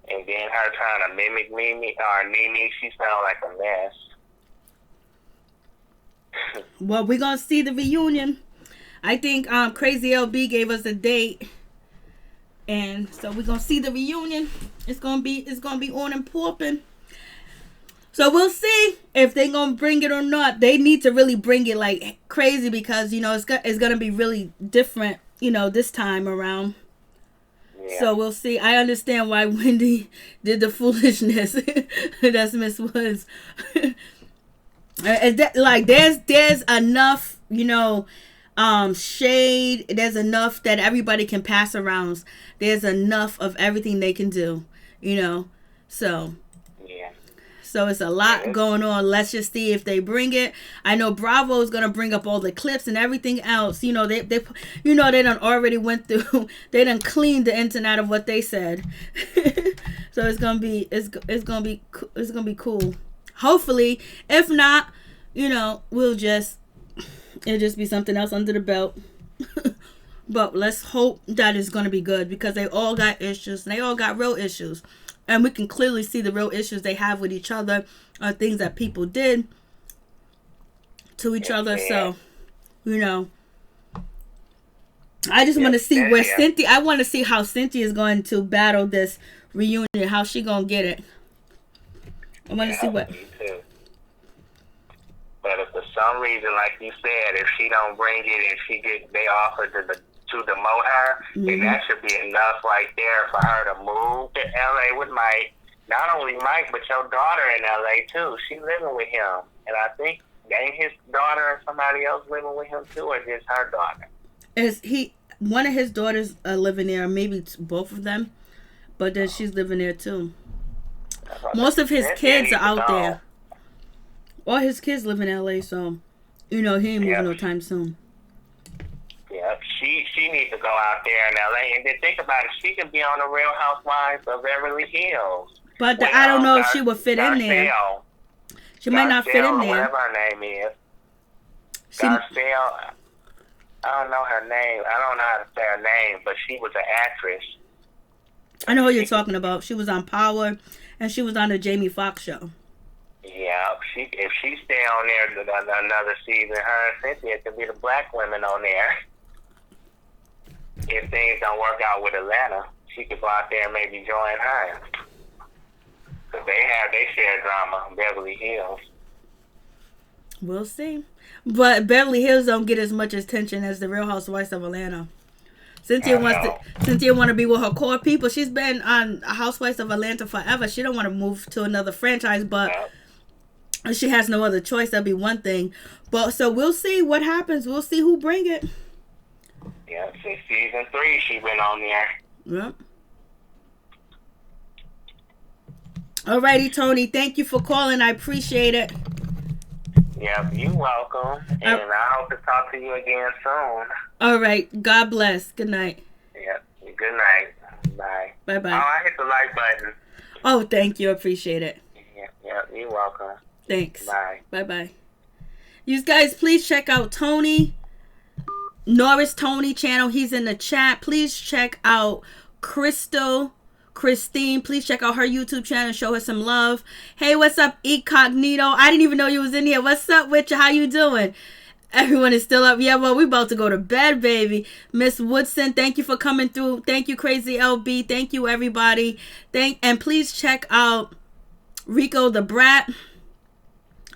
Speaker 3: And then her trying to mimic Nene, she sounded like a mess.
Speaker 1: Well, we're going to see the reunion. I think Crazy LB gave us a date, and so we're gonna see the reunion. It's gonna be on and popping. So we'll see if they're gonna bring it or not. They need to really bring it like crazy, because it's gonna be really different, this time around. Yeah. So we'll see. I understand why Wendy did the foolishness. That's Miss Woods. There's enough, shade. There's enough that everybody can pass around. There's enough of everything they can do, so
Speaker 3: yeah.
Speaker 1: So it's a lot going on. Let's just see if they bring it. I know Bravo is gonna bring up all the clips and everything else. They done already went through. They done cleaned the internet of what they said. So it's gonna be cool. Hopefully, if not, it'll just be something else under the belt. But let's hope that it's going to be good, because they all got issues, and they all got real issues. And we can clearly see the real issues they have with each other, or things that people did to each other. So, I just want to see where Cynthia, I want to see how Cynthia is going to battle this reunion, how she going to get it. I want to see what.
Speaker 3: But if for some reason, like you said, if she don't bring it and they offer to demote her, then that should be enough right there for her to move to LA with Mike. Not only Mike, but your daughter in LA too. She living with him, and I think ain't his daughter or somebody else living with him too, or just her daughter?
Speaker 1: One of his daughters are living there, maybe both of them, but then she's living there too. Most of his kids are out there. All his kids live in LA, so he ain't moving no time soon.
Speaker 3: Yep, she needs to go out there in LA, and then think about it. She could be on the Real Housewives of Beverly Hills.
Speaker 1: But I don't know if she would fit in there. She might not fit in there.
Speaker 3: Whatever her name is. Garcelle. I don't know her name. I don't know how to say her name, but she was an actress.
Speaker 1: I know who you're talking about. She was on Power, and she was on the Jamie Foxx show.
Speaker 3: Yeah, if she stay on there another season, her and Cynthia could be the black women on there. If things don't work out with Atlanta, she could go out there and maybe join her. Because they share drama, Beverly Hills.
Speaker 1: We'll see. But Beverly Hills don't get as much attention as the Real Housewives of Atlanta. Cynthia want to be with her core people. She's been on Housewives of Atlanta forever. She don't want to move to another franchise, but she has no other choice. That'd be one thing. But so we'll see what happens. We'll see who bring it.
Speaker 3: Yeah, since season 3 she been on there.
Speaker 1: Yep. Alrighty, Tony. Thank you for calling. I appreciate it.
Speaker 3: Yep, you're welcome. And I hope to talk to you again soon.
Speaker 1: All right. God bless. Good night.
Speaker 3: Yep. Good night. Bye.
Speaker 1: Bye-bye.
Speaker 3: Oh, I hit the like button.
Speaker 1: Oh, thank you. I appreciate it.
Speaker 3: Yep, you're welcome.
Speaker 1: Thanks.
Speaker 3: Bye.
Speaker 1: Bye-bye. You guys, please check out Tony. Norris Tony channel. He's in the chat. Please check out Christine. Please check out her YouTube channel and show her some love. Hey, what's up, Incognito? I didn't even know you was in here. What's up with you? How you doing? Everyone is still up. Yeah, well, we about to go to bed, baby. Miss Woodson, thank you for coming through. Thank you, Crazy LB. Thank you, everybody. And please check out Rico the Brat.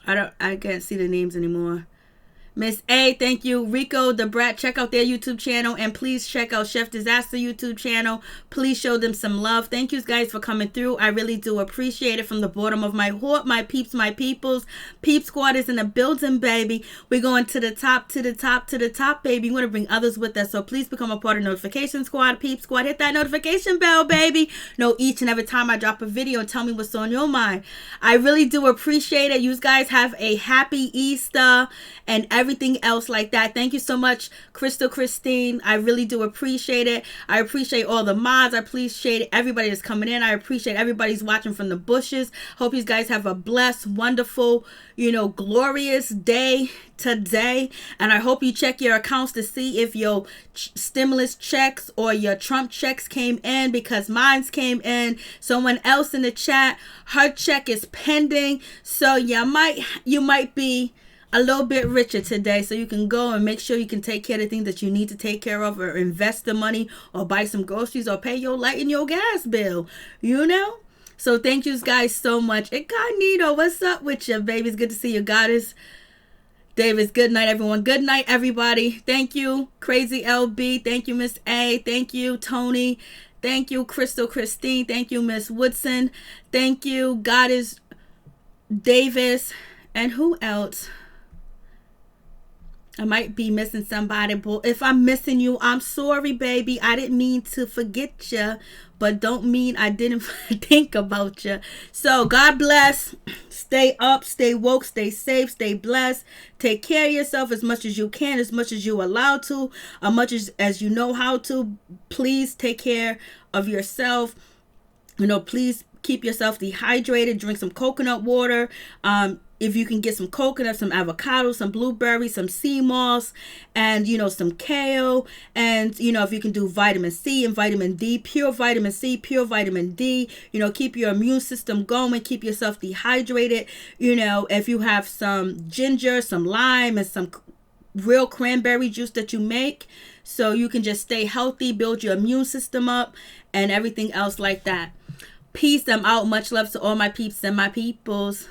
Speaker 1: I can't see the names anymore. Miss A, thank you. Rico the Brat, check out their YouTube channel, and please check out Chef Disaster YouTube channel. Please show them some love. Thank you guys for coming through. I really do appreciate it from the bottom of my heart. My peeps, my peoples. Peep Squad is in the building, baby. We're going to the top, to the top, to the top, baby. We want to bring others with us, so please become a part of Notification Squad. Peep Squad, hit that notification bell, baby. Know each and every time I drop a video, tell me what's on your mind. I really do appreciate it. You guys have a happy Easter and everything else like that. Thank you so much, Christine. I really do appreciate it. I appreciate all the mods. I appreciate everybody that's coming in. I appreciate everybody's watching from the bushes. Hope you guys have a blessed, wonderful, glorious day today. And I hope you check your accounts to see if your stimulus checks or your Trump checks came in, because mine's came in. Someone else in the chat, her check is pending. So you might be a little bit richer today, so you can go and make sure you can take care of the things that you need to take care of, or invest the money, or buy some groceries, or pay your light and your gas bill, So thank you guys so much. Incognito, what's up with you, baby? It's good to see you, Goddess. Davis, good night, everyone. Good night, everybody. Thank you, Crazy LB. Thank you, Miss A. Thank you, Tony. Thank you, Christine. Thank you, Miss Woodson. Thank you, Goddess Davis. And who else? I might be missing somebody, but if I'm missing you, I'm sorry, baby. I didn't mean to forget you, but don't mean I didn't think about you. So God bless. Stay up, stay woke, stay safe, stay blessed. Take care of yourself as much as you can, as much as you're allowed to, as much as you know how to. Please take care of yourself. Please keep yourself dehydrated. Drink some coconut water. If you can get some coconut, some avocado, some blueberries, some sea moss, and, some kale. And, if you can do vitamin C and vitamin D, pure vitamin C, pure vitamin D, keep your immune system going, keep yourself dehydrated. If you have some ginger, some lime, and some real cranberry juice that you make, so you can just stay healthy, build your immune system up, and everything else like that. Peace. I'm out. Much love to all my peeps and my peoples.